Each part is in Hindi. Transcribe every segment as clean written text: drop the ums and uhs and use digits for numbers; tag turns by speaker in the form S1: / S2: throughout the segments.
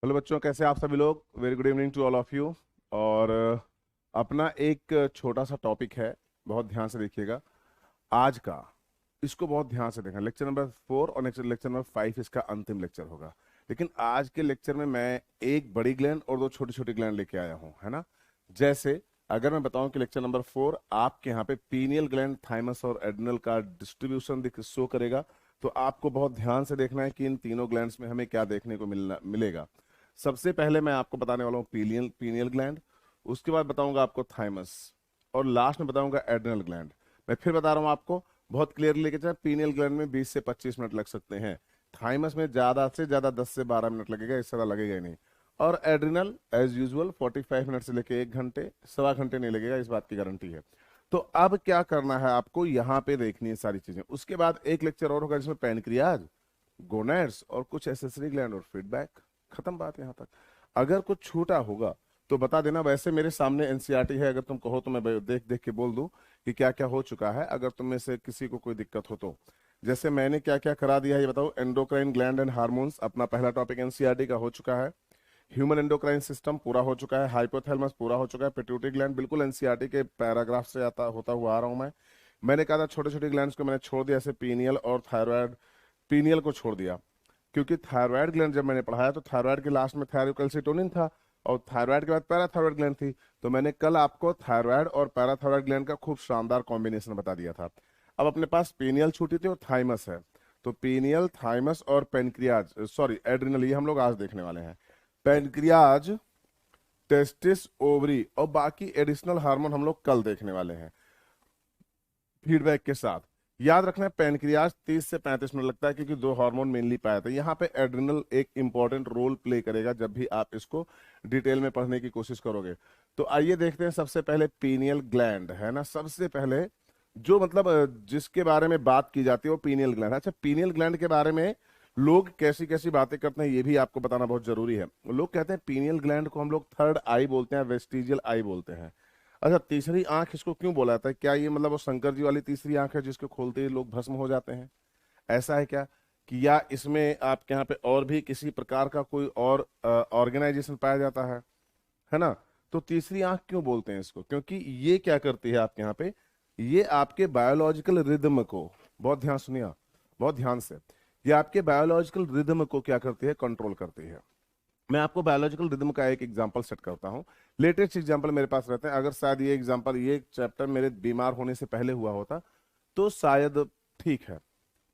S1: हेलो बच्चों, कैसे आप सभी लोग। Very good evening to all of you. और अपना एक छोटा सा टॉपिक है, बहुत ध्यान से देखिएगा आज का। इसको बहुत ध्यान से देखना। लेक्चर नंबर 4 और नेक्स्ट लेक्चर नंबर 5 इसका अंतिम लेक्चर होगा। लेकिन आज के लेक्चर में मैं एक बड़ी ग्लैंड और दो छोटी छोटी ग्लैंड लेके आया हूँ, है ना। जैसे अगर मैं बताऊं कि लेक्चर नंबर 4 आपके यहाँ पे पीनियल ग्लैंड, थाइमस और एड्रिनल का डिस्ट्रीब्यूशन शो करेगा, तो आपको बहुत ध्यान से देखना है कि इन तीनों ग्लैंड्स में हमें क्या देखने को मिलेगा। सबसे पहले मैं आपको बताने वाला हूँ पीनियल पीनियल ग्लैंड, उसके बाद बताऊंगा आपको थाइमस, और लास्ट में बताऊंगा एड्रिनल ग्लैंड। मैं फिर बता रहा हूँ आपको, बहुत क्लियरली लेके चलें। पीनियल ग्लैंड में 20 से 25 मिनट लग सकते हैं, थाइमस में ज्यादा से ज्यादा 10 से 12 मिनट लगेगा, इससे ज्यादा लगेगा ही नहीं। और एड्रिनल एज यूजुअल 45 मिनट से लेके 1 घंटे, सवा घंटे नहीं लगेगा, इस बात की गारंटी है। तो अब क्या करना है आपको, यहाँ पे देखनी है सारी चीजें। उसके बाद एक लेक्चर और होगा जिसमें पैनक्रियाज, गोनेड्स और कुछ एसेसरी ग्लैंड और फीडबैक। खत्म बात यहाँ तक। अगर कुछ छूटा होगा तो बता देना। वैसे मेरे सामने एनसीईआरटी है, अगर तुम कहो तो मैं देख देख के बोल दूं कि क्या क्या हो चुका है, अगर तुम में से किसी को कोई दिक्कत हो तो। जैसे मैंने क्या क्या करा दिया है ये बताओ। एंडोक्राइन ग्लैंड एंड हार्मोन्स अपना पहला टॉपिक एनसीईआरटी का हो चुका है। ह्यूमन एंडोक्राइन सिस्टम पूरा हो चुका है। हाइपोथैलेमस पूरा हो चुका है। पिट्यूटरी ग्लैंड बिल्कुल एनसीईआरटी के पैराग्राफ से आता होता हुआ आ रहा हूं मैं। मैंने कहा था छोटे छोटे ग्लैंड्स को मैंने छोड़ दिया, जैसे पीनियल और थायराइड। पीनियल को छोड़ दिया क्योंकि थायराइड ग्लैंड जब मैंने पढ़ाया तो थायराइड के लास्ट में थायरोकैल्सिटोनिन था, और थायराइड के बाद पैराथायराइड ग्लैंड थी। तो मैंने कल आपको थायराइड और पैराथायराइड ग्लैंड का खूब शानदार कॉम्बिनेशन बता दिया था। अब अपने पास पीनियल छूटी थी और थाइमस है। तो पीनियल, थाइमस और पेनक्रियाज, सॉरी एड्रिनल, ये हम लोग आज देखने वाले हैं। पेनक्रियाज, टेस्टिस, ओवरी और बाकी एडिशनल हार्मोन हम लोग कल देखने वाले हैं फीडबैक के साथ। याद रखना है पैनक्रियाज 30 से 35 मिनट लगता है, क्योंकि दो हार्मोन मेनली पाए जाते हैं। यहाँ पे एड्रिनल एक इंपॉर्टेंट रोल प्ले करेगा जब भी आप इसको डिटेल में पढ़ने की कोशिश करोगे। तो आइए देखते हैं। सबसे पहले पीनियल ग्लैंड है ना, सबसे पहले जो मतलब जिसके बारे में बात की जाती है वो पीनियल ग्लैंड। अच्छा, पीनियल ग्लैंड के बारे में लोग कैसी कैसी बातें करते हैं ये भी आपको बताना बहुत जरूरी है। लोग कहते हैं पीनियल ग्लैंड को हम लोग थर्ड आई बोलते हैं, वेस्टिजियल आई बोलते हैं। अच्छा, तीसरी आंख इसको क्यों बोला जाता है? क्या ये मतलब वो शंकर जी वाली तीसरी आंख है जिसको खोलते ही लोग भस्म हो जाते हैं? ऐसा है क्या? कि या इसमें आपके यहाँ पे और भी किसी प्रकार का कोई और ऑर्गेनाइजेशन पाया जाता है ना? तो तीसरी आंख क्यों बोलते हैं इसको? क्योंकि ये क्या करती है आपके यहाँ पे, ये आपके बायोलॉजिकल रिदम को, बहुत ध्यान सुनिए, बहुत ध्यान से, ये आपके बायोलॉजिकल रिदम को क्या करती है, कंट्रोल करती है। मैं आपको बायोलॉजिकल रिदम का एक एग्जांपल सेट करता हूँ। लेटेस्ट एग्जांपल मेरे पास रहते हैं। अगर शायद ये एग्जांपल, ये चैप्टर मेरे बीमार होने से पहले हुआ होता तो शायद ठीक है,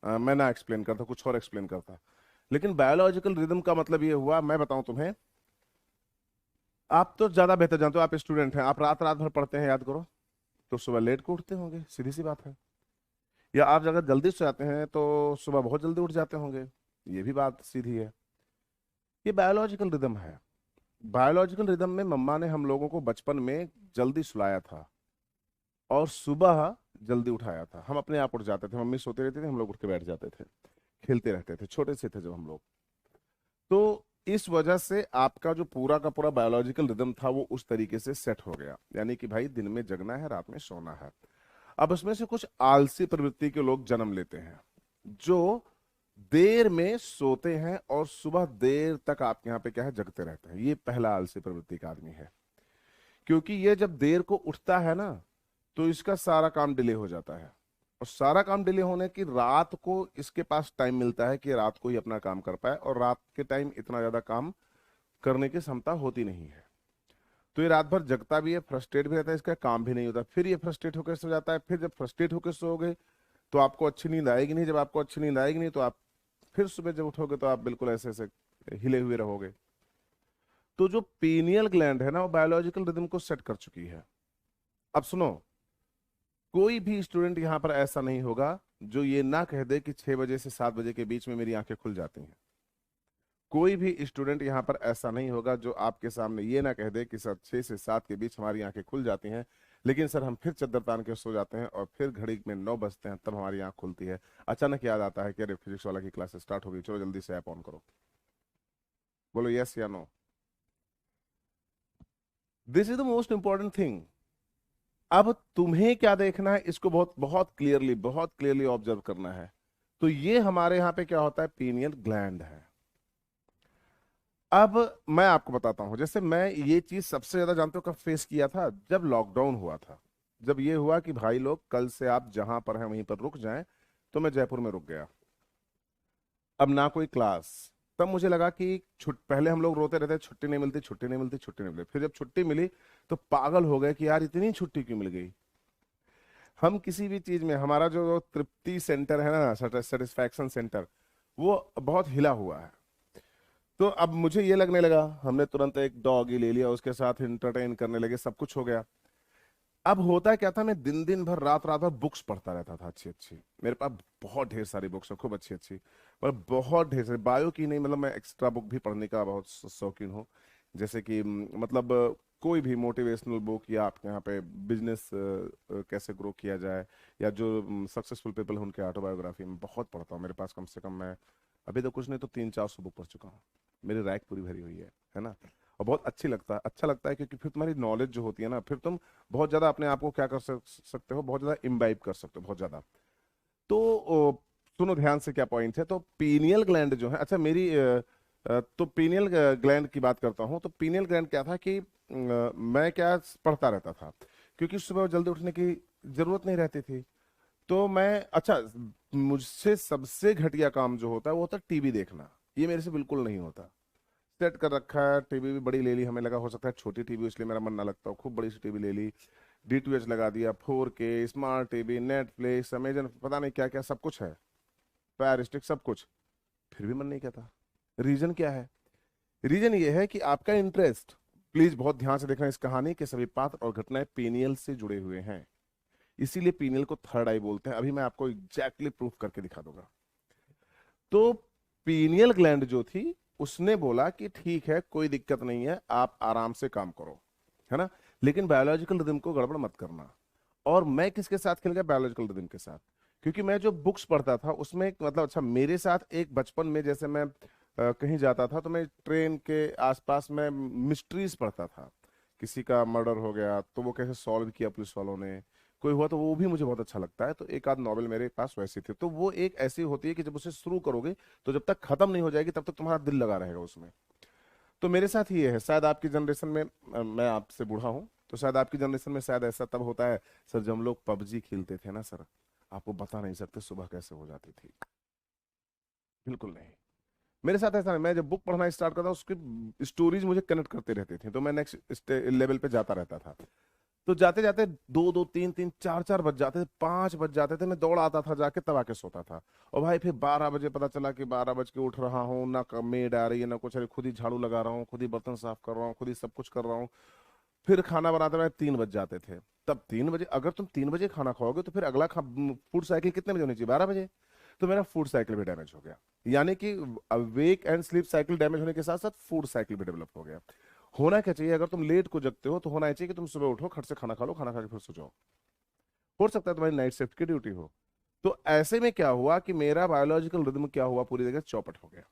S1: मैं ना एक्सप्लेन करता, कुछ और एक्सप्लेन करता। लेकिन बायोलॉजिकल रिदम का मतलब ये हुआ, मैं बताऊं तुम्हें, आप तो ज्यादा बेहतर जानते हो, आप स्टूडेंट हैं, आप रात रात भर पढ़ते हैं, याद करो, तो सुबह लेट को उठते होंगे, सीधी सी बात है। या आप अगर जल्दी सो जाते हैं तो सुबह बहुत जल्दी उठ जाते होंगे, ये भी बात सीधी है। ये बायोलॉजिकल रिदम है। बायोलॉजिकल रिदम में मम्मा ने हम लोगों को बचपन में जल्दी सुलाया था और सुबह जल्दी उठाया था। हम अपने आप उठ जाते थे, मम्मी सोते रहती थी, हम लोग उठ के बैठ जाते थे, खेलते रहते थे, छोटे से थे जब हम लोग। तो इस वजह से आपका जो पूरा का पूरा बायोलॉजिकल रिदम था वो उस तरीके से सेट हो गया, यानी कि भाई दिन में जगना है, रात में सोना है। अब उसमें से कुछ आलसी प्रवृत्ति के लोग जन्म लेते हैं, जो देर में सोते हैं और सुबह देर तक आपके यहाँ पे क्या है, जगते रहते हैं। ये पहला आलसी प्रवृत्ति का आदमी है। क्योंकि ये जब देर को उठता है ना, तो इसका सारा काम डिले हो जाता है, और सारा काम डिले होने की रात को इसके पास टाइम मिलता है कि रात को ही अपना काम कर पाए, और रात के टाइम इतना ज्यादा काम करने की क्षमता होती नहीं है। तो ये रात भर जगता भी है, फ्रस्ट्रेट भी रहता है, इसका काम भी नहीं होता। फिर ये फ्रस्ट्रेट होकर सो जाता है। फिर जब फ्रस्ट्रेट होकर सोओगे तो आपको अच्छी नींद आएगी नहीं। जब आपको अच्छी नींद आएगी नहीं तो आप फिर सुबह जब उठोगे तो आप बिल्कुल ऐसे ऐसे हिले हुए रहोगे। तो जो पीनियल ग्लैंड है ना, वो बायोलॉजिकल रिदम को सेट कर चुकी है। अब सुनो, कोई भी स्टूडेंट यहाँ पर ऐसा नहीं होगा जो ये ना कह दे कि 6 बजे से 7 बजे के बीच में मेरी आंखें खुल जाती हैं। कोई भी स्टूडेंट यहाँ पर ऐसा नहीं होगा जो आपके सामने ये ना कह दे कि सर 6 से 7 के बीच हमारी आंखें खुल जाती हैं, लेकिन सर हम फिर चद्दर तान के सो जाते हैं और फिर घड़ी में 9 बजते हैं तब हमारी आंख खुलती है। अचानक याद आता है कि अरे फिजिक्स वाला की क्लास स्टार्ट हो गई, चलो जल्दी से ऐप ऑन करो। बोलो यस या no. This is the most important thing. अब तुम्हें क्या देखना है, इसको बहुत बहुत क्लियरली ऑब्जर्व करना है। तो ये हमारे यहाँ पे क्या होता है, पीनियल ग्लैंड है। अब मैं आपको बताता हूँ, जैसे मैं ये चीज सबसे ज्यादा जानते हो कब फेस किया था, जब लॉकडाउन हुआ था। जब ये हुआ कि भाई लोग कल से आप जहां पर हैं वहीं पर रुक जाएं, तो मैं जयपुर में रुक गया। अब ना कोई क्लास। तब मुझे लगा कि छुट पहले हम लोग रोते रहते, छुट्टी नहीं मिलती, छुट्टी नहीं मिलती, छुट्टी नहीं मिलती। फिर जब छुट्टी मिली तो पागल हो गए कि यार इतनी छुट्टी क्यों मिल गई। हम किसी भी चीज में हमारा जो तृप्ति सेंटर है ना, सेटिस्फैक्शन सेंटर, वो बहुत हिला हुआ है। तो अब मुझे ये लगने लगा, हमने तुरंत एक डॉग ही ले लिया, उसके साथ इंटरटेन करने लगे, सब कुछ हो गया। अब होता क्या था, मैं दिन दिन भर रात रात भर बुक्स पढ़ता रहता था, अच्छी अच्छी। मेरे पास बहुत ढेर सारी बुक्स है, खूब अच्छी अच्छी। पर बहुत ढेर सारी बायो की नहीं, मतलब मैं एक्स्ट्रा बुक भी पढ़ने का बहुत शौकीन हूँ। जैसे कि मतलब कोई भी मोटिवेशनल बुक, या आपके यहाँ पे बिजनेस कैसे ग्रो किया जाए, या जो सक्सेसफुल पीपल हैं उनके ऑटोबायोग्राफी में बहुत पढ़ता हूँ। मेरे पास कम से कम, मैं अभी तो कुछ नहीं तो 300-400 बुक पढ़ चुका हूँ। मेरी रैक पूरी भरी हुई है ना। और बहुत अच्छा लगता है क्योंकि फिर तुम्हारी नॉलेज जो होती है ना, फिर तुम बहुत ज्यादा अपने आप को क्या कर सकते हो, बहुत ज्यादा इम्बाइब कर सकते हो, बहुत ज्यादा। तो सुनो ध्यान से, क्या पॉइंट है। तो पीनियल ग्लैंड जो है, अच्छा मेरी तो पीनियल ग्लैंड की बात करता हूँ। तो पीनियल ग्लैंड क्या था कि मैं क्या पढ़ता रहता था, क्योंकि सुबह जल्दी उठने की जरूरत नहीं रहती थी। तो मैं, अच्छा, मुझसे सबसे घटिया काम जो होता है वो होता है टीवी देखना। ये मेरे से बिल्कुल नहीं होता। सेट कर रखा है, टीवी भी बड़ी ले ली, हमें लगा हो सकता है छोटी टीवी, इसलिए मेरा मन ना लगता हो, खूब बड़ी सी टीवी ले ली। डीटीएच लगा दिया, 4K smart TV, Netflix, Amazon, पता नहीं क्या क्या सब कुछ है, फायर स्टिक, सब कुछ। फिर भी मन नहीं कहता। रीजन क्या है? रीजन ये है कि आपका इंटरेस्ट, प्लीज बहुत ध्यान से देखना, इस कहानी के सभी पात्र और घटनाएं पीनियल से जुड़े हुए हैं। इसीलिए पीनियल को थर्ड आई बोलते हैं। अभी मैं आपको एग्जैक्टली प्रूफ करके दिखा दूंगा। तो पीनियल ग्लैंड जो थी, उसने बोला कि ठीक है, कोई दिक्कत नहीं है, आप आराम से काम करो, है ना, लेकिन बायोलॉजिकल रिदम को गड़बड़ मत करना। और मैं किसके साथ खेल गया? बायोलॉजिकल रिदम के साथ। क्योंकि मैं जो बुक्स पढ़ता था उसमें मतलब, अच्छा, मेरे साथ एक बचपन में जैसे मैं कहीं जाता था तो मैं ट्रेन के आसपास में मिस्ट्रीज पढ़ता था। किसी का मर्डर हो गया तो वो कैसे सॉल्व किया पुलिस वालों ने, कोई हुआ तो वो भी मुझे बहुत अच्छा लगता है। तो एक आध नॉवेल मेरे पास वैसी थी। तो वो एक ऐसी होती है कि जब उसे शुरू करोगे तो जब तक खत्म नहीं हो जाएगी तब तक तुम्हारा दिल लगा रहेगा उसमें। तो मेरे साथ ये है। शायद आपकी जनरेशन में, मैं आपसे बूढ़ा हूँ, तो शायद आपकी जनरेशन में शायद ऐसा तब होता है सर, जब हम लोग पबजी खेलते थे ना सर, आपको बता नहीं सकते सुबह कैसे हो जाती थी। बिल्कुल नहीं। मेरे साथ ऐसा नहीं, मैं जब बुक पढ़ना स्टार्ट करता उसकी स्टोरीज मुझे कनेक्ट करते रहती थी, तो मैं नेक्स्ट लेवल पे जाता रहता था। तो जाते जाते दो दो तीन तीन चार चार बज जाते थे, 5 बज जाते थे, मैं दौड़ आता था जाके, तब आके सोता था। और भाई फिर 12 बजे पता चला कि 12 बज के उठ रहा हूँ, ना मेड आ रही है ना कुछ, अरे खुद ही झाड़ू लगा रहा हूँ, खुद ही बर्तन साफ कर रहा हूँ, खुद ही सब कुछ कर रहा हूँ। फिर खाना बनाते में 3 बज जाते थे। तब 3 बजे, अगर तुम 3 बजे खाना खाओगे तो फिर अगला फूड साइकिल कितने बजे होनी चाहिए? 12 बजे। तो मेरा फूड साइकिल भी डैमेज हो गया। यानी कि awake and sleep cycle damage होने के साथ साथ फूड साइकिल भी डेवलप हो गया। होना क्या चाहिए, अगर तुम लेट को जगते हो तो होना चाहिए कि तुम सुबह उठो, खट से खाना खा लो, खाना खा के फिर सो जाओ। हो सकता है तुम्हारी नाइट शिफ्ट की ड्यूटी हो। तो ऐसे में क्या हुआ कि मेरा बायोलॉजिकल रिदम क्या हुआ, पूरी जगह चौपट हो गया।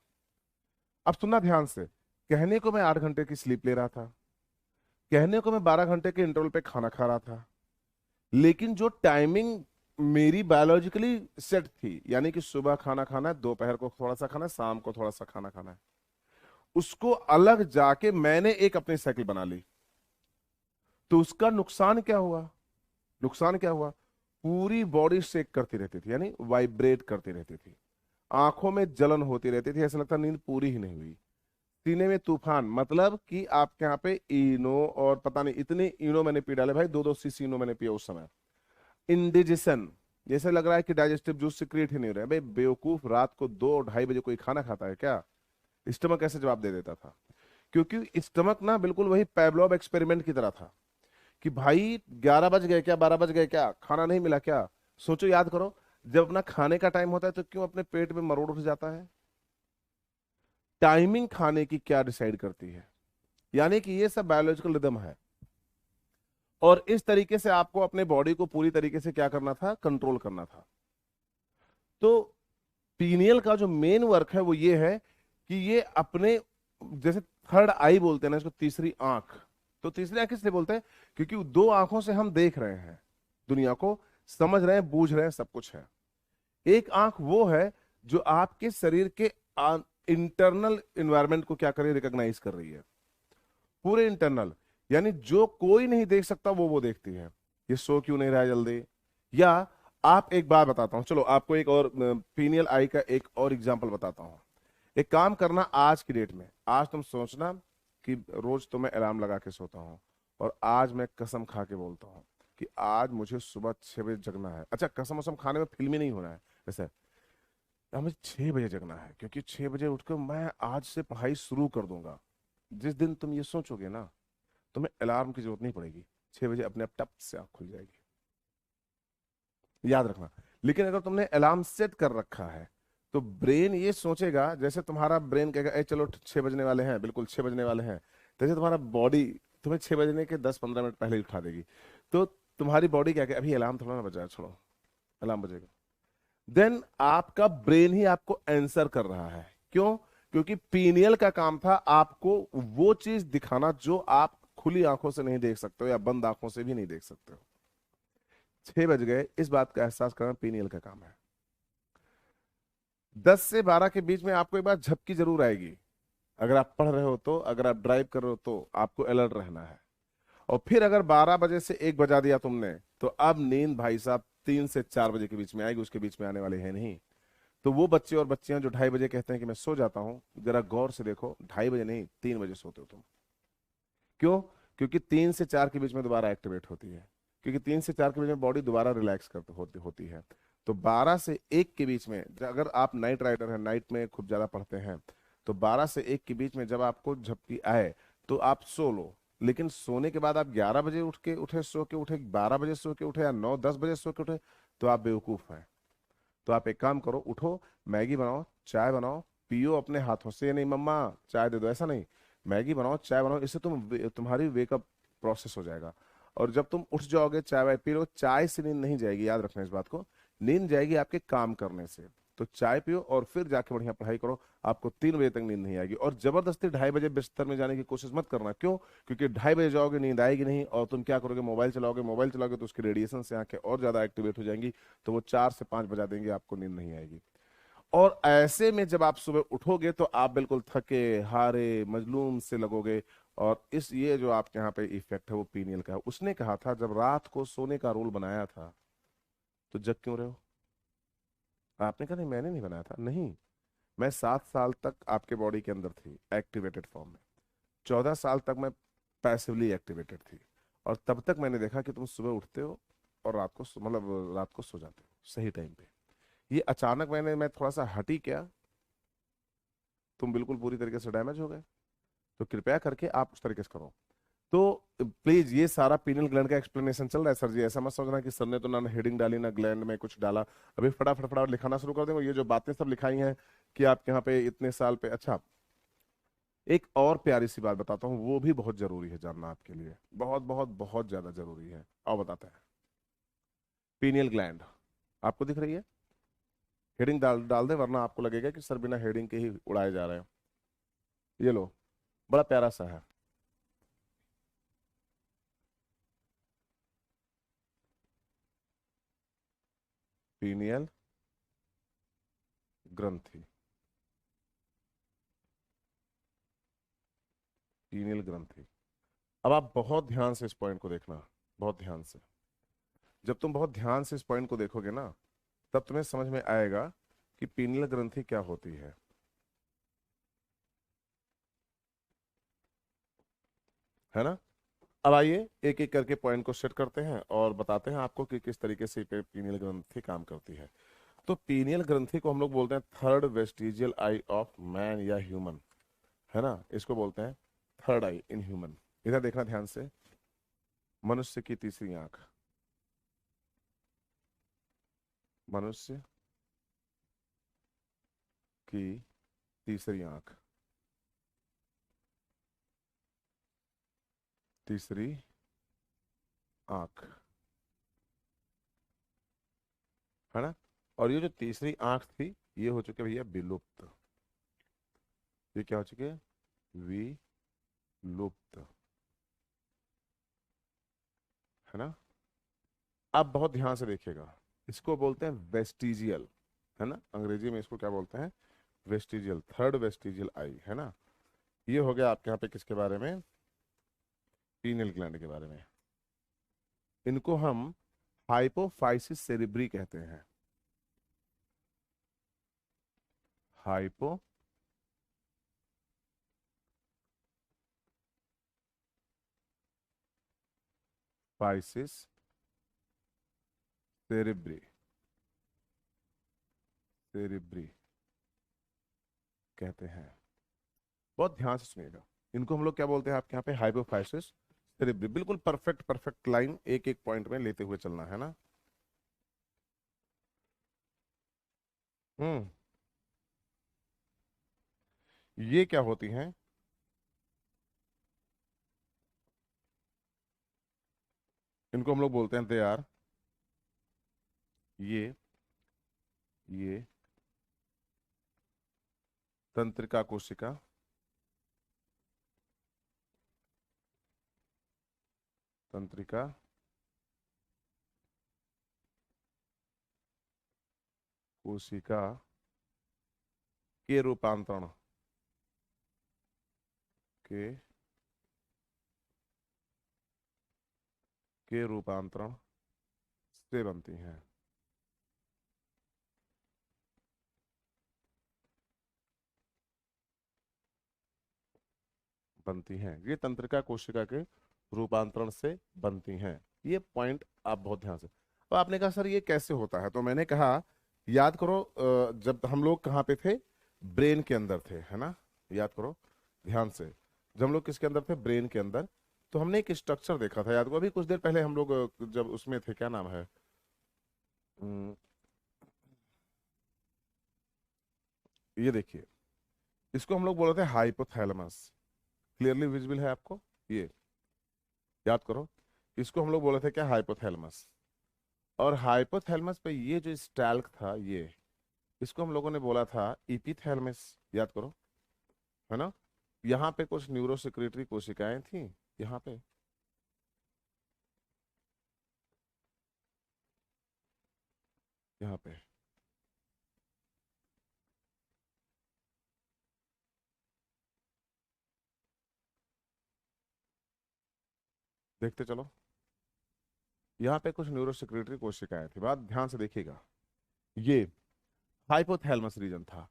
S1: अब सुनना ध्यान से। कहने को मैं 8 घंटे की स्लीप ले रहा था, कहने को मैं 12 घंटे के इंटरवल पे खाना खा रहा था, लेकिन जो टाइमिंग मेरी बायोलॉजिकली सेट थी, यानी कि सुबह खाना खाना है, दोपहर को थोड़ा सा खाना है, शाम को थोड़ा सा खाना खाना है, उसको अलग जाके मैंने एक अपनी साइकिल बना ली। तो उसका नुकसान क्या हुआ? नुकसान क्या हुआ? पूरी बॉडी शेक करती रहती थी, यानी वाइब्रेट करती रहती थी, आंखों में जलन होती रहती थी, ऐसा लगता नींद पूरी ही नहीं हुई, सीने में तूफान, मतलब कि आपके यहाँ पे इनो, और पता नहीं इतने इनो मैंने पी डाले भाई, 2-2 सीसी इनो मैंने पिया उस समय। इंडिजेशन, जैसे लग रहा है कि डाइजेस्टिव जूस सिक्रेट ही नहीं हो रहा है। भाई बेवकूफ, रात को 2-2:30 बजे कोई खाना खाता है क्या? स्टमक ऐसे जवाब दे देता था। क्योंकि स्टमक ना बिल्कुल वही पैवलोव एक्सपेरिमेंट की तरह था कि भाई 11 बज गए क्या, 12 बज गए क्या, खाना नहीं मिला क्या? सोचो, याद करो, जब अपना खाने का टाइम होता है तो क्यों अपने पेट में मरोड़ उठ जाता है? टाइमिंग खाने की क्या डिसाइड करती है। यानी कि ये सब बायोलॉजिकल रिदम है। और इस तरीके से आपको अपने बॉडी को पूरी तरीके से क्या करना था? कंट्रोल करना था। तो पीनियल का जो मेन वर्क है वो ये है कि ये अपने, जैसे थर्ड आई बोलते हैं ना इसको, तीसरी आंख। तो तीसरी आंख इसलिए बोलते हैं क्योंकि 2 आंखों से हम देख रहे हैं दुनिया को, समझ रहे हैं, बूझ रहे हैं, सब कुछ है। एक आंख वो है जो आपके शरीर के इंटरनल इन्वायरमेंट को क्या कर रही है, रिकॉग्नाइज कर रही है, पूरे इंटरनल, यानी जो कोई नहीं देख सकता वो देखती है। ये सो क्यों नहीं रहा है जल्दी। या आप एक बात बताता हूं, चलो आपको एक और पीनियल आई का एक और एग्जांपल बताता हूं। एक काम करना, आज की डेट में, आज तुम सोचना कि रोज तो मैं अलार्म लगा के सोता हूँ, और आज मैं कसम खा के बोलता हूँ कि आज मुझे सुबह 6 बजे जगना है। अच्छा, कसम वसम खाने में फिल्मी नहीं होना है वैसे, हमें 6 बजे जगना है, क्योंकि 6 बजे उठकर मैं आज से पढ़ाई शुरू कर दूंगा। जिस दिन तुम ये सोचोगे ना, तुम्हें अलार्म की जरूरत नहीं पड़ेगी, 6 बजे अपने आप टप से आँख खुल जाएगी, याद रखना। लेकिन अगर तुमने अलार्म सेट कर रखा है, तो ब्रेन ये सोचेगा, जैसे तुम्हारा ब्रेन कहेगा ए चलो 6 बजने वाले हैं, बिल्कुल 6 बजने वाले हैं, जैसे तुम्हारा बॉडी तुम्हें 6 बजने के 10-15 मिनट पहले ही उठा देगी। तो तुम्हारी बॉडी क्या कहे, अभी अलार्म थोड़ा ना बजा है, छोड़ो अलार्म बजेगा। देन आपका ब्रेन ही आपको आंसर कर रहा है। क्यों? क्योंकि पीनियल का काम था आपको वो चीज दिखाना जो आप खुली आंखों से नहीं देख सकते हो, या बंद आंखों से भी नहीं देख सकते हो। 6 बज गए, इस बात का एहसास करना पीनियल का काम है। 10 से 12 के बीच में आपको एक बार झपकी जरूर आएगी। अगर आप पढ़ रहे हो तो, अगर आप ड्राइव कर रहे हो तो आपको अलर्ट रहना है। और फिर अगर 12 बजे से 1 बजा दिया तुमने, तो अब नींद भाई साहब 3 से 4 बजे के बीच में आएगी, उसके बीच में आने वाली है नहीं। तो वो बच्चे और बच्चियां जो 2:30 बजे कहते हैं कि मैं सो जाता हूं, जरा गौर से देखो, 2:30 बजे नहीं, 3 बजे सोते हो तुम। क्यों? क्योंकि 3 से 4 के बीच में दोबारा एक्टिवेट होती है, क्योंकि 3 से 4 के बीच में बॉडी दोबारा रिलैक्स करते होती है। तो 12 से 1 के बीच में, अगर आप नाइट राइडर हैं, नाइट में खूब ज्यादा पढ़ते हैं, तो 12 से 1 के बीच में जब आपको झपकी आए, तो आप सो लो। लेकिन सोने के बाद आप 11 बजे उठ के उठे, सो के उठे, 12 बजे सो के उठे, या 9-10 बजे सो के उठे, तो आप बेवकूफ हैं। तो आप एक काम करो, उठो, मैगी बनाओ, चाय बनाओ, पियो अपने हाथों से। नहीं मम्मा चाय दे दो, ऐसा नहीं, मैगी बनाओ, चाय बनाओ, इससे तुम्हारी वेकअप प्रोसेस हो जाएगा। और जब तुम उठ जाओगे, चाय वाय पी लो, चाय से नींद नहीं जाएगी, याद रखना इस बात को। नींद जाएगी आपके काम करने से। तो चाय पियो और फिर जाके बढ़िया पढ़ाई करो, आपको 3 बजे तक नींद नहीं आएगी। और जबरदस्ती 2:30 बजे बिस्तर में जाने की कोशिश मत करना। क्यों? क्योंकि 2:30 बजे जाओगे, नींद आएगी नहीं, और तुम क्या करोगे, मोबाइल चलाओगे, मोबाइल चलाओगे तो उसकी रेडिएशन से आंखें और ज्यादा एक्टिवेट हो जाएंगी, तो वो 4 से 5 बजा देंगे, आपको नींद नहीं आएगी। और ऐसे में जब आप सुबह उठोगे, तो आप बिल्कुल थके हारे मजलूम से लगोगे। और इस ये जो आपके यहाँ पे इफेक्ट है, वो पीनियल का है। उसने कहा था जब रात को सोने का रूल बनाया था, तो जग क्यों रहे हो? आपने कहा नहीं मैंने नहीं बनाया था। नहीं, मैं 7 साल तक आपके बॉडी के अंदर थी एक्टिवेटेड फॉर्म में, 14 साल तक मैं पैसिवली एक्टिवेटेड थी। और तब तक मैंने देखा कि तुम सुबह उठते हो और मतलब रात को सो जाते हो सही टाइम पे। ये अचानक मैं थोड़ा सा हटी क्या, तुम बिल्कुल पूरी तरीके से डैमेज हो गए। तो कृपया करके आप उस तरीके से करो। तो प्लीज, ये सारा पीनियल ग्लैंड का एक्सप्लेनेशन चल रहा है सर जी, ऐसा मत सोचना कि सर ने तो ना हेडिंग डाली ना ग्लैंड में कुछ डाला। अभी फटाफट फटाफट लिखाना शुरू कर देंगे। ये जो बातें सब लिखाई हैं कि आपके यहाँ पे इतने साल पे, अच्छा एक और प्यारी सी बात बताता हूँ, वो भी बहुत जरूरी है जानना आपके लिए, बहुत बहुत बहुत ज्यादा जरूरी है। आओ बताते हैं। पीनियल ग्लैंड आपको दिख रही है? हेडिंग डाल डाल दे, वरना आपको लगेगा कि सर बिना हेडिंग के ही उड़ाए जा रहे हैं। ये लो, बड़ा प्यारा सा है। पीनियल ग्रंथि, पीनियल ग्रंथि। अब आप बहुत ध्यान से इस पॉइंट को देखना, बहुत ध्यान से। जब तुम बहुत ध्यान से इस पॉइंट को देखोगे ना, तब तुम्हें समझ में आएगा कि पीनियल ग्रंथि क्या होती है ना? अब आइए एक एक करके पॉइंट को सेट करते हैं और बताते हैं आपको कि किस तरीके से पीनियल ग्रंथि काम करती है। तो पीनियल ग्रंथि को हम लोग बोलते हैं third vestigial I of man या ह्यूमन, है ना? इसको बोलते हैं थर्ड आई इन ह्यूमन। इधर देखना ध्यान से, मनुष्य की तीसरी आंख, मनुष्य की तीसरी आंख, तीसरी आंख, है ना? और ये जो तीसरी आंख थी, ये हो चुके भैया विलुप्त। ये क्या हो चुके हैं? विलुप्त, है ना? आप बहुत ध्यान से देखिएगा, इसको बोलते हैं वेस्टिजियल, है ना? अंग्रेजी में इसको क्या बोलते हैं? वेस्टिजियल, थर्ड वेस्टिजियल आई, है ना। ये हो गया आपके यहाँ पे किसके बारे में, पीनियल ग्लैंड के बारे में। इनको हम हाइपोफाइसिस सेरेब्री कहते हैं। हाइपोफाइसिस सेरेब्री, सेरेब्री कहते हैं। बहुत ध्यान से सुनिएगा, इनको हम लोग क्या बोलते हैं आपके यहाँ पे, हाइपोफाइसिस सेरेब्री। बिल्कुल परफेक्ट परफेक्ट लाइन एक एक पॉइंट में लेते हुए चलना है ना। हम्म। ये क्या होती हैं, इनको हम लोग बोलते हैं दे आर, ये तंत्रिका कोशिका, तंत्रिका कोशिका के रूपांतरण के रूपांतरण से बनती हैं। बनती हैं, ये तंत्रिका कोशिका के रूपांतरण से बनती हैं। ये पॉइंट आप बहुत ध्यान से। तो आपने कहा सर ये कैसे होता है, तो मैंने कहा याद करो, जब हम लोग कहाँ पे थे, ब्रेन के अंदर थे, है ना। याद करो ध्यान से, जब हम लोग किसके अंदर थे, ब्रेन के अंदर। तो हमने एक स्ट्रक्चर देखा था, याद करो, अभी कुछ देर पहले हम लोग जब उसमें थे, क्या नाम है, अम, ये देखिए, इसको हम लोग बोल रहे थे हाइपोथैलेमस। क्लियरली विजिबल है आपको ये, याद करो, इसको हम लोग बोल रहे थे क्या, हाइपोथैलेमस। और हाइपोथैलेमस पे ये जो स्टैल्क था, ये इसको हम लोगों ने बोला था इपीथैलेमस, याद करो, है ना। यहाँ पे कुछ न्यूरो सेक्रेटरी कोशिकाएं थी, यहाँ पे, यहाँ पे, देखते चलो, यहाँ पे कुछ न्यूरो सेक्रेटरी कोशिकाएं थी। बात ध्यान से देखिएगा, ये हाइपोथैलेमस रीजन था।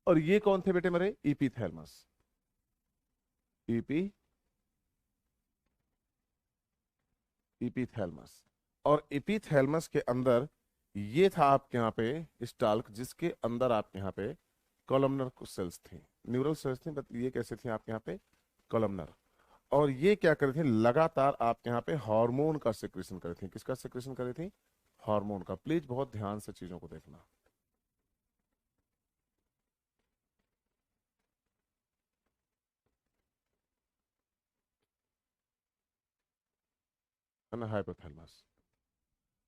S1: और ये कौन थे बेटे मेरे, इपीथैलेमस, ईपी इपीथैलेमस। और इपीथैलेमस के अंदर ये था आपके यहाँ पे स्टाल्क, जिसके अंदर आपके यहाँ पे कॉलमनर सेल्स थी, न्यूरल सेल्स थी, बट ये कैसे थी आपके यहाँ पे, कॉलमनर। और ये क्या कर रही थी, लगातार आपके यहाँ पे हार्मोन का सिक्रेशन कर रही थी। किसका सिक्रेशन कर रही थी, हार्मोन का। प्लीज बहुत ध्यान से चीजों को देखना, है ना, हाइपोथैलेमस।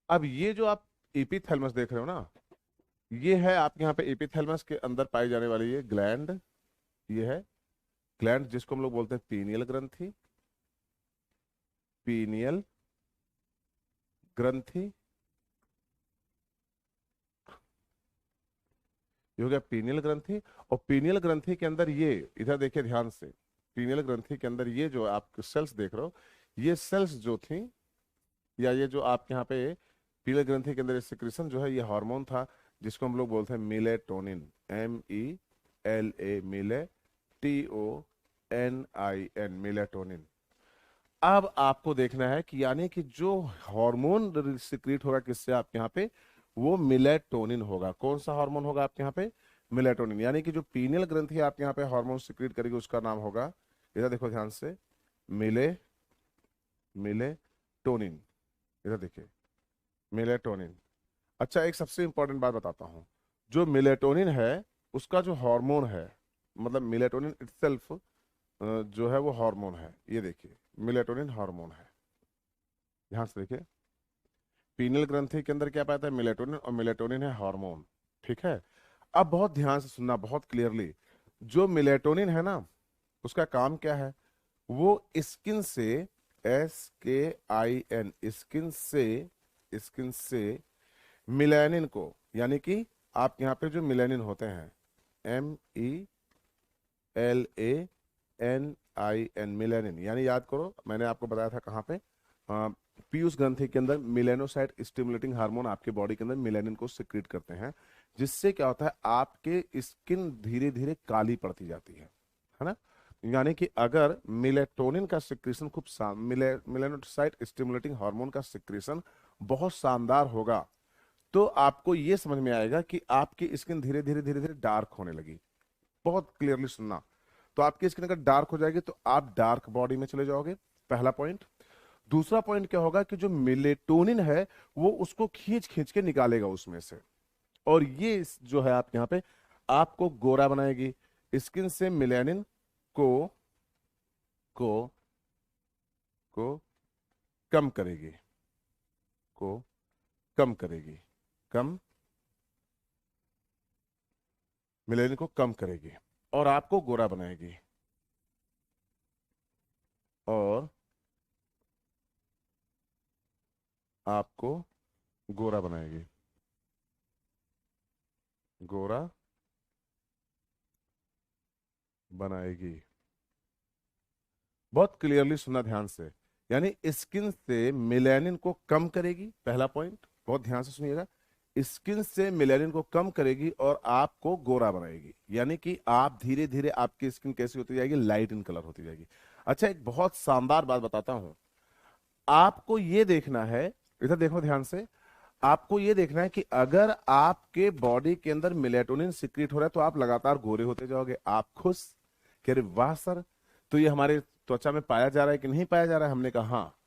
S1: अब ये जो आप एपिथैलेमस देख रहे हो ना, ये है आपके यहाँ पे एपिथैलेमस के अंदर पाई जाने वाली ये ग्लैंड। ये है ग्लैंड जिसको हम लोग बोलते हैं पीनियल ग्रंथि, पीनियल ग्रंथि। ये हो गया पीनियल ग्रंथि। और पीनियल ग्रंथि के अंदर ये, इधर देखिए ध्यान से, पीनियल ग्रंथि के अंदर ये जो आप सेल्स देख रहे हो, ये सेल्स जो थी, या ये जो आपके यहाँ पे पीनियल ग्रंथि के अंदर सिक्रेशन जो है, ये हार्मोन था, जिसको हम लोग बोलते हैं मिलेटोनिन, MELA, मिले, TONIN, मिलेटोनिन। अब आपको देखना है कि यानी कि जो हार्मोन सिक्रीट होगा किससे आपके यहाँ पे, वो मिलेटोनिन होगा। कौन सा हार्मोन होगा आपके यहाँ पे, मिलेटोनिन। यानी कि जो पीनियल ग्रंथि आपके यहाँ पे हार्मोन सिक्रीट करेगी, उसका नाम होगा, इधर देखो ध्यान से, मिले मिलेटोनिन। इधर देखिए, मिलेटोनिन। अच्छा, एक सबसे इंपॉर्टेंट बात बताता हूँ, जो मिलेटोनिन है उसका जो हार्मोन है, मतलब मिलेटोनिन इटसेल्फ जो है वो हार्मोन है। ये देखिए, मिलेटोनिन हार्मोन है, ध्यान से देखिए। पीनियल ग्रंथि के अंदर क्या पाता है, मिलेटोनिन, और मिलेटोनिन है हार्मोन, ठीक है। अब बहुत ध्यान से सुनना, बहुत क्लियरली, जो मिलेटोनिन है ना, उसका काम क्या है, वो स्किन से, SKIN, स्किन से मिलेनिन को, यानी कि आप यहाँ पे जो मिलेनिन होते हैं, MELANIN, मिलेनिन। यानी याद करो, मैंने आपको बताया था कहाँ पे, पीयूष ग्रंथि के अंदर मिलेनोसाइट स्टिमुलेटिंग हार्मोन आपके बॉडी के अंदर मिलेनिन को सिक्रीट करते हैं, जिससे क्या होता है, आपके स्किन धीरे धीरे काली पड़ती जाती है ना। यानी कि अगर मिलेटोनिन का सिक्रीशन खूब मिलेनोसाइट स्टिमुलेटिंग हार्मोन का सिक्रीशन बहुत शानदार होगा, तो आपको ये समझ में आएगा कि आपकी स्किन धीरे धीरे धीरे धीरे डार्क होने लगी। बहुत क्लियरली सुनना। तो आपकी स्किन अगर डार्क हो जाएगी तो आप डार्क बॉडी में चले जाओगे, पहला पॉइंट। दूसरा पॉइंट क्या होगा कि जो मिलेटोनिन है वो उसको खींच खींच के निकालेगा उसमें से, और ये जो है आप यहाँ पे आपको गोरा बनाएगी। स्किन से मिलेनिन को को को कम करेगी, को कम करेगी, कम मिलेनिन को कम करेगी और आपको गोरा बनाएगी, और आपको गोरा बनाएगी, गोरा बनाएगी। बहुत क्लियरली सुनना ध्यान से। यानी स्किन से मेलानिन को कम करेगी, पहला पॉइंट, बहुत ध्यान से सुनिएगा। स्किन से मेलानिन को कम करेगी और आपको गोरा बनाएगी। यानी कि आप धीरे धीरे आपकी स्किन कैसी होती जाएगी, लाइट इन कलर होती जाएगी। अच्छा, एक बहुत शानदार बात बताता हूं। आपको ये देखना है, इधर देखो ध्यान से, आपको ये देखना है कि अगर आपके बॉडी के अंदर मेलेटोनिन सिक्रीट हो रहा है तो आप लगातार गोरे होते जाओगे। आप खुश कह रहे वाह सर, तो ये हमारे त्वचा में पाया जा रहा है कि नहीं पाया जा रहा है? हमने कहा हाँ,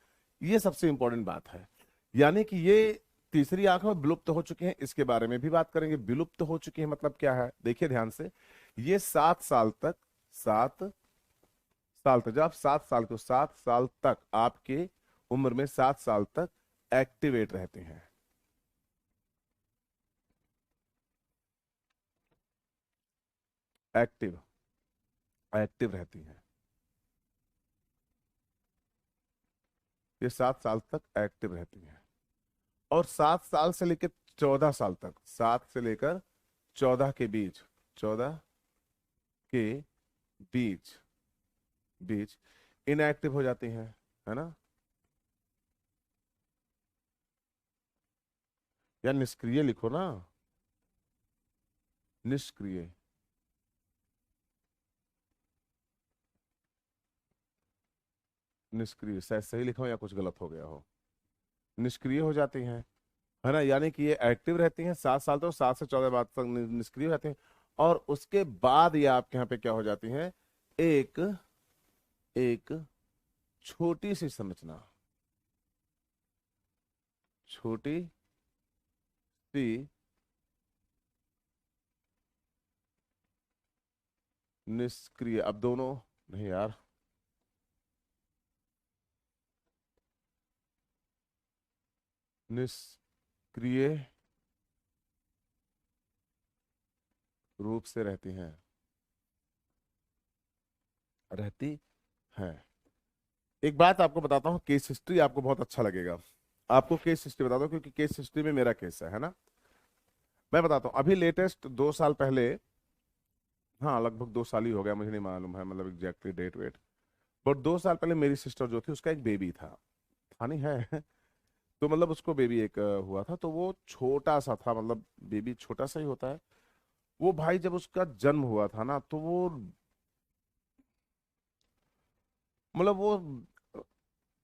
S1: ये सबसे इंपॉर्टेंट बात है। यानी कि ये तीसरी आंख में विलुप्त हो चुके हैं, इसके बारे में भी बात करेंगे। विलुप्त हो चुकी है मतलब क्या है, देखिए ध्यान से। ये 7 साल तक, 7 साल तक, जब आप 7 साल के, 7 साल तक आपके उम्र में 7 साल तक एक्टिवेट रहते हैं। एक्टिव एक्टिव रहती हैं। ये 7 साल तक एक्टिव रहती हैं। और 7 साल से लेकर 14 साल तक, 7 से लेकर 14 के बीच, 14 के बीच बीच इनएक्टिव हो जाती हैं, है ना, या निष्क्रिय लिखो ना, निष्क्रिय। निष्क्रिय शायद सही लिखा हो या कुछ गलत हो गया हो। निष्क्रिय हो जाती हैं, है ना। यानी कि ये एक्टिव रहती हैं 7 साल तक, 7 से 14 बाद तक निष्क्रिय रहती हैं। और उसके बाद ये आपके यहाँ पे क्या हो जाती हैं, एक एक छोटी सी संरचना, छोटी सी निष्क्रिय, अब दोनों नहीं यार, निष्क्रिय रूप से रहती हैं, रहती हैं। एक बात आपको बताता हूँ, केस हिस्ट्री आपको बहुत अच्छा लगेगा। आपको केस हिस्ट्री बताता हूँ क्योंकि केस हिस्ट्री में मेरा केस है ना। मैं बताता हूँ, अभी लेटेस्ट 2 साल पहले, हाँ लगभग 2 साल ही हो गया, मुझे नहीं मालूम है मतलब एग्जैक्टली डेट वेट, बट 2 साल पहले मेरी सिस्टर जो थी उसका एक बेबी था नहीं है तो मतलब उसको बेबी एक हुआ था, तो वो छोटा सा था, मतलब बेबी छोटा सा ही होता है। वो भाई जब उसका जन्म हुआ था ना, तो वो मतलब वो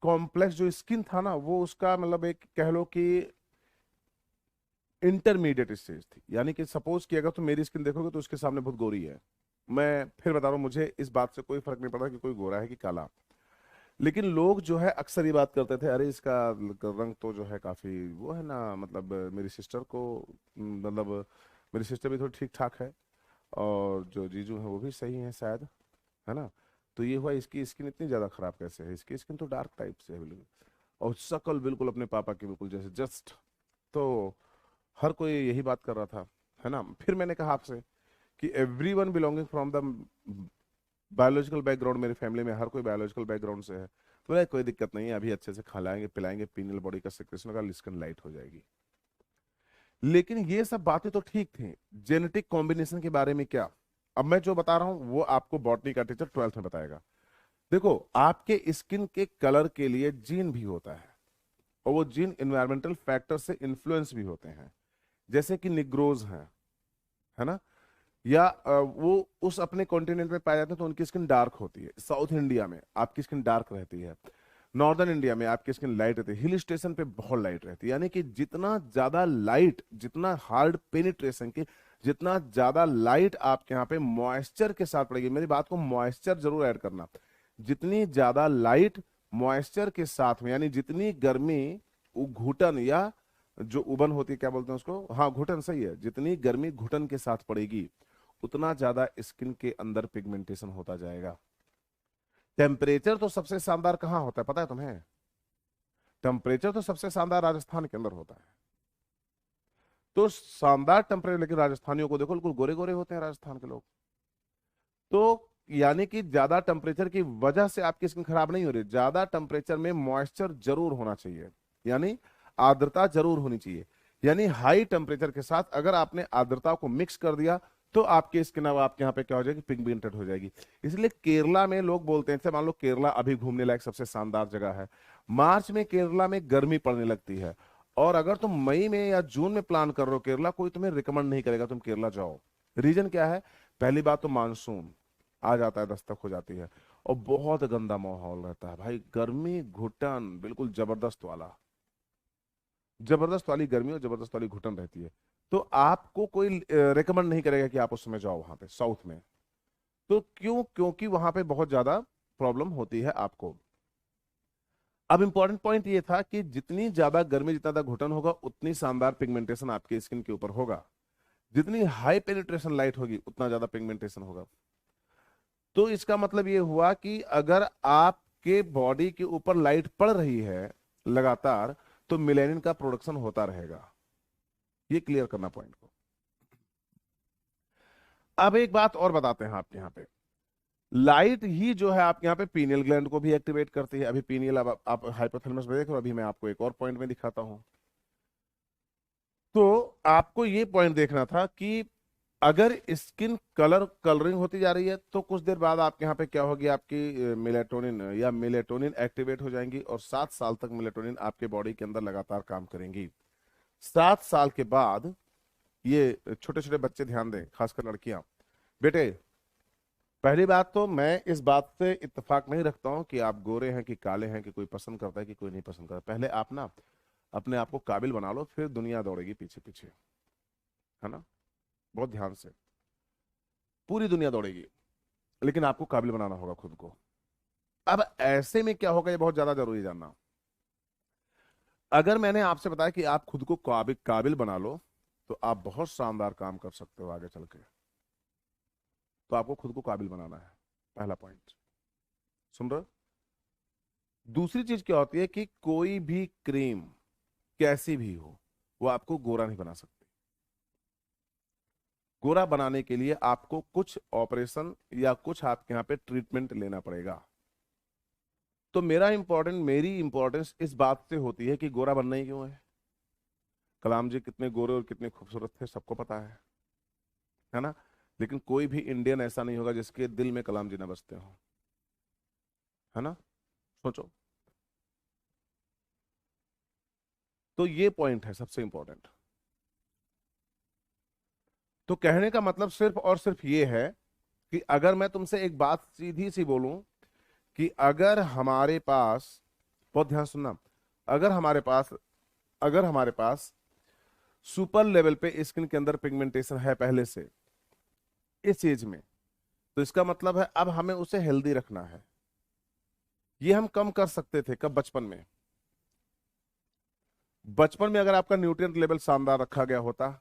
S1: कॉम्प्लेक्स जो स्किन था ना, वो उसका मतलब एक कह लो कि इंटरमीडिएट स्टेज थी। यानी कि सपोज कि अगर तुम मेरी स्किन देखोगे तो उसके सामने बहुत गोरी है। मैं फिर बता रहा हूँ, मुझे इस बात से कोई फर्क नहीं पड़ता कि कोई गोरा है कि काला। लेकिन लोग जो है अक्सर ये बात करते थे, अरे इसका रंग तो जो है काफी वो है ना, मतलब मेरी सिस्टर को, मतलब मेरी सिस्टर भी थोड़ी ठीक ठाक है, और जो जीजू है वो भी सही है शायद, है ना। तो ये हुआ, इसकी स्किन इतनी ज्यादा खराब कैसे है, इसकी स्किन तो डार्क टाइप से है बिल्कुल, और शक्ल बिल्कुल अपने पापा की बिल्कुल जैसे, जस्ट। तो हर कोई यही बात कर रहा था, है ना। फिर मैंने कहा आपसे कि every one belonging from the biological background, मेरी फैमिली में हर कोई बायोलॉजिकल बैकग्राउंड से है, तो बोला कोई दिक्कत नहीं है, अभी अच्छे से खिलाएंगे पिलाएंगे, पीनल बॉडी का सिक्रेशन होगा, स्किन लाइट हो जाएगी। लेकिन ये सब बातें तो ठीक थी, जेनेटिक कॉम्बिनेशन के बारे में क्या, अब मैं जो बता रहा हूं वो आपको बॉटनी का टीचर 12th में बताएगा। देखो, आपके स्किन के कलर के लिए जीन भी होता है, और वो जीन इन्वायरमेंटल फैक्टर से इन्फ्लुएंस भी होते हैं। जैसे कि निग्रोज हैं, है ना, या वो उस अपने कॉन्टिनेंट में पाए जाते हैं तो उनकी स्किन डार्क होती है। साउथ इंडिया में आपकी स्किन डार्क रहती है, नॉर्दर्न इंडिया में आपकी स्किन लाइट रहती है, हिल स्टेशन पे बहुत लाइट रहती है। यानी कि जितना ज्यादा लाइट, जितना हार्ड पेनिट्रेशन की, जितना ज्यादा लाइट आपके यहाँ पे मॉइस्चर के साथ पड़ेगी, मेरी बात को मॉइस्चर जरूर ऐड करना, जितनी ज्यादा लाइट मॉइस्चर के साथ में, यानी जितनी गर्मी घुटन या जो उबन होती है, क्या बोलते हैं उसको, हाँ घुटन सही है, जितनी गर्मी घुटन के साथ पड़ेगी उतना ज्यादा स्किन के अंदर पिगमेंटेशन होता जाएगा। टेम्परेचर तो सबसे शानदार कहाँ होता है पता है तुम्हें? टेम्परेचर तो सबसे शानदार राजस्थान के अंदर होता है। तो शानदार टेम्परेचर, लेकिन राजस्थानियों को देखो बिल्कुल गोरे गोरे होते हैं राजस्थान के लोग। तो यानी कि ज्यादा टेम्परेचर की वजह से आपकी स्किन खराब नहीं हो रही, ज्यादा टेम्परेचर में मॉइस्चर जरूर होना चाहिए, यानी आर्द्रता जरूर होनी चाहिए। यानी हाई टेम्परेचर के साथ अगर आपने आर्द्रता को मिक्स कर दिया तो आपकी स्किन अब आपके यहाँ पे क्या हो जाएगी, पिगमेंटेड हो जाएगी। इसलिए केरला में लोग बोलते हैं, जैसे मान लो केरला अभी घूमने लायक सबसे शानदार जगह है, मार्च में केरला में गर्मी पड़ने लगती है, और अगर तुम मई में या जून में प्लान कर रहे हो केरला, कोई तुम्हें रिकमेंड नहीं करेगा तुम केरला जाओ। रीजन क्या है? पहली बात तो मानसून आ जाता है, दस्तक हो जाती है, और बहुत गंदा माहौल रहता है भाई, गर्मी घुटन बिल्कुल जबरदस्त वाला, जबरदस्त वाली गर्मी और जबरदस्त वाली घुटन रहती है। तो आपको कोई रेकमेंड नहीं करेगा कि आप उस समय जाओ वहां पे साउथ में। तो क्यों? क्योंकि वहां पे बहुत ज्यादा प्रॉब्लम होती है आपको। अब इंपॉर्टेंट पॉइंट ये था कि जितनी ज्यादा गर्मी, जितना ज्यादा घुटन होगा, उतनी शानदार पिगमेंटेशन आपके स्किन के ऊपर होगा। जितनी हाई पेनिट्रेशन लाइट होगी उतना ज्यादा पिगमेंटेशन होगा। तो इसका मतलब ये हुआ कि अगर आपके बॉडी के ऊपर लाइट पड़ रही है लगातार, तो मेलानिन का प्रोडक्शन होता रहेगा। ये क्लियर करना पॉइंट को। अब एक बात और बताते हैं आपके यहाँ पे, लाइट ही जो है आपके यहाँ पे पीनियल ग्लैंड को भी एक्टिवेट करती है। अभी पीनियल, अब आप हाइपोथैलेमस में देख रहे हो, अभी मैं आपको एक और पॉइंट में दिखाता हूं। तो आपको ये पॉइंट देखना था कि अगर स्किन कलरिंग होती जा रही है तो कुछ देर बाद आपके यहाँ पे क्या होगी, आपकी मेलेटोनिन या मेलेटोनिन एक्टिवेट हो जाएंगी, और 7 साल तक मेलेटोनिन आपके बॉडी के अंदर लगातार काम करेंगी। 7 साल के बाद ये छोटे छोटे बच्चे ध्यान दें, खासकर लड़कियां, बेटे, पहली बात तो मैं इस बात से इत्तेफाक नहीं रखता हूं कि आप गोरे हैं कि काले हैं, कि कोई पसंद करता है कि कोई नहीं पसंद करता। पहले आप ना अपने आप को काबिल बना लो, फिर दुनिया दौड़ेगी पीछे पीछे, है ना, बहुत ध्यान से। पूरी दुनिया दौड़ेगी, लेकिन आपको काबिल बनाना होगा खुद को। अब ऐसे में क्या होगा, ये बहुत ज्यादा जरूरी जानना। अगर मैंने आपसे बताया कि आप खुद को काबिल काबिल बना लो, तो आप बहुत शानदार काम कर सकते हो आगे चल के। तो आपको खुद को काबिल बनाना है, पहला पॉइंट। सुन रहे हो? दूसरी चीज क्या होती है कि कोई भी क्रीम कैसी भी हो, वो आपको गोरा नहीं बना सकती। गोरा बनाने के लिए आपको कुछ ऑपरेशन या कुछ आपके यहाँ पे ट्रीटमेंट लेना पड़ेगा। तो मेरी इंपॉर्टेंस इस बात से होती है कि गोरा बनना ही क्यों है। कलाम जी कितने गोरे और कितने खूबसूरत थे, सबको पता है ना। लेकिन कोई भी इंडियन ऐसा नहीं होगा जिसके दिल में कलाम जी ना बसते हो, है ना। सोचो। तो ये पॉइंट है सबसे इंपॉर्टेंट। तो कहने का मतलब सिर्फ और सिर्फ ये है कि अगर मैं तुमसे एक बात सीधी सी बोलूं कि अगर हमारे पास, बहुत ध्यान सुनना, अगर हमारे पास अगर हमारे पास सुपर लेवल पे स्किन के अंदर पिगमेंटेशन है पहले से इस एज में, तो इसका मतलब है अब हमें उसे हेल्दी रखना है। ये हम कम कर सकते थे कब? बचपन में। बचपन में अगर आपका न्यूट्रिएंट लेवल शानदार रखा गया होता,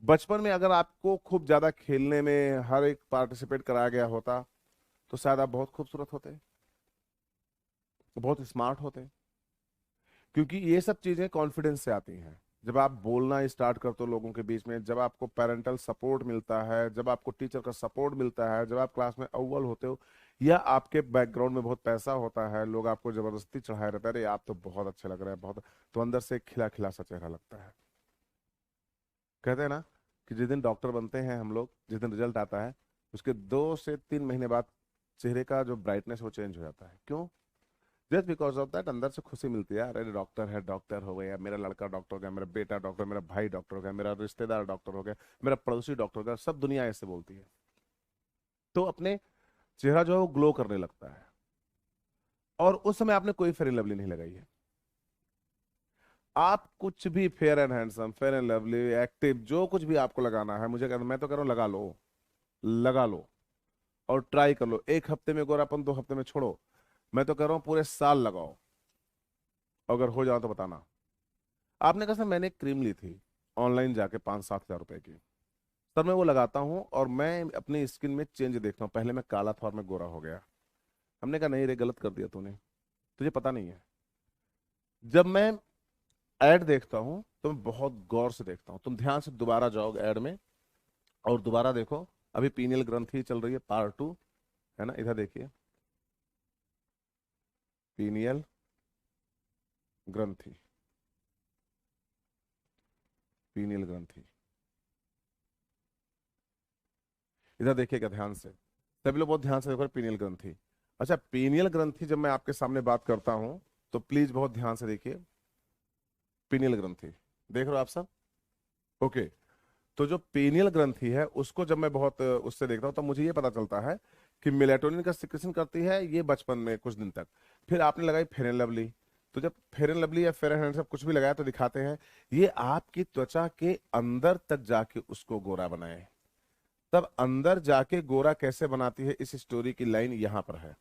S1: बचपन में अगर आपको खूब ज्यादा खेलने में हर एक पार्टिसिपेट कराया गया होता, तो शायद आप बहुत खूबसूरत होते, बहुत स्मार्ट होते। क्योंकि ये सब चीजें कॉन्फिडेंस से आती हैं। जब आप बोलना स्टार्ट करते हो लोगों के बीच में, जब आपको पेरेंटल सपोर्ट मिलता है, जब आपको टीचर का सपोर्ट मिलता है, जब आप क्लास में अव्वल होते हो, या आपके बैकग्राउंड में बहुत पैसा होता है, लोग आपको जबरदस्ती चढ़ाए रहते हैं, अरे आप तो बहुत अच्छे लग रहे हैं बहुत, तो अंदर से खिला खिला सा चेहरा लगता है। कहते हैं ना कि जिस दिन डॉक्टर बनते हैं हम लोग, जिस दिन रिजल्ट आता है, उसके 2 से 3 महीने बाद चेहरे का जो ब्राइटनेस वो चेंज हो जाता है। क्यों? जस्ट बिकॉज ऑफ दैट अंदर से खुशी मिलती है, अरे डॉक्टर है, डॉक्टर हो गया, मेरा लड़का डॉक्टर हो गया, मेरा बेटा डॉक्टर, मेरा भाई डॉक्टर हो गया, मेरा रिश्तेदार डॉक्टर हो गया, मेरा पड़ोसी डॉक्टर हो गया, सब दुनिया ऐसे बोलती है। तो अपने चेहरा जो है वो ग्लो करने लगता है। और उस समय आपने कोई फेयर एंड लवली नहीं लगाई है। आप कुछ भी fair and handsome, fair and lovely, active, जो कुछ भी आपको लगाना है, मुझे मैं तो कह रहा हूँ लगा लो, लगा लो और ट्राई कर लो। 1 हफ्ते में गोरापन, 2 हफ्ते में छोड़ो, मैं तो कह रहा हूँ पूरे साल लगाओ। अगर हो जाओ तो बताना। आपने कहा सर मैंने एक क्रीम ली थी ऑनलाइन जाके 5-7 हज़ार रुपए की, सर मैं वो लगाता हूँ और मैं अपनी स्किन में चेंज देखता हूँ, पहले मैं काला था और मैं गोरा हो गया। हमने कहा नहीं रे, गलत कर दिया तूने, तुझे पता नहीं है। जब मैं ऐड देखता हूँ तो मैं बहुत गौर से देखता हूँ। तुम ध्यान से दोबारा जाओ ऐड में और दोबारा देखो, अभी पीनियल ग्रंथि चल रही है पार्ट 2, है ना, इधर देखिए, पीनियल ग्रंथि, पीनियल ग्रंथि, इधर देखिएगा ध्यान से। सभी लोग बहुत ध्यान से देखो, पीनियल ग्रंथि। अच्छा, पीनियल ग्रंथि जब मैं आपके सामने बात करता हूं तो प्लीज बहुत ध्यान से देखिए, पीनियल ग्रंथि देख रहे हो आप सब? ओके। तो जो पीनियल ग्रंथि है उसको जब मैं बहुत उससे देखता हूँ तो मुझे ये पता चलता है कि मेलेटोनिन का सिक्रेशन करती है ये बचपन में कुछ दिन तक। फिर आपने लगाई फेयर एंड लवली, तो जब फेयर एंड लवली या फेयर एंड हैंडसम कुछ भी लगाया तो दिखाते हैं ये आपकी त्वचा के अंदर तक जाके उसको गोरा बनाए। तब अंदर जाके गोरा कैसे बनाती है, इस स्टोरी की लाइन यहां पर है।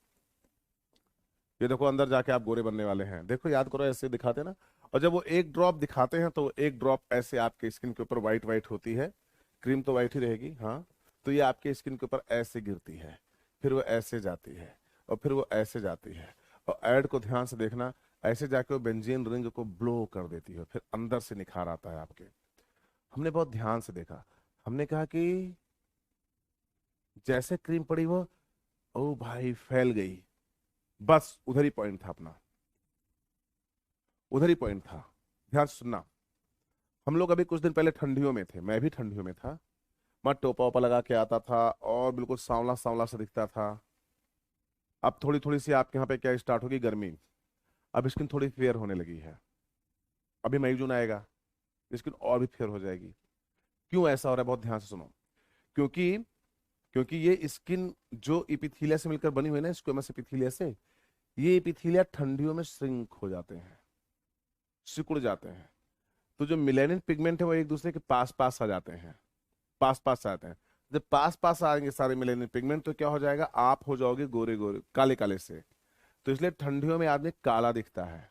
S1: ये देखो अंदर जाके आप गोरे बनने वाले हैं, देखो याद करो, ऐसे दिखाते हैं ना। और जब वो एक ड्रॉप दिखाते हैं तो एक ड्रॉप ऐसे आपके स्किन के ऊपर व्हाइट व्हाइट होती है, क्रीम तो व्हाइट ही रहेगी, हाँ। तो ये आपके स्किन के ऊपर ऐसे गिरती है, फिर वो ऐसे जाती है और फिर वो ऐसे जाती है। और ऐड को ध्यान से देखना, ऐसे जाके वो बेंजीन रिंग को ब्लो कर देती है, फिर अंदर से निखार आता है आपके। हमने बहुत ध्यान से देखा, हमने कहा कि जैसे क्रीम पड़ी वो, ओ भाई फैल गई। बस उधर ही पॉइंट था अपना, उधर ही पॉइंट था। ध्यान से सुनना। हम लोग अभी कुछ दिन पहले ठंडियों में थे, मैं भी ठंडियों में था, मैं टोपा ओपा लगा के आता था और बिल्कुल सांवला सांवला सा दिखता था। अब थोड़ी थोड़ी सी आपके यहाँ पे क्या स्टार्ट होगी, गर्मी, अब स्किन थोड़ी फेयर होने लगी है। अभी मई जून आएगा, स्किन और भी फेयर हो जाएगी। क्यों ऐसा हो रहा है, बहुत ध्यान से सुनो। क्योंकि क्योंकि ये स्किन जो इपिथीलिया से मिलकर बनी हुई है ना, स्क्वेमस इपिथीलिया से, ये इपिथीलिया ठंडियों में श्रिंक हो जाते हैं, सिकुड़ जाते हैं। तो जो मिलेनिन पिगमेंट है वो एक दूसरे के पास पास आ जाते हैं, पास पास आते हैं। जब पास पास आएंगे सारे मिलेनियम पिगमेंट तो क्या हो जाएगा, आप हो जाओगे गोरे गोरे, काले काले से। तो इसलिए ठंडियों में आदमी काला दिखता है।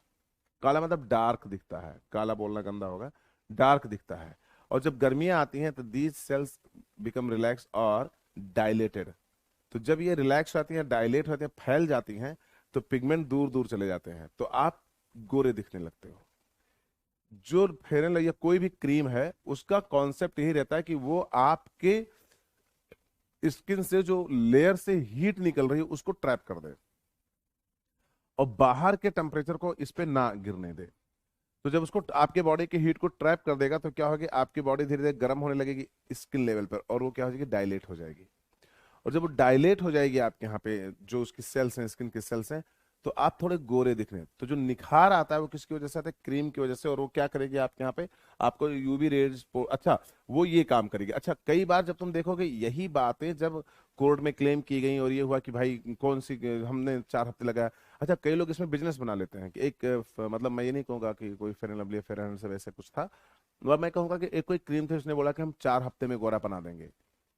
S1: काला मतलब डार्क दिखता है, काला बोलना गंदा होगा, डार्क दिखता है। और जब गर्मियां आती हैं तो दीज सेल्स बिकम रिलैक्स और डायलेटेड। तो जब ये रिलैक्स आती हैं, डायलेट होती हैं, फैल जाती हैं, तो पिगमेंट दूर दूर चले जाते हैं, तो आप गोरे दिखने लगते हो। जो फेयर एंड लवली या कोई भी क्रीम है उसका कॉन्सेप्ट यही रहता है कि वो आपके स्किन से जो लेयर से हीट निकल रही है उसको ट्रैप कर दे और बाहर के टेम्परेचर को इस पे ना गिरने दे। तो जब उसको आपके बॉडी की हीट को ट्रैप कर देगा तो क्या होगा, आपकी बॉडी धीरे धीरे गर्म होने लगेगी स्किन लेवल पर, और वो क्या हो जाएगी, डायलेट हो जाएगी। और जब वो डायलेट हो जाएगी आपके यहाँ पे जो उसकी सेल्स हैं, स्किन के सेल्स हैं, तो आप थोड़े गोरे दिख रहे हैं। तो जो निखार आता है वो किसकी वजह से आता है, क्रीम की वजह से। और वो क्या करेगी आपके यहाँ पे, आपको यूवी रेज, अच्छा वो ये काम करेगी। अच्छा, कई बार जब तुम देखोगे यही बातें जब कोर्ट में क्लेम की गई और ये हुआ कि भाई कौन सी, हमने 4 हफ्ते लगाया। अच्छा, कई लोग इसमें बिजनेस बना लेते हैं कि एक मतलब मैं ये नहीं कहूंगा कि कोई fair and lovely fair and से वैसे कुछ था, मगर मैं कहूंगा कि एक कोई क्रीम थी, उसने बोला कि हम 4 हफ्ते में गोरा बना देंगे।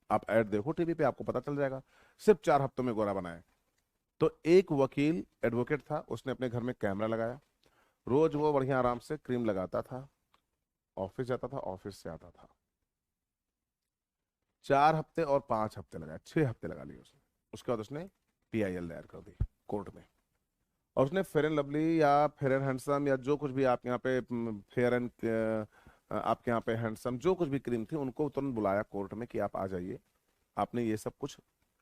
S1: आप ऐड देखो टीवी पे, आपको पता चल जाएगा, सिर्फ 4 हफ्तों में गोरा बनाए। तो एक वकील एडवोकेट था, उसने अपने घर में कैमरा लगाया, रोज वो बढ़िया आराम से क्रीम लगाता था, ऑफिस जाता था, ऑफिस से आता था। 4 हफ्ते और 5 हफ्ते लगाए, 6 हफ्ते लगा लिए उसने। उसके बाद उसने PIL दायर कर दी कोर्ट में, और उसने फेयर एंड लवली या फेयर एंड हैंडसम या जो कुछ भी आपके यहाँ पे फेयर एंड आपके यहाँ पे हैंडसम जो कुछ भी क्रीम थी, उनको तुरंत बुलाया कोर्ट में कि आप आ जाइए, आपने ये सब कुछ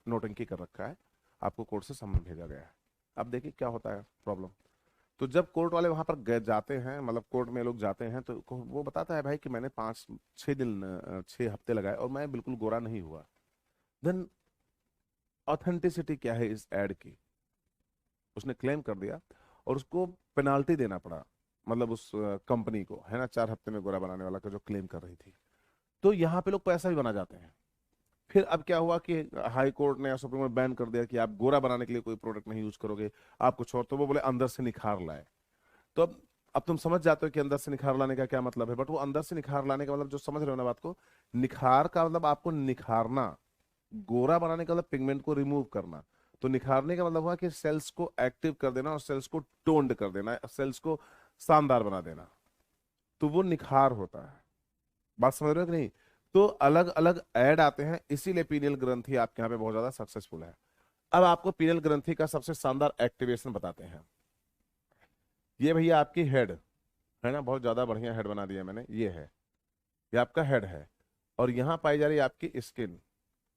S1: नोटंकी कर रखा है, आपको कोर्ट से समन भेजा गया है। अब देखिए क्या होता है प्रॉब्लम। तो जब कोर्ट वाले वहां पर गए जाते हैं, मतलब कोर्ट में लोग जाते हैं, तो वो बताता है भाई कि मैंने 5-6 दिन 6 हफ्ते लगाए और मैं बिल्कुल गोरा नहीं हुआ। देन ऑथेंटिसिटी क्या है इस एड की? उसने क्लेम कर दिया और उसको पेनाल्टी देना पड़ा, मतलब उस कंपनी को, है ना, 4 हफ्ते में गोरा बनाने वाला का जो क्लेम कर रही थी। तो यहाँ पे लोग पैसा भी बना जाते हैं। फिर अब क्या हुआ कि हाई कोर्ट ने या सुप्रीम कोर्ट बैन कर दिया कि आप गोरा बनाने के लिए कोई प्रोडक्ट नहीं यूज करोगे, आप कुछ और। तो वो बोले अंदर से निखार लाए। तो अब तुम समझ जाते हो कि अंदर से निखार लाने का क्या मतलब है। बट वो अंदर से निखार लाने का मतलब, जो समझ रहे हो ना बात को, निखार का मतलब आपको निखारना। गोरा बनाने का मतलब पिगमेंट को रिमूव करना। तो निखारने का मतलब हुआ कि सेल्स को एक्टिव कर देना और सेल्स को टोन्ड कर देना, सेल्स को शानदार बना देना। तो वो निखार होता है। बात समझ रहे हो कि नहीं? तो अलग अलग ऐड आते हैं, इसीलिए पीनियल ग्रंथि आपके यहाँ पे बहुत ज्यादा सक्सेसफुल है। अब आपको पीनियल ग्रंथि का सबसे शानदार एक्टिवेशन बताते हैं। ये भैया आपकी हेड है ना, बहुत ज्यादा बढ़िया हेड बना दिया मैंने, ये है, ये आपका हेड है। और यहाँ पाई जा रही है आपकी स्किन।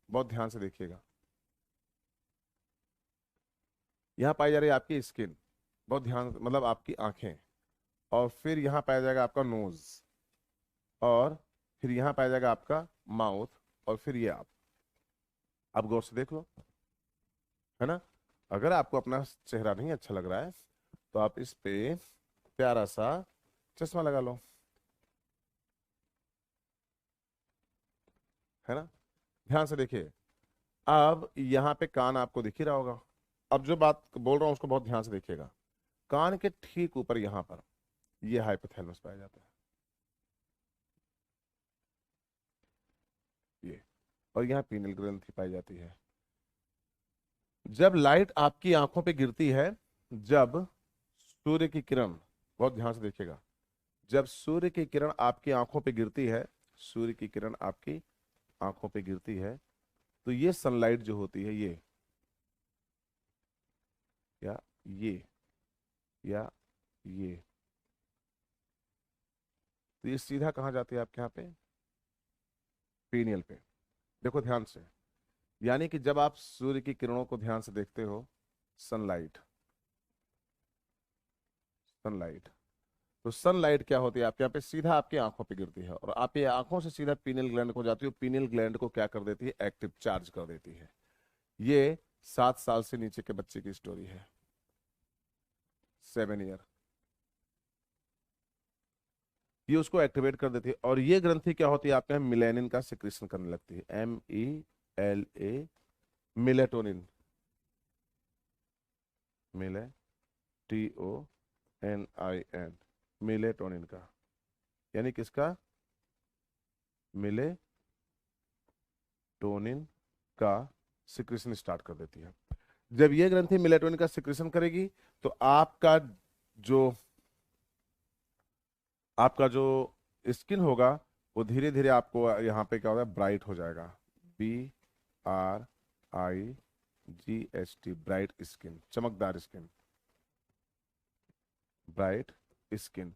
S1: बहुत ध्यान से देखिएगा, यहाँ पाई जा रही है आपकी स्किन, बहुत ध्यान, मतलब आपकी आंखें। और फिर यहाँ पाया जाएगा आपका नोज, और फिर यहाँ पाया जाएगा आपका माउथ, और फिर ये आप गौर से देख लो, है ना। अगर आपको अपना चेहरा नहीं अच्छा लग रहा है तो आप इस पे प्यारा सा चश्मा लगा लो, है ना। ध्यान से देखिए। अब यहाँ पे कान आपको दिख ही रहा होगा। अब जो बात बोल रहा हूँ उसको बहुत ध्यान से देखिएगा। कान के ठीक ऊपर यहाँ पर ये हाइपोथैलेमस पाया जाता है, ये। और यहाँ पीनल ग्रंथि पाई जाती है। जब लाइट आपकी आंखों पे गिरती है, जब सूर्य की किरण, बहुत ध्यान से देखिएगा, जब सूर्य की किरण आपकी आंखों पे गिरती है, सूर्य की किरण आपकी आंखों पे गिरती है, तो ये सनलाइट जो होती है, ये या ये या ये, तो ये सीधा कहाँ जाती है आपके यहाँ पे? पीनियल पे। देखो ध्यान से, यानी कि जब आप सूर्य की किरणों को ध्यान से देखते हो, सनलाइट, सनलाइट, तो सनलाइट क्या होती है आपके यहाँ पे? सीधा आपकी आंखों पे गिरती है और आप ये आंखों से सीधा पीनियल ग्लैंड को जाती है। पीनियल ग्लैंड को क्या कर देती है? एक्टिव चार्ज कर देती है। ये 7 साल से नीचे के बच्चे की स्टोरी है, 7 ईयर। ये उसको एक्टिवेट कर देती है और ये ग्रंथि क्या होती है आपके यहाँ? मिलेनिन का सिक्रीशन करने लगती है, MELA, मिलेटोनिन, मिले, TONIN, मिलेटोनिन का, यानी किसका? मिलेटोनिन का सिक्रीशन स्टार्ट कर देती है। जब ये ग्रंथि मिलेटोनिन का सिक्रीशन करेगी तो आपका जो स्किन होगा वो धीरे धीरे आपको यहाँ पे क्या होगा? ब्राइट हो जाएगा। BRIGHT, ब्राइट स्किन, चमकदार स्किन, ब्राइट स्किन।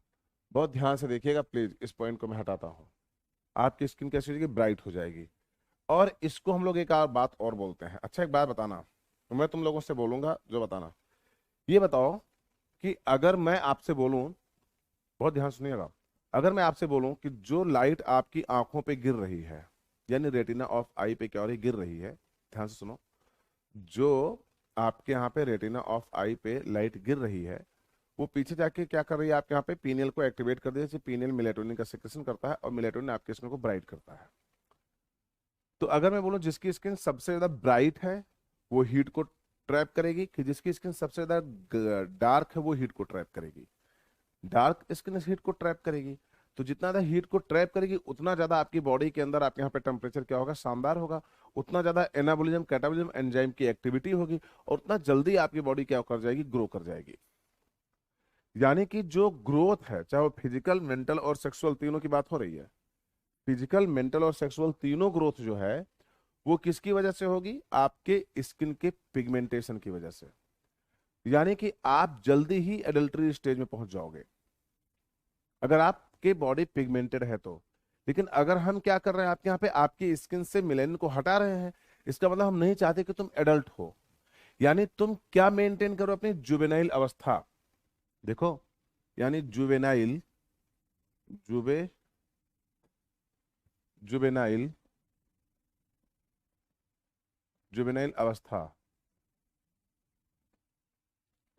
S1: बहुत ध्यान से देखिएगा प्लीज, इस पॉइंट को मैं हटाता हूँ। आपकी स्किन कैसी हो जाएगी? ब्राइट हो जाएगी। और इसको हम लोग एक और बात और बोलते हैं। अच्छा एक बात बताना, मैं तुम लोगों से बोलूंगा जो बताना। ये बताओ कि अगर मैं आपसे बोलूं, बहुत ध्यान सुनिएगा, अगर मैं आपसे बोलूं कि जो लाइट आपकी आंखों पे गिर रही है, यानी रेटिना ऑफ आई पे क्या हो रही? गिर रही है। ध्यान से सुनो, जो आपके यहाँ पे रेटिना ऑफ आई पे लाइट गिर रही है, वो पीछे जाके क्या कर रही है आपके यहाँ पे? पीनियल को एक्टिवेट कर देती है। पीनियल मेलेटोनिन का सिक्रेशन करता है और मेलेटोनिन आपके स्किन को ब्राइट करता है। तो अगर मैं बोलूं जिसकी स्किन सबसे ज्यादा ब्राइट है वो हीट को ट्रैप करेगी, कि जिसकी स्किन सबसे ज्यादा डार्क है वो हीट को ट्रैप करेगी? डार्क स्किन हीट को ट्रैप करेगी। तो जितना ज्यादा हीट को ट्रैप करेगी उतना ज्यादा आपकी बॉडी के अंदर आपके यहाँ पे टेम्परेचर क्या होगा? शानदार होगा। उतना ज्यादा एनाबोलिज्म कैटाबोलिज्म एंजाइम की एक्टिविटी होगी और उतना जल्दी आपकी बॉडी क्या कर जाएगी? ग्रो कर जाएगी। यानी कि जो ग्रोथ है, चाहे वो फिजिकल, मेंटल और सेक्सुअल तीनों की बात हो रही है, फिजिकल, मेंटल और सेक्सुअल तीनों ग्रोथ जो है वो किसकी वजह से होगी? आपके स्किन के पिगमेंटेशन की वजह से। यानी कि आप जल्दी ही एडल्टरी स्टेज में पहुंच जाओगे अगर आपके बॉडी पिगमेंटेड है तो। लेकिन अगर हम क्या कर रहे हैं आपके यहाँ पे? आपकी स्किन से मिलेनिन को हटा रहे हैं। इसका मतलब हम नहीं चाहते कि तुम एडल्ट हो। यानी तुम क्या मेंटेन करो? अपनी जुवेनाइल अवस्था। देखो, यानी जुवेनाइल, जुवे जुवेनाइल जुवेनाइल अवस्था,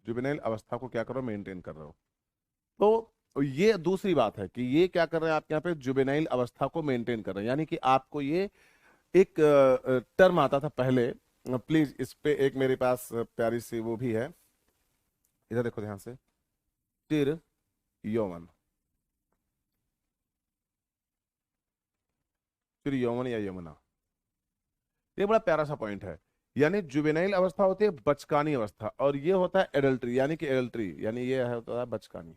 S1: जुवेनाइल अवस्था को क्या करो, मेंटेन कर रहे हो। तो ये दूसरी बात है कि ये क्या कर रहे हैं, आप यहाँ पे जुवेनाइल अवस्था को मेंटेन कर रहे हैं, यानी कि आपको ये एक टर्म आता था पहले। प्लीज इस पे एक मेरे पास प्यारी सी वो भी है, इधर देखो ध्यान से, चिर यौवन, चिर यौवन या यमुना, ये बड़ा प्यारा सा पॉइंट है। यानी जुवेनाइल अवस्था होती है बचकानी अवस्था, और ये होता है एडल्ट्री, यानी कि एडल्ट्री यानी ये है होता है बचकानी,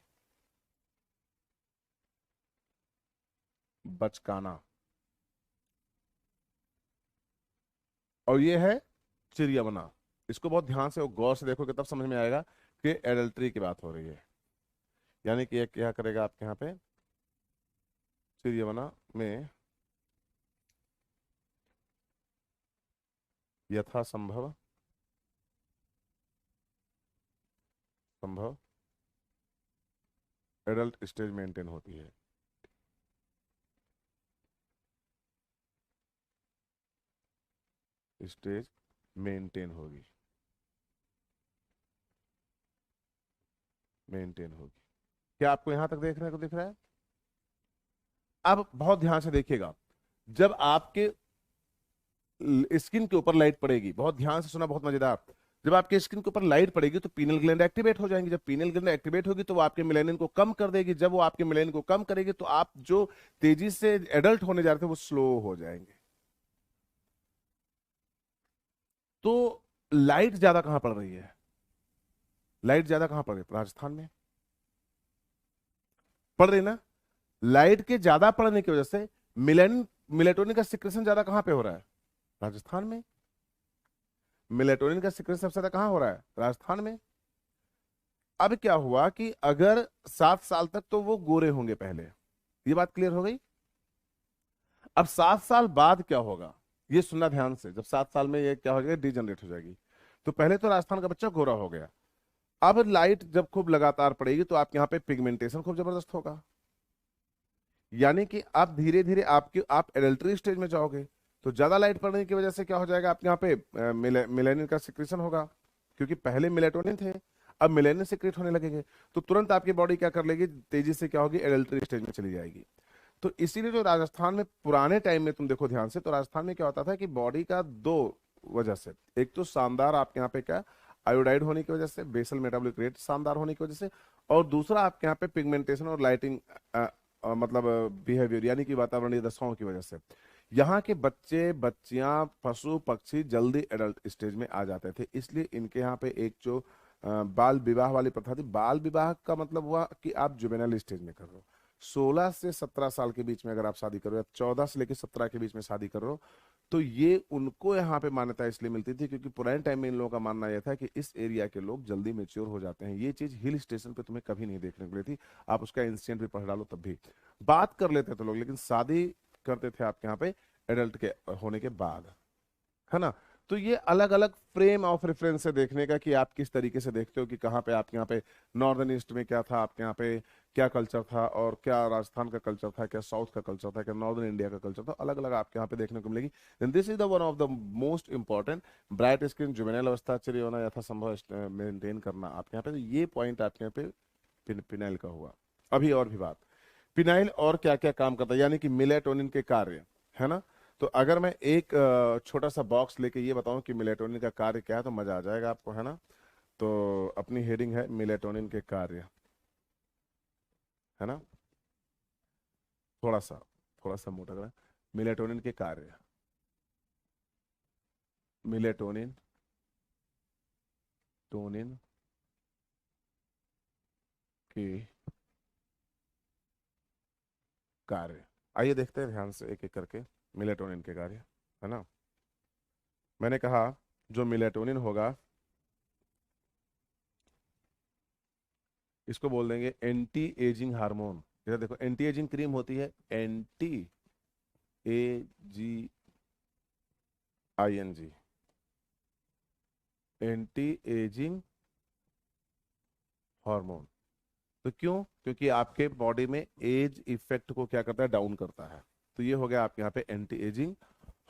S1: बचकाना, और ये है चिरयमना। इसको बहुत ध्यान से और गौर से देखोगे तब समझ में आएगा कि एडल्ट्री की बात हो रही है। यानी कि ये क्या करेगा आपके यहाँ पे चिरयमना में यथासंभव संभव एडल्ट स्टेज मेंटेन होती है। स्टेज मेंटेन होगी, मेंटेन होगी। क्या आपको यहां तक देखने को दिख रहा है? अब बहुत ध्यान से देखिएगा, जब आपके स्किन के ऊपर लाइट पड़ेगी, बहुत ध्यान से सुना, बहुत मजेदार, जब आपके स्किन के ऊपर लाइट पड़ेगी तो पीनल ग्लैंड एक्टिवेट हो जाएंगी। जब पीनल ग्लैंड एक्टिवेट होगी तो वो आपके मेलानिन को कम कर देगी। जब वो आपके मेलानिन को कम करेगी तो आप जो तेजी से एडल्ट होने जा रहे थे वो स्लो हो जाएंगे। तो लाइट ज्यादा कहां पड़ रही है? लाइट ज्यादा कहां पड़ रही है? राजस्थान में पड़ रही है ना। लाइट के ज्यादा पड़ने की वजह से मिलेटोनिन का सिक्रेशन ज्यादा कहां पे हो रहा है? राजस्थान में। मिलेटोनिन का सिक्रेशन सबसे ज्यादा कहां हो रहा है? राजस्थान में। अब क्या हुआ कि अगर 7 साल तक तो वो गोरे होंगे पहले, ये बात क्लियर हो गई। अब 7 साल बाद क्या होगा, ये सुनना ध्यान से, जब 7 साल में ये क्या हो जाएगा, डिजनरेट हो जाएगी। तो पहले तो राजस्थान का बच्चा गोरा हो गया। अब लाइट जब खूब लगातार पड़ेगी तो आपके यहाँ पे पिगमेंटेशन खूब जबरदस्त होगा, यानी कि आप धीरे धीरे आपके आप एडल्ट्री स्टेज में जाओगे। तो ज्यादा लाइट पड़ने की वजह से क्या हो जाएगा, आपके यहाँ पे मेलानिन का सिक्रेशन होगा, क्योंकि पहले मेलेटोनिन थे, अब मेलानिन सिक्रेट होने लगेंगे। तो तुरंत आपकी बॉडी क्या कर लेगी, तेजी से क्या होगी, एडल्ट्री स्टेज में चली जाएगी। तो इसीलिए जो राजस्थान में पुराने टाइम में तुम देखो ध्यान से, तो राजस्थान में क्या होता था कि बॉडी का दो वजह से, एक तो शानदार आपके यहाँ पे क्या, आयोडाइड होने की वजह से, बेसल मेटाबॉलिक रेट शानदार होने की वजह से, और दूसरा आपके यहाँ पे पिगमेंटेशन और लाइटिंग मतलब बिहेवियर यानी कि वातावरणीय दशाओं की वजह से यहाँ के बच्चे बच्चियां पशु पक्षी जल्दी एडल्ट स्टेज में आ जाते थे। इसलिए इनके यहाँ पे एक जो बाल विवाह वाली प्रथा थी, बाल विवाह का मतलब हुआ कि आप जुवेनाइल स्टेज में कर रहे हो। 16 से 17 साल के बीच में अगर आप शादी कर रहे हो, या 14 से लेकर 17 के बीच में शादी कर रहे हो, तो ये उनको यहाँ पे मान्यता इसलिए मिलती थी क्योंकि पुराने टाइम में इन लोगों का मानना यह था कि इस एरिया के लोग जल्दी मेच्योर हो जाते हैं। ये चीज हिल स्टेशन पे तुम्हें कभी नहीं देखने को मिली थी। आप उसका इंसिडेंट भी पढ़ डालो तब भी बात कर लेते थे लोग, लेकिन शादी करते थे आपके यहाँ पे एडल्ट के होने के बाद, है ना। तो ये अलग अलग फ्रेम ऑफ रेफरेंस से देखने का कि आप किस तरीके से देखते हो कि कहाँ पे आपके यहाँ पे नॉर्दर्न ईस्ट में क्या था, आपके यहाँ पे क्या कल्चर था, और क्या राजस्थान का कल्चर था, क्या साउथ का कल्चर था, क्या नॉर्दर्न इंडिया का कल्चर था, अलग अलग आपके यहाँ पे देखने को मिलेगी। Then this is the one of the most important, bright skin, juvenile अवस्था, चिर होना यथासंभव मेंटेन करना आपके यहाँ पे। तो ये पॉइंट आपके यहाँ पे पिनाइल का हुआ। अभी और भी बात, पिनाइल और क्या क्या काम करता है, यानी कि मिलेटोनिन के कार्य, है ना। तो अगर मैं एक छोटा सा बॉक्स लेके ये बताऊं कि मिलेटोनिन का कार्य क्या है तो मजा आ जाएगा आपको, है ना। तो अपनी हेडिंग है मिलेटोनिन के कार्य, है ना। थोड़ा सा थोड़ा सा मोटा करें, मिलेटोनिन के कार्य, मिलेटोनिन, टोनिन के कार्य। आइए देखते हैं ध्यान से एक एक करके मिलेटोनिन के कार्य, है ना। मैंने कहा जो मिलेटोनिन होगा इसको बोल देंगे एंटी एजिंग हार्मोन। इधर देखो, एंटी एजिंग क्रीम होती है, anti A G I N G, anti ageing hormone. तो क्यों? क्योंकि आपके बॉडी में एज इफेक्ट को क्या करता है, डाउन करता है। तो ये हो गया आपके यहाँ पे एंटी एजिंग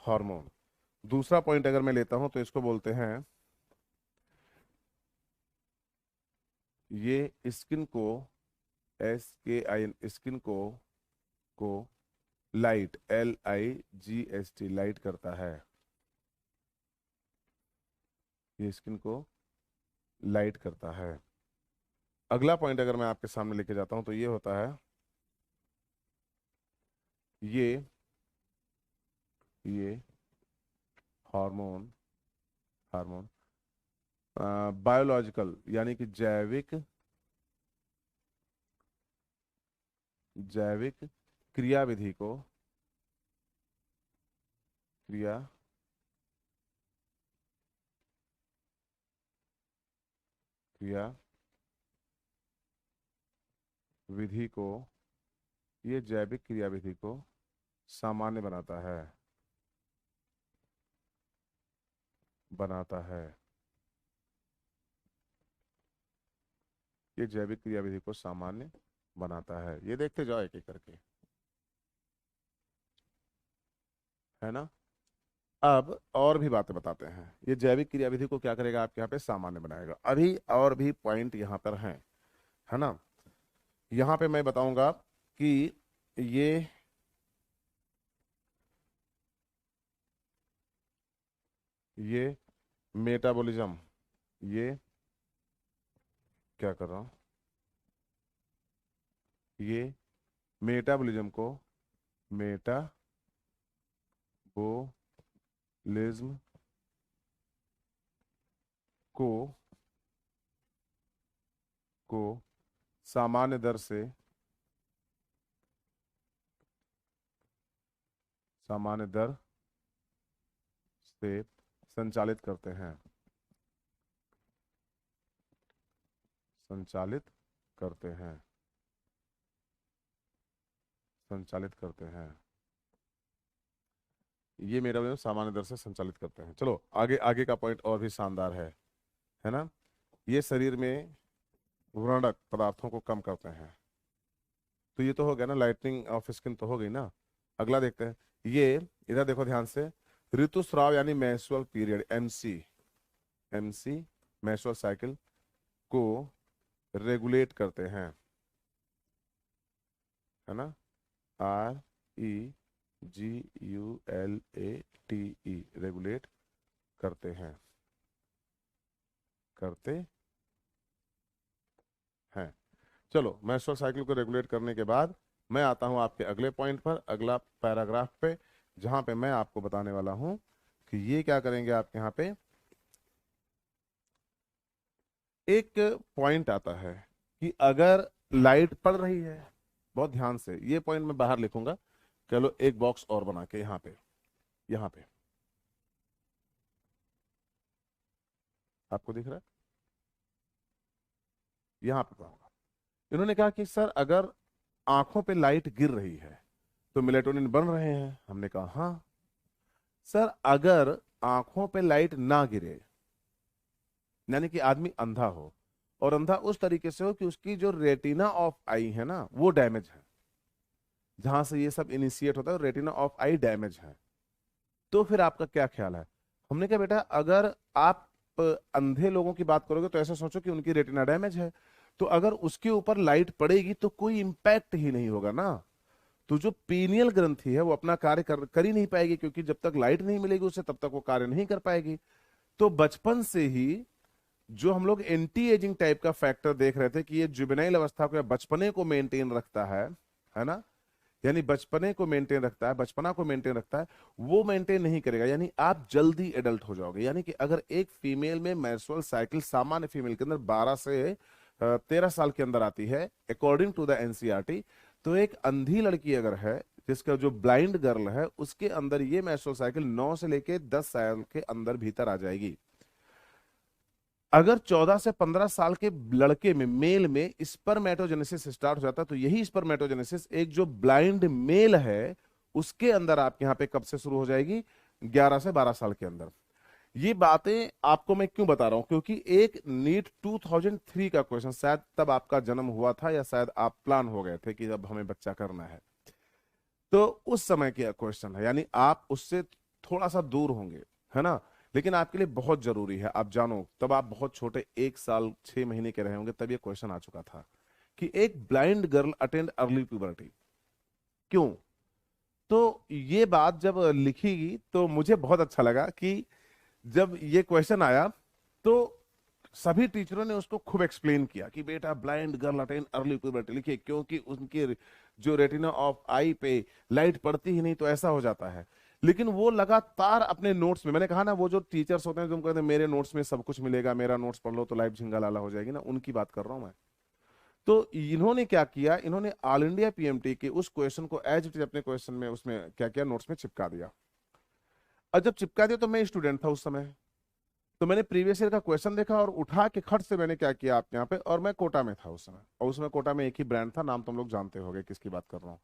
S1: हार्मोन। दूसरा पॉइंट अगर मैं लेता हूं तो इसको बोलते हैं, ये स्किन को, SKIN, स्किन को लाइट, LIGST, लाइट करता है। ये स्किन को लाइट करता है। अगला पॉइंट अगर मैं आपके सामने लेके जाता हूं तो ये होता है, ये ये हार्मोन, हार्मोन बायोलॉजिकल यानी कि जैविक, जैविक क्रियाविधि को, क्रिया क्रिया विधि को, ये जैविक क्रियाविधि को सामान्य बनाता है, बनाता है। ये जैविक क्रियाविधि को सामान्य बनाता है। ये देखते जाओ एक एक करके, है ना। अब और भी बातें बताते हैं। ये जैविक क्रियाविधि को क्या करेगा, आपके यहाँ पे सामान्य बनाएगा। अभी और भी पॉइंट यहाँ पर हैं, है ना। यहाँ पे मैं बताऊंगा कि ये मेटाबॉलिज्म, ये क्या कर रहा हूं, ये मेटाबॉलिज्म को, मेटाबॉलिज्म को को सामान्य दर से, सामान्य दर से संचालित करते हैं, संचालित करते हैं, संचालित करते हैं। ये मेटाबॉलिज्म सामान्य दर से संचालित करते हैं। चलो आगे, आगे का पॉइंट और भी शानदार है ना। ये शरीर में व्रणक पदार्थों को कम करते हैं। तो ये तो हो गया ना, लाइटनिंग ऑफ स्किन तो हो गई ना। अगला देखते हैं, ये इधर देखो ध्यान से, ऋतुस्राव यानी menstrual period, MC, menstrual cycle को रेगुलेट करते हैं, है ना। REGULATE, रेगुलेट करते हैं, करते हैं। चलो, मेंस्ट्रुअल साइकिल को रेगुलेट करने के बाद मैं आता हूं आपके अगले पॉइंट पर, अगला पैराग्राफ पे, जहां पे मैं आपको बताने वाला हूं कि ये क्या करेंगे आपके यहाँ पे। एक पॉइंट आता है कि अगर लाइट पड़ रही है, बहुत ध्यान से, ये पॉइंट मैं बाहर लिखूंगा। चलो एक बॉक्स और बना के यहाँ पे, यहाँ पे आपको दिख रहा है, यहाँ पे पाऊंगा। इन्होंने कहा कि सर अगर आंखों पे लाइट गिर रही है तो मेलेटोनिन बन रहे हैं। हमने कहा हाँ। सर अगर आंखों पे लाइट ना गिरे, यानी कि आदमी अंधा हो, और अंधा उस तरीके से हो कि उसकी जो रेटिना ऑफ आई है ना वो डैमेज है, जहां से ये सब इनिशिएट होता है, रेटिना ऑफ आई डैमेज है, तो फिर आपका क्या ख्याल है। हमने कहा बेटा अगर आप अंधे लोगों की बात करोगे तो ऐसा सोचो कि उनकी रेटिना डैमेज है, तो अगर उसके ऊपर लाइट पड़ेगी तो कोई इंपैक्ट ही नहीं होगा ना। तो जो पीनियल ग्रंथि है वो अपना कार्य कर ही नहीं पाएगी, क्योंकि जब तक लाइट नहीं मिलेगी उसे तब तक वो कार्य नहीं कर पाएगी। तो बचपन से ही जो हम लोग एंटी एजिंग टाइप का फैक्टर देख रहे थे कि ये जुवेनाइल अवस्था को या बचपने को मेंटेन रखता है ना, यानी बचपने को मेंटेन रखता है, बचपना को मेंटेन रखता है, वो मेंटेन नहीं करेगा, यानी आप जल्दी एडल्ट हो जाओगे। यानी कि अगर एक फीमेल में मेंस्ट्रुअल साइकिल सामान्य फीमेल के अंदर 12 से 13 साल के अंदर आती है अकॉर्डिंग टू द एनसीईआरटी, तो एक अंधी लड़की अगर है, जिसका जो ब्लाइंड गर्ल है, उसके अंदर ये मेंस्ट्रुअल साइकिल 9 से लेके 10 साल के अंदर भीतर आ जाएगी। अगर 14 से 15 साल के लड़के में, मेल में स्पर्मेटोजेनेसिस स्टार्ट हो जाता है, तो यही स्पर्मेटोजेनेसिस एक जो ब्लाइंड मेल है उसके अंदर आपके यहाँ पे कब से शुरू हो जाएगी, 11 से 12 साल के अंदर। ये बातें आपको मैं क्यों बता रहा हूं, क्योंकि एक नीट 2003 का क्वेश्चन, शायद तब आपका जन्म हुआ था या शायद आप प्लान हो गए थे कि अब हमें बच्चा करना है, तो उस समय का क्वेश्चन है, यानी आप उससे थोड़ा सा दूर होंगे, है ना। लेकिन आपके लिए बहुत जरूरी है, आप जानो तब आप बहुत छोटे, 1 साल 6 महीने के रहे होंगे, तब ये क्वेश्चन आ चुका था कि एक blind girl attend early puberty, क्यों। तो ये बात जब लिखी गई तो मुझे बहुत अच्छा लगा कि जब ये क्वेश्चन आया तो सभी टीचरों ने उसको खूब एक्सप्लेन किया कि बेटा blind girl attain early puberty लिखिए, क्योंकि उनके जो रेटिना ऑफ आई पे लाइट पड़ती ही नहीं तो ऐसा हो जाता है। लेकिन वो लगातार अपने नोट्स में, मैंने कहा ना वो जो टीचर्स होते हैं जो कहते हैं मेरे नोट्स में सब कुछ मिलेगा, मेरा नोट्स पढ़ लो तो लाइफ झिंगा लाला हो जाएगी ना, उनकी बात कर रहा हूं मैं। तो इन्होंने क्या किया, इन्होंने ऑल इंडिया पीएमटी के उस क्वेश्चन को एज इट इज अपने क्वेश्चन में उसमें क्या किया, नोट्स में चिपका दिया। और जब चिपका दिया तो मैं स्टूडेंट था उस समय, तो मैंने प्रीवियस ईयर का क्वेश्चन देखा और उठा के खट से मैंने क्या किया आपके यहाँ पे, और मैं कोटा में था उस समय, और उसमें कोटा में एक ही ब्रांड था, नाम तुम लोग जानते होंगे किसकी बात कर रहा हूँ।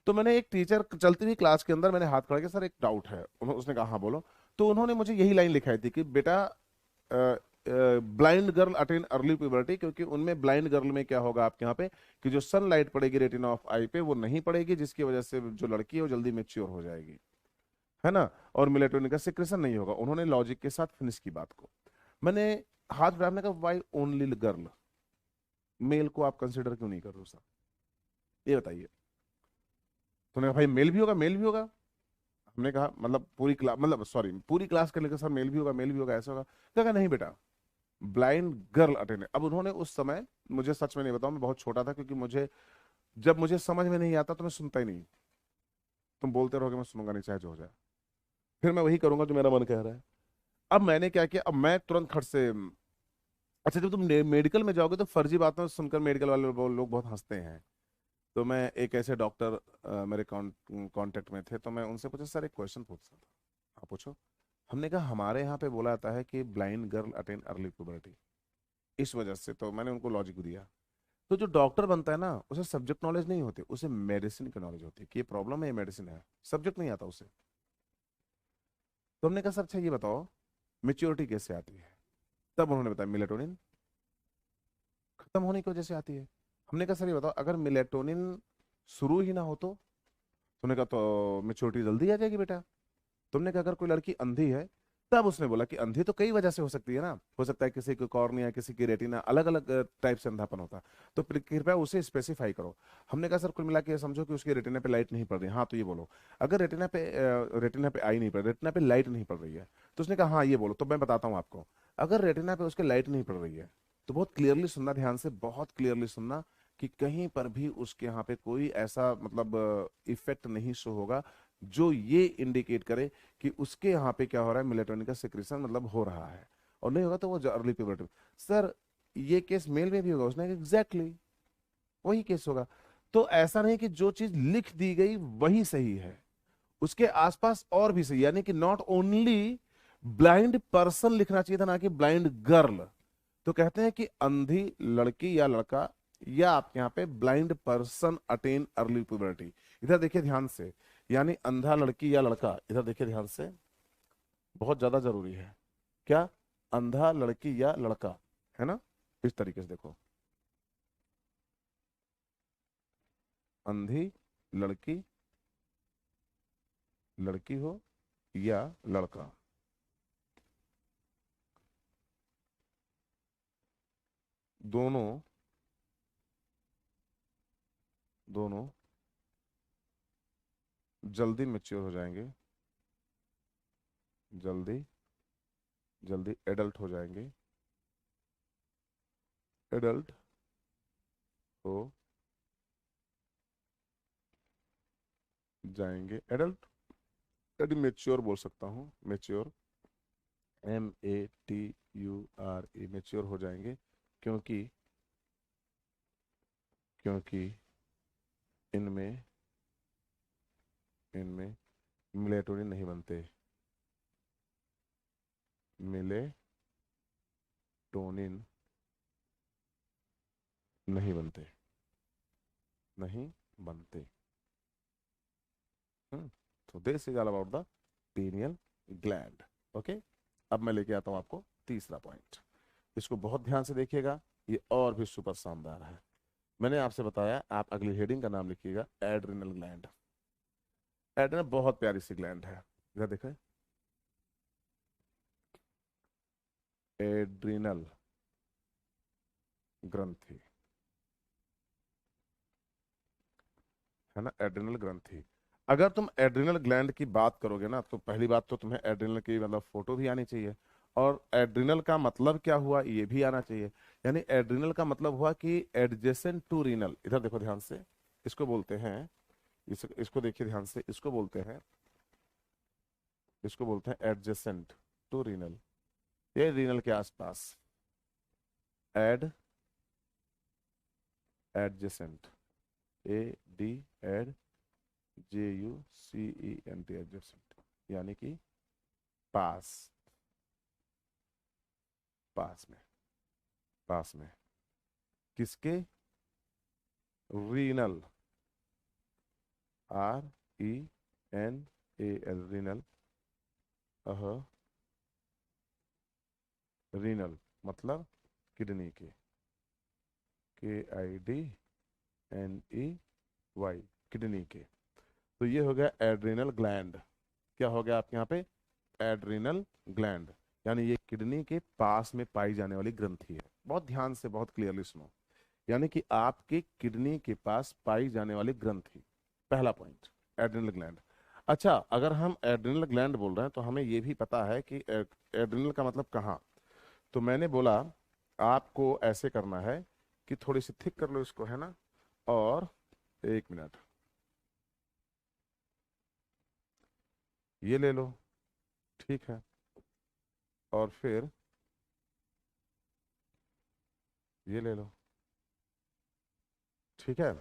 S1: तो मैंने एक टीचर चलती हुई क्लास के अंदर मैंने हाथ खड़ा किया, सर एक डाउट है, उसने कहा हाँ बोलो। तो उन्होंने मुझे यही लाइन लिखाई थी कि बेटा blind girl attain early puberty, क्योंकि उनमें ब्लाइंड गर्ल में क्या होगा आपके यहाँ पे कि जो सनलाइट पड़ेगी रेटिना ऑफ आई पे वो नहीं पड़ेगी, जिसकी वजह से जो लड़की है वो जल्दी मेच्योर हो जाएगी, है ना, और मेलेटोनिन का सिक्रेशन नहीं होगा। उन्होंने लॉजिक के साथ फिनिश की बात को। मैंने हाथ बढ़ाने का, वाई ओनली गर्ल, मेल को आप कंसिडर क्यों नहीं कर रहे हो सर, ये बताइए। तो उन्होंने कहा भाई मेल भी होगा, मेल भी होगा। हमने कहा मतलब पूरी क्लास, मतलब सॉरी पूरी क्लास के लेकर सर मेल भी होगा, मेल भी होगा, ऐसा होगा। तो कहा नहीं बेटा ब्लाइंड गर्ल अटेंड। अब उन्होंने उस समय, मुझे सच में नहीं बताऊं, मैं बहुत छोटा था, क्योंकि मुझे जब मुझे समझ में नहीं आता तो मैं सुनता ही नहीं, तुम बोलते रहोगे मैं सुनूंगा नहीं चाहे जो हो जाए, फिर मैं वही करूंगा जो मेरा मन कह रहा है। अब मैंने क्या किया, अब मैं तुरंत खट से, अच्छा जब तुम मेडिकल में जाओगे तो फर्जी बातों सुनकर मेडिकल वाले लोग बहुत हंसते हैं। तो मैं एक ऐसे डॉक्टर मेरे कांटेक्ट में थे, तो मैं उनसे पूछा सर एक क्वेश्चन पूछता था, आप पूछो। हमने कहा हमारे यहाँ पे बोला जाता है कि blind girl attain early puberty, इस वजह से, तो मैंने उनको लॉजिक दिया। तो जो डॉक्टर बनता है ना उसे सब्जेक्ट नॉलेज नहीं होती, उसे मेडिसिन की नॉलेज होती है कि ये प्रॉब्लम है, ये मेडिसिन है, सब्जेक्ट नहीं आता उसे। तो हमने कहा सर अच्छा ये बताओ मेच्योरिटी कैसे आती है, तब उन्होंने बताया मेलेटोनिन खत्म होने की वजह से आती है। हमने कहा सर ये बताओ अगर मेलेटोनिन शुरू ही ना हो तो, तुमने कहा तो मेच्योरिटी जल्दी आ जाएगी बेटा। तुमने कहा अगर कोई लड़की अंधी है, तब उसने बोला कि अंधी तो कई वजह से हो सकती है ना, हो सकता है किसी की कॉर्निया, किसी की रेटिना, अलग अलग टाइप से अंधापन होता है, तो कृपया उसे स्पेसिफाई करो। हमने कहा सर कुल मिला के समझो कि उसकी रेटिना पे लाइट नहीं पड़ रही, हाँ तो ये बोलो अगर रेटिना पे आई नहीं पड़ रही, रेटिना पे लाइट नहीं पड़ रही है, तो उसने कहा हाँ ये बोलो, तो मैं बताता हूँ आपको। अगर रेटिना पे उसके लाइट नहीं पड़ रही है तो बहुत क्लियरली सुनना, ध्यान से बहुत क्लियरली सुनना, कि कहीं पर भी उसके यहाँ पे कोई ऐसा मतलब इफेक्ट नहीं शो होगा जो ये इंडिकेट करे कि उसके यहाँ पे क्या हो रहा है, मेलेटोनिन का सिक्रेशन मतलब हो रहा है, और नहीं होगा तो वो अर्ली प्यूबर्टी। सर ये केस मेल में भी होगा, उसने एग्जैक्टली exactly, वही केस होगा। तो ऐसा नहीं कि जो चीज लिख दी गई वही सही है, उसके आसपास और भी सही, यानी कि नॉट ओनली ब्लाइंड पर्सन लिखना चाहिए था, ना कि ब्लाइंड गर्ल। तो कहते हैं कि अंधी लड़की या लड़का, या आपके यहाँ पे blind person attain early puberty, इधर देखिए ध्यान से, यानी अंधा लड़की या लड़का, इधर देखिए ध्यान से, बहुत ज्यादा जरूरी है। क्या, अंधा लड़की या लड़का, है ना, इस तरीके से देखो, अंधी लड़की, लड़की हो या लड़का, दोनों, दोनों जल्दी मेच्योर हो जाएंगे, जल्दी, जल्दी एडल्ट हो जाएंगे, एडल्ट हो जाएंगे, एडल्ट, यदि मेच्योर बोल सकता हूँ, मेच्योर, MATURE, मेच्योर हो जाएंगे, क्योंकि, क्योंकि इनमें, इनमें मेलेटोनिन नहीं बनते, मेलेटोनिन नहीं बनते, नहीं बनते। तो this is all about the pineal gland, okay. अब मैं लेके आता हूं आपको तीसरा पॉइंट, इसको बहुत ध्यान से देखिएगा, ये और भी सुपर शानदार है। मैंने आपसे बताया, आप अगली हेडिंग का नाम लिखिएगा एड्रिनल ग्लैंड। एड्रिनल बहुत प्यारी सी ग्लैंड है, इधर देखें, एड्रिनल ग्रंथि, है ना, एड्रिनल ग्रंथि। अगर तुम एड्रिनल ग्लैंड की बात करोगे ना, तो पहली बात तो तुम्हें एड्रिनल की मतलब फोटो भी आनी चाहिए, और एड्रिनल का मतलब क्या हुआ ये भी आना चाहिए। यानी एड्रिनल का मतलब हुआ कि एडजेसेंट टू रीनल, इधर देखो ध्यान से, इसको बोलते हैं, इसको देखिए ध्यान से, इसको बोलते हैं एडजेसेंट टू रीनल, ये रीनल के आसपास, adjacent, A D Ed JUCENT, adjacent, यानी कि पास, पास में, पास में, किसके, रीनल, RENAL, रीनल, रीनल मतलब किडनी के, KIDNEY, किडनी के। तो ये हो गया एड्रिनल ग्लैंड। क्या हो गया आपके यहाँ पे, एड्रिनल ग्लैंड, यानी ये किडनी के पास में पाई जाने वाली ग्रंथि है। बहुत ध्यान से, बहुत क्लियरली सुनो, यानी कि आपके किडनी के पास पाई जाने वाली ग्रंथि, पहला पॉइंट एड्रिनल ग्लैंड। अच्छा, अगर हम एड्रिनल ग्लैंड बोल रहे हैं तो हमें ये भी पता है कि एड्रिनल का मतलब कहाँ। तो मैंने बोला आपको ऐसे करना है कि थोड़ी सी थिक कर लो इसको, है ना, और एक मिनट ये ले लो, ठीक है, और फिर ये ले लो, ठीक है।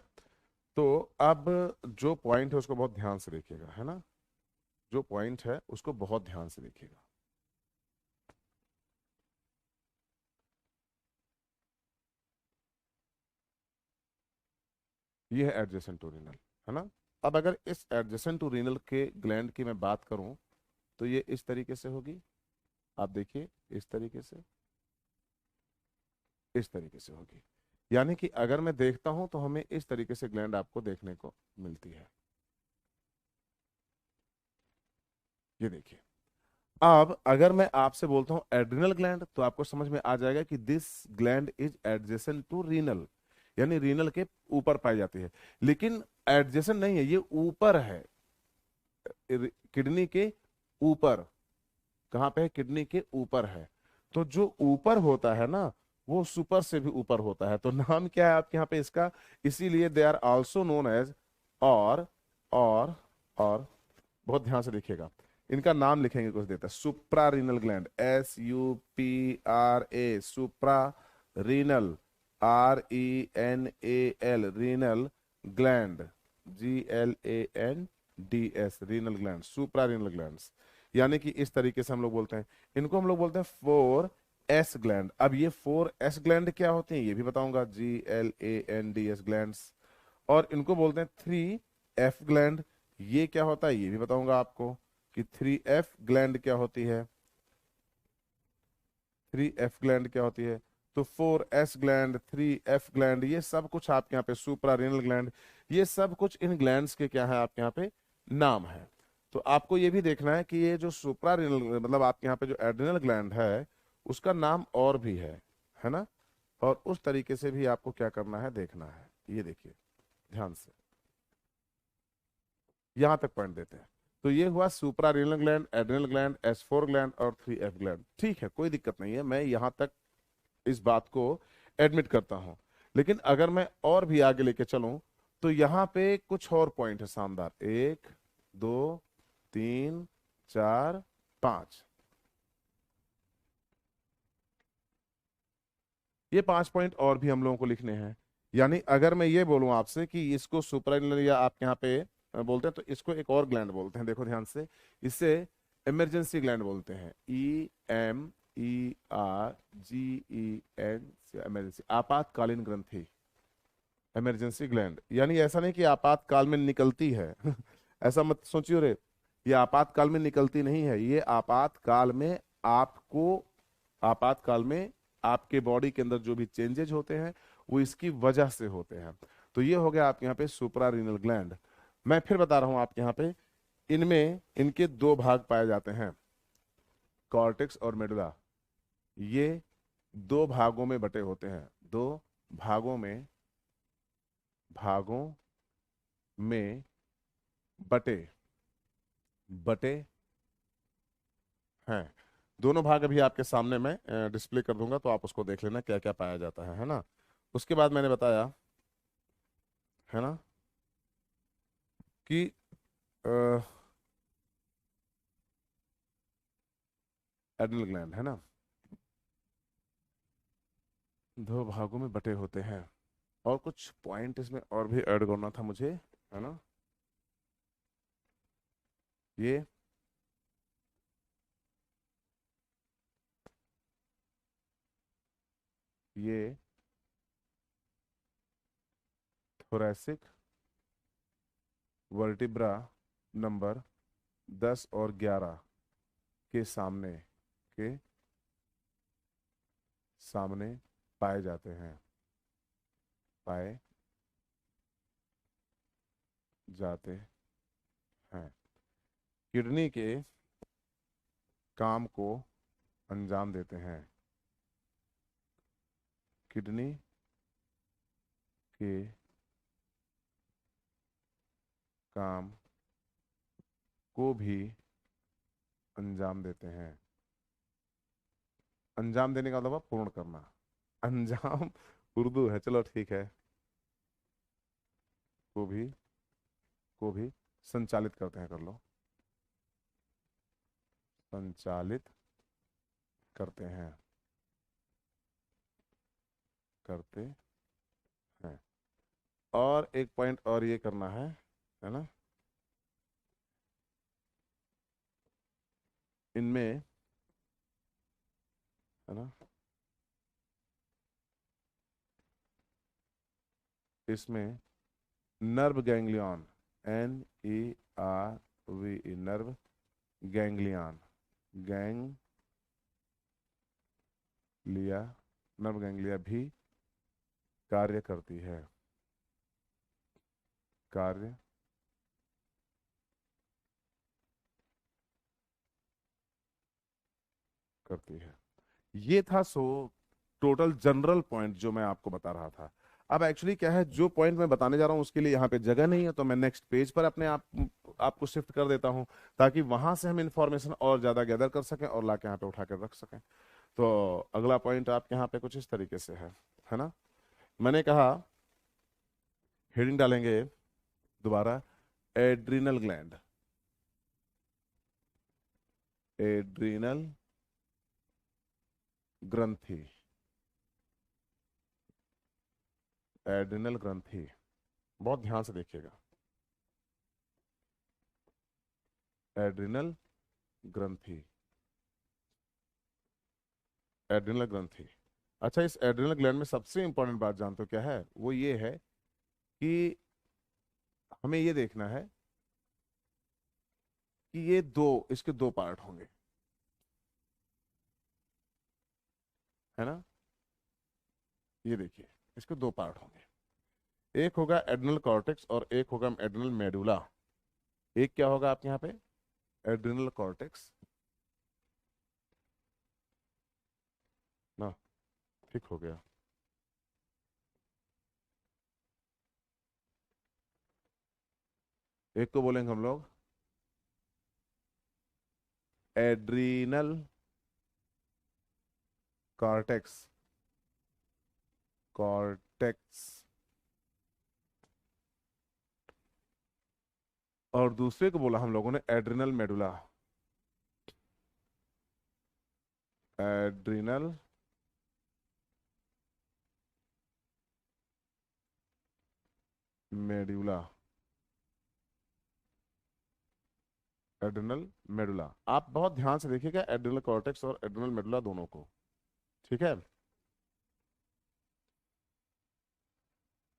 S1: तो अब जो पॉइंट है उसको बहुत ध्यान से देखिएगा, है ना, जो पॉइंट है उसको बहुत ध्यान से देखिएगा। ये है एडजेसेंट टू रीनल, है ना। अब अगर इस एडजेसेंट टू रीनल के ग्लैंड की मैं बात करूं तो ये इस तरीके से होगी, आप देखिए, इस तरीके से, इस तरीके से होगी। यानी कि अगर मैं देखता हूं तो हमें इस तरीके से ग्लैंड आपको देखने को मिलती है, ये देखिए। अब अगर मैं आपसे बोलता हूं एड्रिनल ग्लैंड, तो आपको समझ में आ जाएगा कि this gland is adjacent to renal, यानी रीनल के ऊपर पाई जाती है। लेकिन एडजेसेंट नहीं है, ये ऊपर है, किडनी के ऊपर। कहाँ पे है, किडनी के ऊपर है। तो जो ऊपर होता है ना, वो सुपर से भी ऊपर होता है। तो नाम क्या है आपके यहाँ पे इसका, इसीलिए they are also known as, और और और बहुत ध्यान से देखिएगा, इनका नाम लिखेंगे कुछ देता है, supra renal gland, SUPRA, supra renal, RENAL, renal gland, GLANDS, renal gland, supra renal gland. यानी कि इस तरीके से हम लोग बोलते हैं इनको, हम लोग बोलते हैं 4S ग्लैंड। अब ये 4S ग्लैंड क्या होते हैं ये भी बताऊंगा, GLANDS ग्लैंड्स। और इनको बोलते हैं 3F ग्लैंड, ये क्या होता है ये भी बताऊंगा आपको कि 3F ग्लैंड क्या होती है, 3F ग्लैंड क्या होती है। तो 4S ग्लैंड, 3F ग्लैंड, ये सब कुछ आपके यहाँ पे, सुप्रा रीनल ग्लैंड, ये सब कुछ इन ग्लैंड्स के क्या है आपके यहाँ पे नाम है। तो आपको ये भी देखना है कि ये जो सुप्रा रीनल मतलब आपके यहाँ पे जो एड्रिनल ग्लैंड है उसका नाम और भी है ना। और उस तरीके से भी आपको क्या करना है देखना है, ये देखिए ध्यान से, यहां तक पॉइंट देते हैं। तो ये हुआ supra renal gland, adrenal gland, S4 gland और 3F ग्लैंड। ठीक है, कोई दिक्कत नहीं है, मैं यहां तक इस बात को एडमिट करता हूं। लेकिन अगर मैं और भी आगे लेके चलूं तो यहां पे कुछ और पॉइंट है शानदार, 1 2 3 4 5, ये 5 पॉइंट और भी हम लोगों को लिखने हैं। यानी अगर मैं ये बोलूं आपसे कि इसको सुपराइनल या आपके यहाँ पे बोलते हैं, तो इसको एक और ग्लैंड बोलते हैं, देखो ध्यान से, इसे इमरजेंसी ग्लैंड बोलते हैं, EMERGEN, इमरजेंसी, आपातकालीन ग्रंथि, इमरजेंसी ग्लैंड। यानी ऐसा नहीं कि आपातकाल में निकलती है ऐसा मत सोचियो रे, ये आपातकाल में निकलती नहीं है, ये आपातकाल में आपको आपातकाल में आपके बॉडी के अंदर जो भी चेंजेज होते हैं वो इसकी वजह से होते हैं। तो ये हो गया आपके यहाँ पे सुप्रा रीनल ग्लैंड। मैं फिर बता रहा हूं आपके यहाँ पे, इनमें इनके दो भाग पाए जाते हैं, कॉर्टेक्स और मेडुला। ये दो भागों में बटे होते हैं, दो भागों में भागों में बटे बटे हैं। दोनों भाग अभी आपके सामने मैं डिस्प्ले कर दूंगा, तो आप उसको देख लेना क्या क्या पाया जाता है ना। उसके बाद मैंने बताया है ना कि एड्रिनल ग्लैंड है ना, दो भागों में बटे होते हैं। और कुछ पॉइंट इसमें और भी ऐड करना था मुझे, है ना। ये ये थोरैसिक वर्टिब्रा नंबर 10 और 11 के के सामने पाए जाते हैं, पाए जाते हैं। किडनी के काम को अंजाम देते हैं, किडनी के काम को भी अंजाम देते हैं। अंजाम देने का मतलब है पूर्ण करना। अंजाम उर्दू है, चलो ठीक है। को भी को भी संचालित करते हैं, कर लो, संचालित करते हैं, करते हैं। और एक पॉइंट और ये करना है ना, इनमें, है ना, इसमें nerve ganglion, NERV, nerve ganglion, ganglia, nerve ganglia भी कार्य करती है, कार्य करती है। ये था सो टोटल जनरल पॉइंट जो मैं आपको बता रहा था। अब एक्चुअली क्या है, जो पॉइंट मैं बताने जा रहा हूँ उसके लिए यहाँ पे जगह नहीं है, तो मैं नेक्स्ट पेज पर अपने आपको शिफ्ट कर देता हूँ, ताकि वहां से हम इंफॉर्मेशन और ज्यादा गैदर कर सकें और लाके यहाँ पे उठा कर रख सकें। तो अगला पॉइंट आपके यहाँ पे कुछ इस तरीके से है ना। मैंने कहा हेडिंग डालेंगे दोबारा, एड्रिनल ग्लैंड, एड्रिनल ग्रंथि, एड्रिनल ग्रंथि। बहुत ध्यान से देखिएगा, एड्रिनल ग्रंथि, एड्रिनल ग्रंथि। अच्छा, इस एड्रिनल ग्लैंड में सबसे इंपॉर्टेंट बात जानते हो क्या है? वो ये है कि हमें ये देखना है कि ये दो, इसके दो पार्ट होंगे, है ना। ये देखिए, इसके दो पार्ट होंगे, एक होगा एड्रिनल कॉर्टेक्स और एक होगा एड्रिनल मेडुला। एक क्या होगा आपके यहाँ पे, एड्रिनल कॉर्टेक्स ना, ठीक हो गया। एक को बोलेंगे हम लोग एड्रिनल कॉर्टेक्स, कॉर्टेक्स, और दूसरे को बोला हम लोगों ने adrenal medulla, adrenal medulla, adrenal medulla. आप बहुत ध्यान से देखिएगा एड्रिनल कॉर्टेक्स और एड्रिनल मेडुला दोनों को, ठीक है।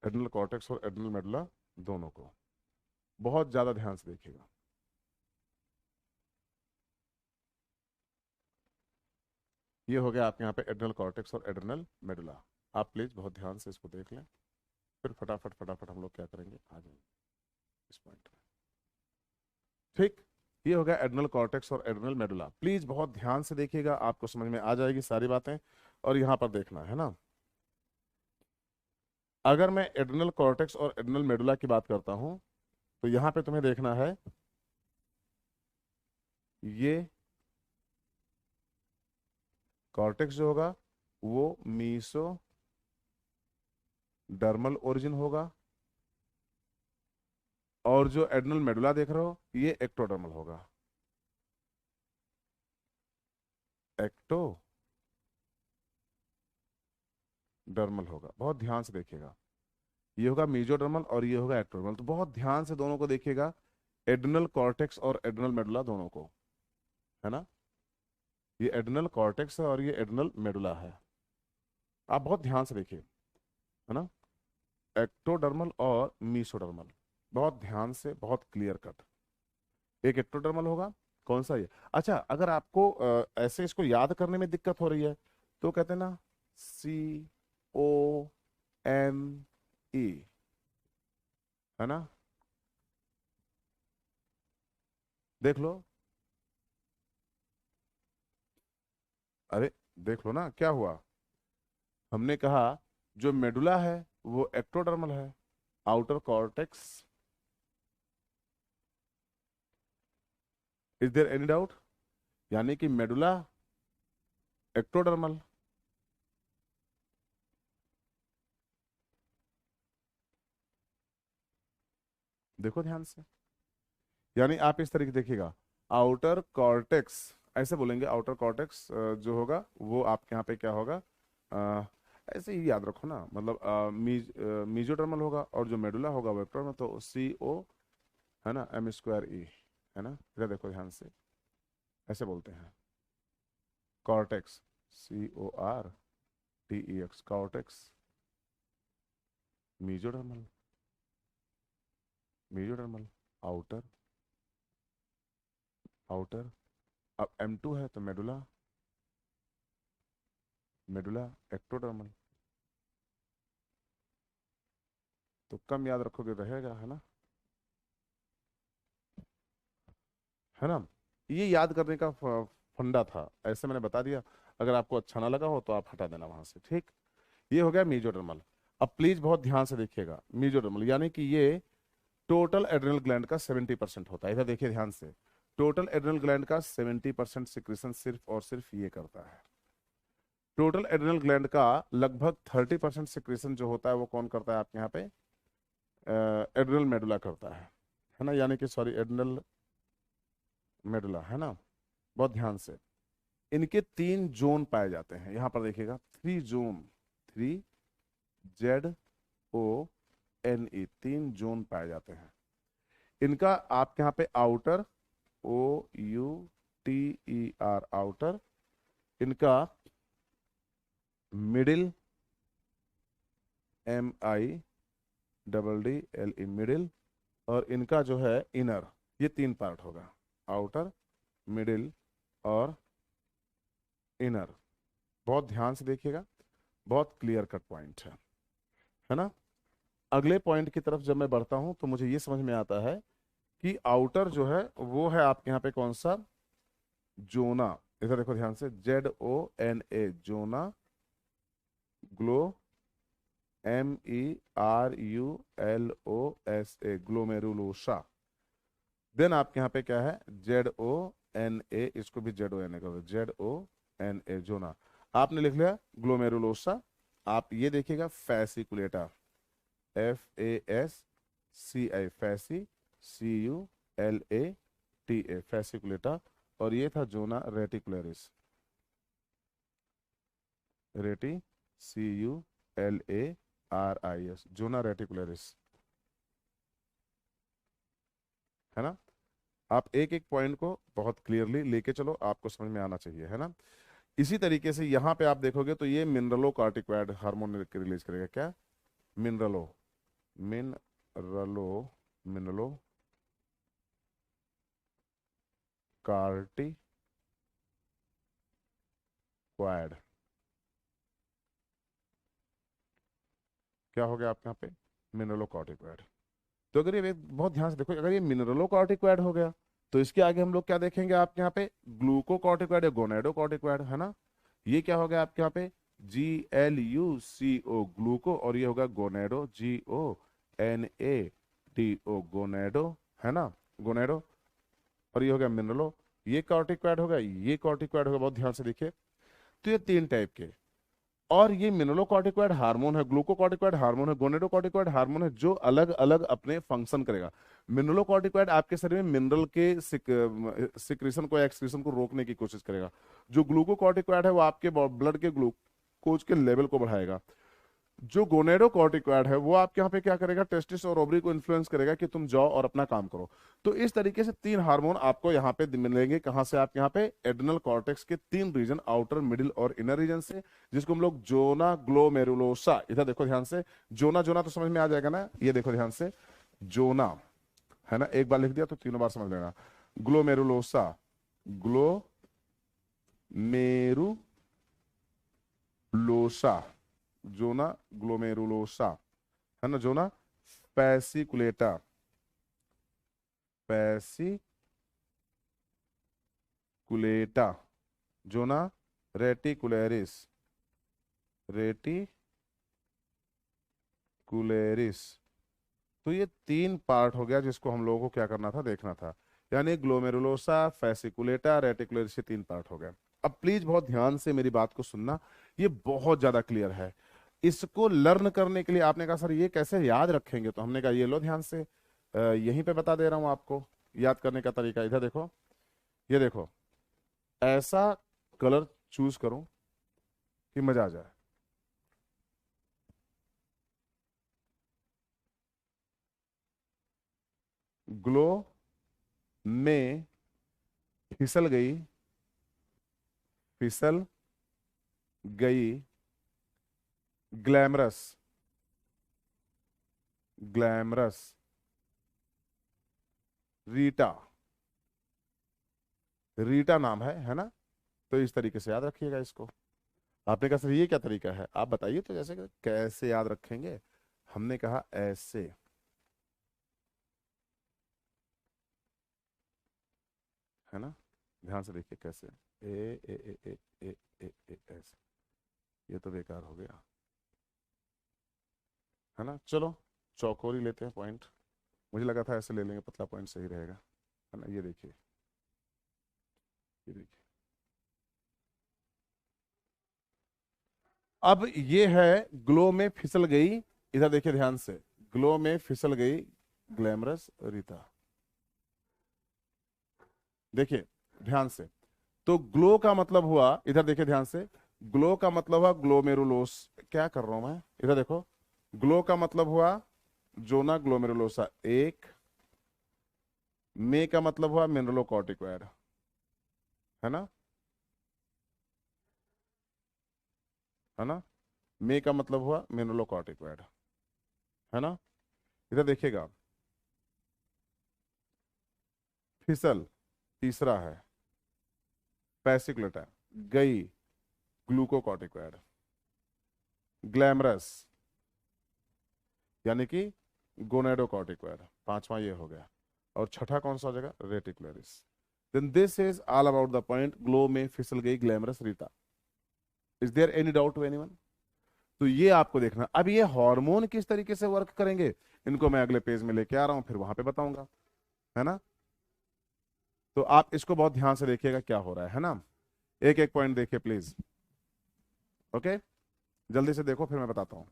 S1: एड्रिनल कॉर्टेक्स और एड्रिनल मेडुला दोनों को बहुत ज्यादा ध्यान से देखिएगा। ये हो गया आपके यहाँ पे एड्रिनल कॉर्टेक्स और एड्रिनल मेडुला। आप प्लीज बहुत ध्यान से इसको देख लें, फिर फटाफट फटाफट हम लोग क्या करेंगे, आ जाएंगे इस पॉइंट पे। ठीक, ये हो गया एड्रिनल कॉर्टेक्स और एड्रिनल मेडुला। प्लीज बहुत ध्यान से देखिएगा, आपको समझ में आ जाएगी सारी बातें। और यहाँ पर देखना है ना, अगर मैं एड्रिनल कॉर्टेक्स और एड्रिनल मेडुला की बात करता हूँ तो यहाँ पे तुम्हें देखना है, ये कॉर्टेक्स जो होगा वो मीसो डर्मल ओरिजिन होगा, और जो एड्रिनल मेडुला देख रहे हो ये एक्टोडर्मल होगा। एक्टोडर्मल होगा, बहुत ध्यान से देखिएगा। ये होगा मीजोडर्मल और ये होगा एक्टोडर्मल, तो बहुत ध्यान से दोनों को देखिएगा, एड्रिनल कॉर्टेक्स और एड्रिनल मेडुला दोनों को, है ना। ये एड्रिनल कॉर्टेक्स है और ये एड्रिनल मेडुला है, आप बहुत ध्यान से देखिए, है ना। एक्टोडर्मल और मीसोडर्मल, बहुत ध्यान से, बहुत क्लियर कट। एक एक्टोडर्मल होगा, कौन सा ये। अच्छा, अगर आपको ऐसे इसको याद करने में दिक्कत हो रही है तो कहते हैं ना, CONE, है ना, देख लो। अरे देख लो ना क्या हुआ, हमने कहा जो मेडुला है वो एक्टोडर्मल है, outer cortex. Is there any doubt, यानी कि मेडुला एक्टोडर्मल। देखो ध्यान से, यानी आप इस तरीके देखिएगा, आउटर कॉर्टेक्स, ऐसे बोलेंगे आउटर कॉर्टेक्स जो होगा वो आपके यहाँ पे क्या होगा, अ, ऐसे ही याद रखो ना, मतलब मीजोडर्मल होगा, और जो मेडुला होगा वो एक्टोडर्मल, तो CO, है ना, M²E, है ना। इधर देखो ध्यान से, ऐसे बोलते हैं cortex, CORTEX, cortex, mesodermal, mesodermal, outer, outer. अब M2 है तो मेडुला, मेडुला एक्टोडर्मल, तो कम याद रखोगे रहेगा, है ना, है ना। ये याद करने का फंडा था, ऐसे मैंने बता दिया, अगर आपको अच्छा ना लगा हो तो आप हटा देना वहां से, ठीक। ये हो गया मीजोडर्मल। अब प्लीज बहुत ध्यान से देखिएगा, मीजोडर्मल यानी कि ये टोटल एड्रिनल ग्लैंड का 70% होता है, इधर देखिए ध्यान से, टोटल एड्रिनल ग्लैंड का 70% सिक्रेशन सिर्फ और सिर्फ ये करता है। टोटल एड्रिनल ग्लैंड का लगभग 30% सिक्रेशन जो होता है वो कौन करता है आपके यहाँ पे, एड्रिनल मेडुला करता है ना, यानी कि सॉरी एड्रिनल मेडुला, है ना। बहुत ध्यान से, इनके 3 जोन पाए जाते हैं, यहां पर देखिएगा 3 जोन, 3ZONE, 3 जोन पाए जाते हैं इनका आपके यहाँ पे। आउटर, OUTER, आउटर, इनका मिडिल, MIDDLE, मिडिल, और इनका जो है इनर। ये 3 पार्ट होगा, आउटर, मिडिल और इनर। बहुत ध्यान से देखिएगा, बहुत क्लियर कट पॉइंट है ना। अगले पॉइंट की तरफ जब मैं बढ़ता हूं तो मुझे ये समझ में आता है कि आउटर जो है वो है आपके यहाँ पे कौन सा, जोना। इधर देखो ध्यान से, ZONA, जोना, ग्लो, MERULOSA, ग्लोमेरुलोसा। देन आपके यहाँ पे क्या है, ZONA, इसको भी ZONA कर दो, ZONA, जोना। आपने लिख लिया ग्लोमेरुलोसा। आप ये देखिएगा फैसिकुलेटा, FASCI, फैसी, CULATA, फैसिकुलेटा। और ये था जोना रेटिकुलरिस, रेटी, CULARIS, जोना रेटिकुलरिस, है ना। आप एक एक पॉइंट को बहुत क्लियरली लेके चलो, आपको समझ में आना चाहिए, है ना। इसी तरीके से यहाँ पे आप देखोगे तो ये मिनरलो कार्टिकॉइड हार्मोन रिलीज करेगा, क्या, मिनरलो, मिनरलो, मिनरलो कार्टिकॉइड क्वाड, क्या हो गया आपके यहाँ पे, मिनरलोकॉर्टिकॉइड। तो अगर ये बहुत ध्यान से देखो, अगर ये मिनरलोकॉर्टिकॉइड हो गया तो इसके आगे हम लोग क्या देखेंगे आपके यहाँ पे, ग्लूकोकॉर्टिकॉइड या गोनेडोकॉर्टिकॉइड, है ना। ये क्या हो गया आपके यहाँ पे, GLUCO ग्लूको, और ये होगा गोनेडो, GONADO गोनेडो, है ना, गोनेडो। और ये हो गया मिनरलो, ये कॉर्टिकॉइड होगा, ये कॉर्टिकॉइड होगा, बहुत ध्यान से देखिए। तो ये तीन टाइप के, और ये मिनरलोकॉर्टिकॉइड हार्मोन है, ग्लूकोकॉर्टिकॉइड हार्मोन है, गोनेडोकॉर्टिकॉइड हार्मोन है, जो अलग अलग अपने फंक्शन करेगा। मिनरलोकॉर्टिकॉइड आपके शरीर में मिनरल के सिक्रेशन को, एक्सक्रीशन को रोकने की कोशिश करेगा। जो ग्लूकोकॉर्टिकॉइड है वो आपके ब्लड के ग्लूकोज के लेवल को बढ़ाएगा। जो गोनेडोकॉर्टिकॉइड है वो आपके यहाँ पे क्या करेगा, टेस्टिस और ओवरी को इन्फ्लुएंस करेगा कि तुम जाओ और अपना काम करो। तो इस तरीके से तीन हार्मोन आपको यहाँ पे मिलेंगे, कहाँ से, आपके यहाँ पे एड्रिनल कॉर्टेक्स के तीन रीजन, आउटर, मिडिल और इनर रीजन से, जिसको हम लोग जोना ग्लोमेरुलोसा, इधर देखो ध्यान से, जोना, जोना तो समझ में आ जाएगा ना, ये देखो ध्यान से, जोना, है ना, एक बार लिख दिया तो तीनों बार समझ लेना, ग्लोमेरुलोसा, ग्लोमेरुलोसा, जोना ग्लोमेरुलोसा, है ना, जोना पैसिकुलेटा, पैसिकुलेटा, जोना रेटिकुलेरिस, रेटिकुलेरिस। तो ये तीन पार्ट हो गया जिसको हम लोगों को क्या करना था, देखना था। यानी ग्लोमेरुलोसा, फेसिकुलेटा, रेटिकुलेरिस, ये तीन पार्ट हो गए। अब प्लीज बहुत ध्यान से मेरी बात को सुनना, ये बहुत ज्यादा क्लियर है। इसको लर्न करने के लिए आपने कहा सर ये कैसे याद रखेंगे, तो हमने कहा ये लो ध्यान से, यहीं पे बता दे रहा हूं आपको याद करने का तरीका। इधर देखो, ये देखो, ऐसा कलर चूज करो कि मजा आ जाए। ग्लो में फिसल गई, फिसल गई, ग्लैमरस, ग्लैमरस रीटा, रीटा नाम है ना। तो इस तरीके से याद रखिएगा इसको। आपने कहा सर ये क्या तरीका है, आप बताइए तो, जैसे कि कैसे याद रखेंगे। हमने कहा ऐसे, है ना, ध्यान से देखिए कैसे, ए ऐसे, ये तो बेकार हो गया, है ना। चलो चौकोर ही लेते हैं पॉइंट, मुझे लगा था ऐसे ले लेंगे, पतला पॉइंट सही रहेगा, है ना। ये देखिए, ये देखिए, अब ये है ग्लो में फिसल गई, इधर देखिए ध्यान से, ग्लो में फिसल गई ग्लैमरस रीता, देखिए ध्यान से। तो ग्लो का मतलब हुआ, इधर देखिए ध्यान से, ग्लो का मतलब हुआ ग्लोमेरुलोस, क्या कर रहा हूं मैं, इधर देखो, ग्लो का मतलब हुआ जोना ग्लोमेरुलोसा एक, मे का मतलब हुआ मिनरलोकॉर्टिकॉइड, है ना, है ना, मे का मतलब हुआ मिनरलोकॉर्टिकॉइड, है ना। इधर देखिएगा, फिसल तीसरा है, पैसिकुलेटा गई, ग्लूकोकॉर्टिकॉइड, ग्लैमरस यानी कि गोनेडोकॉर्टिकॉइड, पांचवा ये हो गया। और छठा कौन सा हो जाएगा, reticularis. Then this is all about the point, glow में फिसल गई glamorous Rita. Is there any doubt to anyone. तो ये आपको देखना, अब ये हार्मोन किस तरीके से वर्क करेंगे, इनको मैं अगले पेज में लेके आ रहा हूं, फिर वहां पे बताऊंगा, है ना। तो आप इसको बहुत ध्यान से देखिएगा क्या हो रहा है ना। एक एक पॉइंट देखिए प्लीज, ओके, जल्दी से देखो फिर मैं बताता हूँ।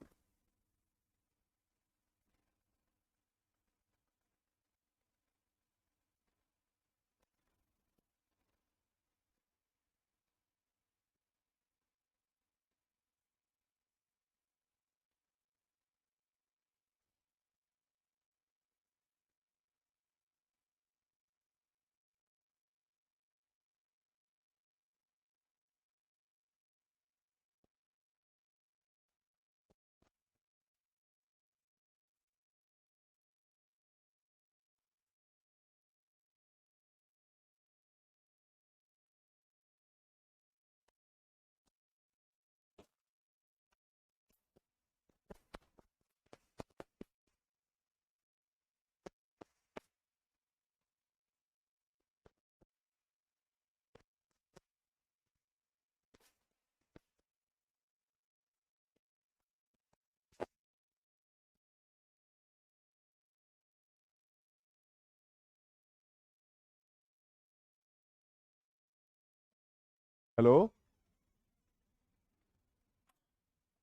S1: हेलो।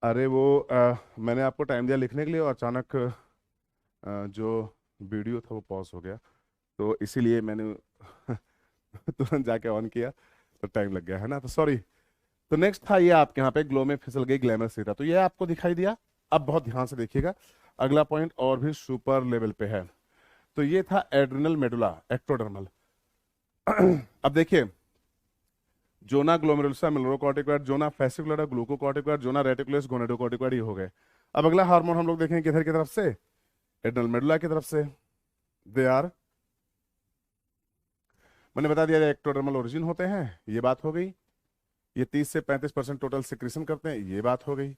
S1: अरे वो मैंने आपको टाइम दिया लिखने के लिए और अचानक जो वीडियो था वो पॉज हो गया, तो इसीलिए मैंने तुरंत जाके ऑन किया, तो टाइम लग गया है ना, तो सॉरी। तो नेक्स्ट था ये आपके यहाँ पे ग्लो में फिसल गई ग्लैमर सीता, तो ये आपको दिखाई दिया। अब बहुत ध्यान से देखिएगा, अगला पॉइंट और भी सुपर लेवल पे है। तो ये था एड्रिनल मेडुला एक्टोडर्मल। अब देखिए, जोना ग्लोमेरुलसा मिनरलोकॉर्टिकॉइड, जोना फेसिकुलर ग्लूकोकॉर्टिकॉइड, जोना रेटिकुलस गोनेडोकॉर्टिकॉइड, ये हो गए। अब अगला हार्मोन हम लोग देखेंगे किधर की तरफ से, एड्रिनल मेडुला की तरफ से। दे आर, मैंने बता दिया एक्टोडर्मल ओरिजिन होते हैं, ये बात हो गई। ये 30 से 35% टोटल सिक्रीशन करते हैं, ये बात हो गई,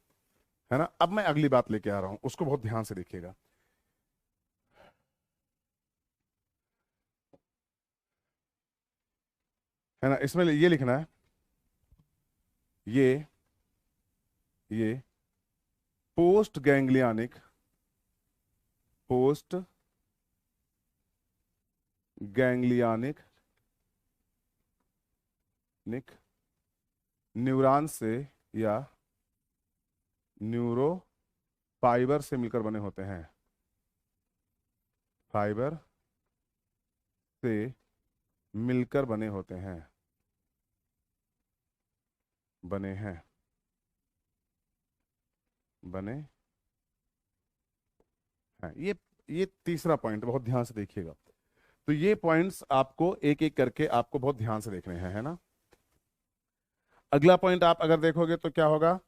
S1: है ना। अब मैं अगली बात लेके आ रहा हूं, उसको बहुत ध्यान से देखिएगा। है ना, इसमें ये लिखना है, ये पोस्ट गैंग्लियानिक, पोस्ट गैंग्लियानिक निक न्यूरॉन से या न्यूरो फाइबर से मिलकर बने होते हैं, फाइबर से मिलकर बने होते हैं, बने हैं, बने हैं। ये तीसरा पॉइंट बहुत ध्यान से देखिएगा। तो ये पॉइंट्स आपको एक एक करके आपको बहुत ध्यान से देखने हैं, है ना। अगला पॉइंट आप अगर देखोगे तो क्या होगा,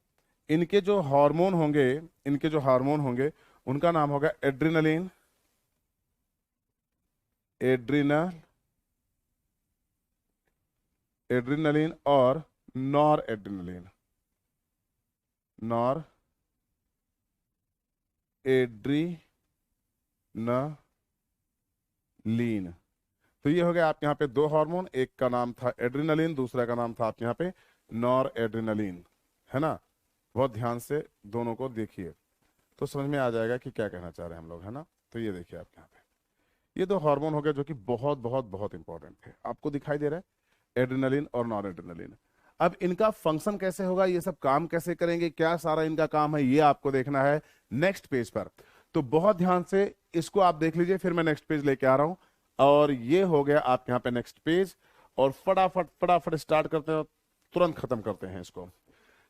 S1: इनके जो हार्मोन होंगे, इनके जो हार्मोन होंगे उनका नाम होगा एड्रिनलिन, एड्रिनल एड्रिनलिन और नॉर एड्रिनलिन, नॉर एड्रिनलीन। तो ये हो गया आपके यहाँ पे दो हार्मोन, एक का नाम था एड्रिनलिन, दूसरा का नाम था आपके यहाँ पे नॉर एड्रिनलिन, है ना। बहुत ध्यान से दोनों को देखिए तो समझ में आ जाएगा कि क्या कहना चाह रहे हैं हम लोग, है ना। तो ये देखिए आपके यहाँ पे ये दो हार्मोन हो गए जो कि बहुत बहुत बहुत इंपॉर्टेंट है, आपको दिखाई दे रहा है, एड्रिनलिन और नॉर एड्रिनलिन। अब इनका फंक्शन कैसे होगा, ये सब काम कैसे करेंगे, क्या सारा इनका काम है, ये आपको देखना है नेक्स्ट पेज पर। तो बहुत ध्यान से इसको आप देख लीजिए, फिर मैं नेक्स्ट पेज लेके आ रहा हूं। और ये हो गया आपके यहाँ पे नेक्स्ट पेज, और फटाफट फटाफट स्टार्ट करते हैं, तुरंत खत्म करते हैं इसको।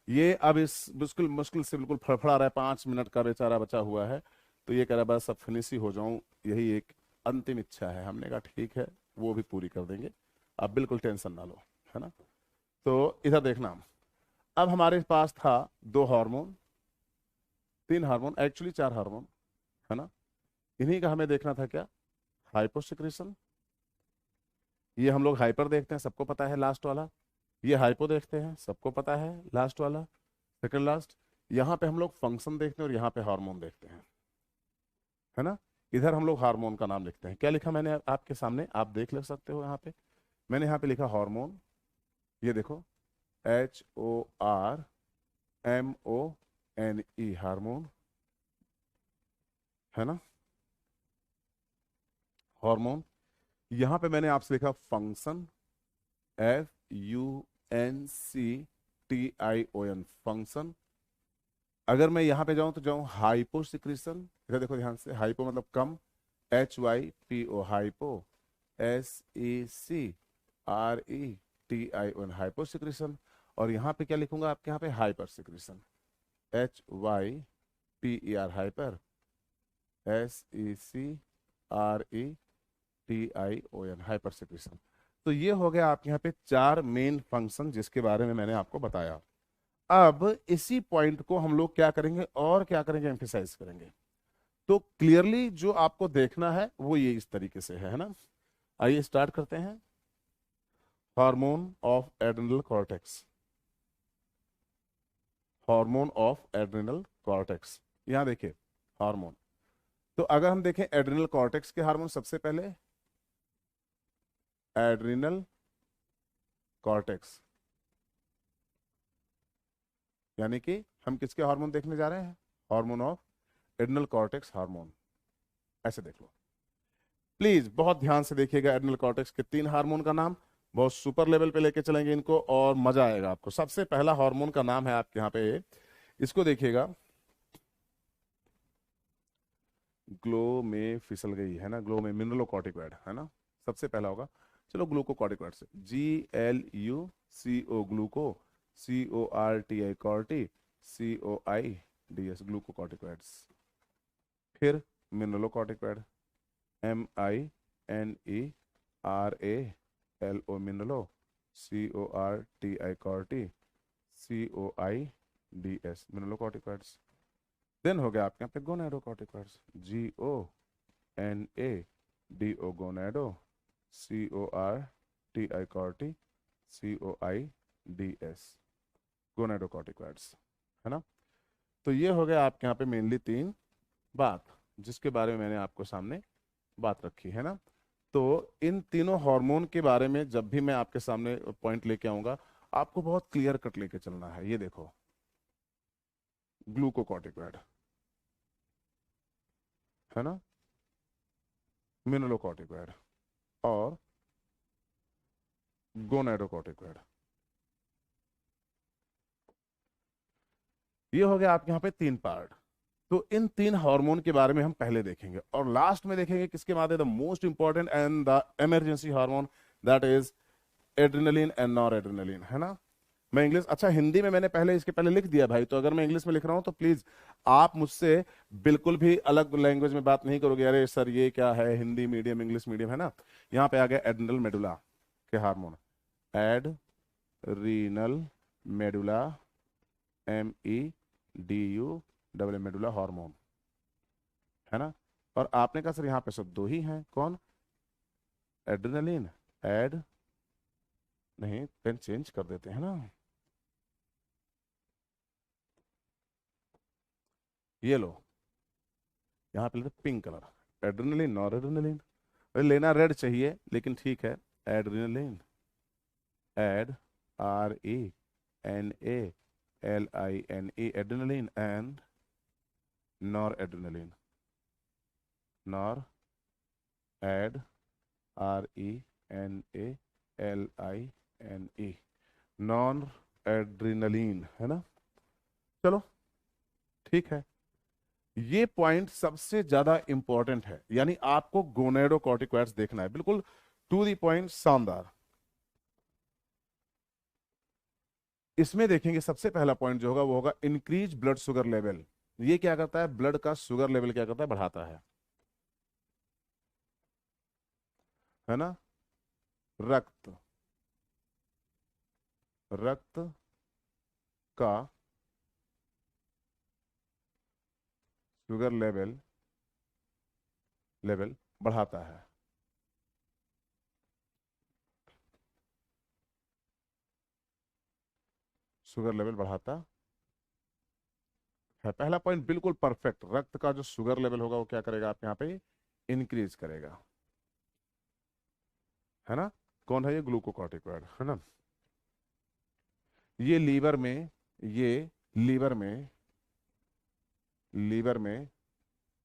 S1: ये अब इस मुश्किल मुश्किल से बिल्कुल फड़फड़ा रहा है, 5 मिनट का बेचारा बचा हुआ है, तो ये कह रहा है बस अब फिनिश ही हो जाऊं, यही एक अंतिम इच्छा है। हमने कहा ठीक है, वो भी पूरी कर देंगे, आप बिल्कुल टेंशन ना लो, है ना। तो इधर देखना, अब हमारे पास था दो हार्मोन, तीन हार्मोन, एक्चुअली चार हार्मोन, है ना। इन्हीं का हमें देखना था क्या, हाइपोसिक्रेशन, ये हम लोग हाइपर देखते हैं, सबको पता है लास्ट वाला। ये हाइपो देखते हैं, सबको पता है लास्ट वाला, सेकंड लास्ट। यहाँ पे हम लोग फंक्शन देखते हैं और यहाँ पे हार्मोन देखते हैं, है ना। इधर हम लोग हार्मोन का नाम लिखते हैं, क्या लिखा मैंने आपके सामने, आप देख ले सकते हो यहाँ पे। मैंने यहाँ पे लिखा हार्मोन, ये देखो, HORMONE, हार्मोन, है ना, हार्मोन। यहाँ पे मैंने आपसे लिखा फंक्शन, FUNCTION, फंक्शन। अगर मैं यहाँ पे जाऊं तो जाऊं हाइपो सिक्रीशन, इधर देखो ध्यान से, हाइपो मतलब कम, HYPO hypo, SECRETION hypo secretion. और यहाँ पे क्या लिखूंगा आपके यहाँ पे, hyper secretion, HYPER hyper, SECRETION hyper secretion. तो ये हो गया आपके यहाँ पे चार मेन फंक्शन जिसके बारे में मैंने आपको बताया। अब इसी पॉइंट को हम लोग क्या करेंगे और क्या करेंगे, एम्फेसाइज करेंगे। तो क्लियरली जो आपको देखना है वो ये इस तरीके से है ना। आइए स्टार्ट करते हैं। Hormone of adrenal cortex, hormone of adrenal cortex, यहां देखिए हार्मोन। तो अगर हम देखें एड्रिनल कॉर्टेक्स के हार्मोन, सबसे पहले एड्रिनल कॉर्टेक्स, यानी कि हम किसके हार्मोन देखने जा रहे हैं, hormone of adrenal cortex hormone. ऐसे देख लो प्लीज, बहुत ध्यान से देखिएगा। एड्रिनल कॉर्टेक्स के तीन हार्मोन का नाम, बहुत सुपर लेवल पे लेके चलेंगे इनको और मजा आएगा आपको। सबसे पहला हार्मोन का नाम है आपके यहाँ पे, इसको देखिएगा, ग्लो में फिसल गई है ना, ग्लो में मिनरलोकॉर्टिकॉइड है ना, सबसे पहला होगा। चलो ग्लूकोकॉर्टिकॉइड से, GLUCO ग्लूको, CORTI कॉर्टी, COIDS ग्लूकोकॉर्टिकॉइड्स। फिर mineralocorticoid, MINERALO मिनरलो, CORTI कॉर्टी, COIDS mineralocorticoids. Then हो गया आपके यहाँ पे गोनाडोकॉर्टिकॉइड्स, GONADO गोनाडो, CORTI कॉर्टी, COIDS गोनाडोकॉर्टिकॉइड्स, है ना। तो ये हो गया आपके यहाँ पे मेनली तीन बात जिसके बारे में मैंने आपको सामने बात रखी है ना। तो इन तीनों हार्मोन के बारे में जब भी मैं आपके सामने पॉइंट लेके आऊंगा, आपको बहुत क्लियर कट लेके चलना है। ये देखो, ग्लूकोकॉर्टिकॉइड है ना, मिनरलोकॉर्टिकॉइड और गोनाडोकॉर्टिकॉइड। ये हो गया आपके यहाँ पे तीन पार्ट। तो इन तीन हार्मोन के बारे में हम पहले देखेंगे और लास्ट में देखेंगे किसके बाद, the most important and the emergency hormone, that is adrenaline and nor adrenaline, है ना। मैं इंग्लिश, अच्छा हिंदी में मैंने पहले इसके पहले लिख दिया भाई, तो अगर मैं इंग्लिश में लिख रहा हूं तो प्लीज आप मुझसे बिल्कुल भी अलग लैंग्वेज में बात नहीं करोगे, अरे सर ये क्या है, हिंदी मीडियम इंग्लिश मीडियम, है ना। यहाँ पे आ गया एड्रेनल मेडुला के hormone, adrenal medulla, MEDU medulla hormone, है ना। और आपने कहा सर यहाँ पे सब दो ही हैं, कौन, एड्रेनलिन, एड नहीं, पेन चेंज कर देते हैं ना, ये लो, यहाँ पे लेते pink colour, adrenaline noradrenaline. अरे लेना रेड चाहिए लेकिन ठीक है, एड्रेनलिन, एड RENALINE adrenaline, and noradrenaline, नॉर एड RENALINE नॉन एड्रेनलिन, है ना। चलो ठीक है, ये पॉइंट सबसे ज्यादा इंपॉर्टेंट है, यानी आपको गोनेडोकॉर्टिकॉइड्स देखना है, बिल्कुल टू द पॉइंट, शानदार। इसमें देखेंगे सबसे पहला पॉइंट जो होगा वो होगा इंक्रीज ब्लड शुगर लेवल। ये क्या करता है, ब्लड का शुगर लेवल क्या करता है, बढ़ाता है ना। रक्त, रक्त का शुगर लेवल लेवल बढ़ाता है। शुगर लेवल बढ़ाता है, पहला पॉइंट बिल्कुल परफेक्ट। रक्त का जो शुगर लेवल होगा वो क्या करेगा आपके यहाँ पे, इंक्रीज करेगा, है ना। कौन है ये, ग्लूकोकॉर्टिकॉइड, है ना। ये लीवर में, ये लीवर में, लीवर में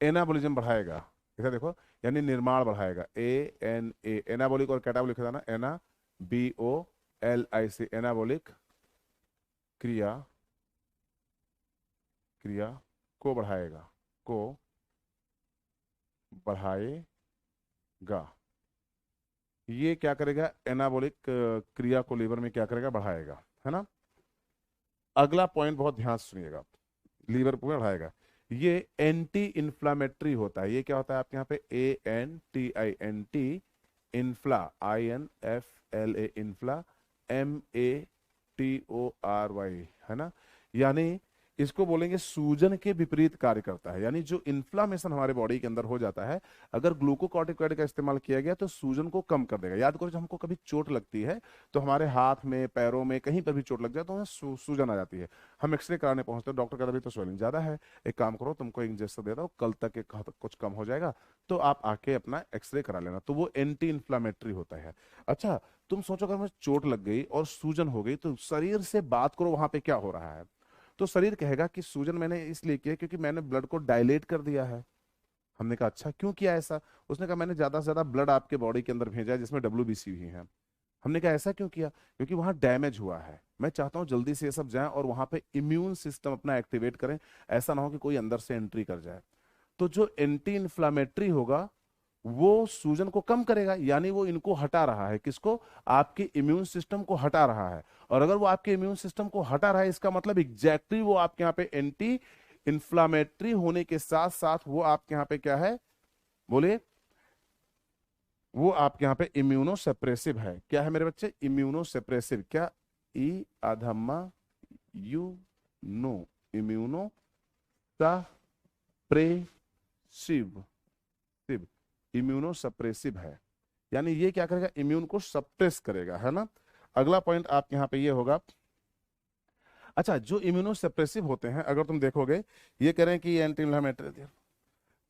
S1: एनाबोलिज्म बढ़ाएगा, इसे देखो, यानी निर्माण बढ़ाएगा, ANA, एनाबोलिक और कैटाबोलिक था ना, NABOLIC, एनाबोलिक क्रिया, क्रिया को बढ़ाएगा, को बढ़ाएगा। ये क्या करेगा, एनाबोलिक क्रिया को लीवर में क्या करेगा, बढ़ाएगा, है ना। अगला पॉइंट बहुत ध्यान से सुनिएगा, लीवर को बढ़ाएगा, ये एंटी इंफ्लामेटरी होता है। ये क्या होता है आपके यहाँ पे, ANTI एंटी, इन्फ्ला INFLA इन्फ्ला, MATORY, है ना। यानी इसको बोलेंगे सूजन के विपरीत कार्य करता है, यानी जो इन्फ्लामेशन हमारे बॉडी के अंदर हो जाता है, अगर ग्लूकोकॉर्टिकॉइड का इस्तेमाल किया गया तो सूजन को कम कर देगा। याद करो जब हमको कभी चोट लगती है तो हमारे हाथ में, पैरों में, कहीं पर भी चोट लग जाए तो हमें सूजन आ जाती है, हम एक्सरे कराने पहुंचते हैं, डॉक्टर कहता है अभी तो स्वेलिंग ज्यादा है, एक काम करो तुमको इंजेक्शन दे दो, कल तक कुछ कम हो जाएगा, तो आप आके अपना एक्सरे करा लेना। तो वो एंटी इन्फ्लामेटरी होता है। अच्छा, तुम सोचो अगर मुझे चोट लग गई और सूजन हो गई तो शरीर से बात करो वहां पे क्या हो रहा है, तो शरीर कहेगा कि सूजन मैंने इसलिए किया क्योंकि मैंने ब्लड को डायलेट कर दिया है। हमने कहा अच्छा क्यों किया ऐसा, उसने कहा मैंने ज्यादा से ज्यादा ब्लड आपके बॉडी के अंदर भेजा है जिसमें WBC भी है। हमने कहा ऐसा क्यों किया? क्योंकि वहां डैमेज हुआ है, मैं चाहता हूं जल्दी से ये सब जाए और वहां पे इम्यून सिस्टम अपना एक्टिवेट करें, ऐसा ना हो कि कोई अंदर से एंट्री कर जाए। तो जो एंटी इन्फ्लामेटरी होगा वो सूजन को कम करेगा, यानी वो इनको हटा रहा है, किसको? आपके इम्यून सिस्टम को हटा रहा है। और अगर वो आपके इम्यून सिस्टम को हटा रहा है, इसका मतलब एग्जैक्टली वो आपके यहाँ पे एंटी इन्फ्लामेटरी होने के साथ साथ वो आपके यहाँ पे क्या है, बोलिए? वो आपके यहाँ पे इम्यूनो सप्रेसिव है। क्या है मेरे बच्चे? Immunosuppressive. क्या? ई अधम्मा you know, immunosuppressive, immunosuppressive है, यानी ये क्या करेगा? इम्यून को सप्रेस करेगा, है ना। अगला पॉइंट आपके यहाँ पे ये होगा। अच्छा, जो इम्यूनो सप्रेसिव होते हैं, अगर तुम देखोगे, ये कह रहे हैं कि ये एंटी इन्फ्लेमेटरी,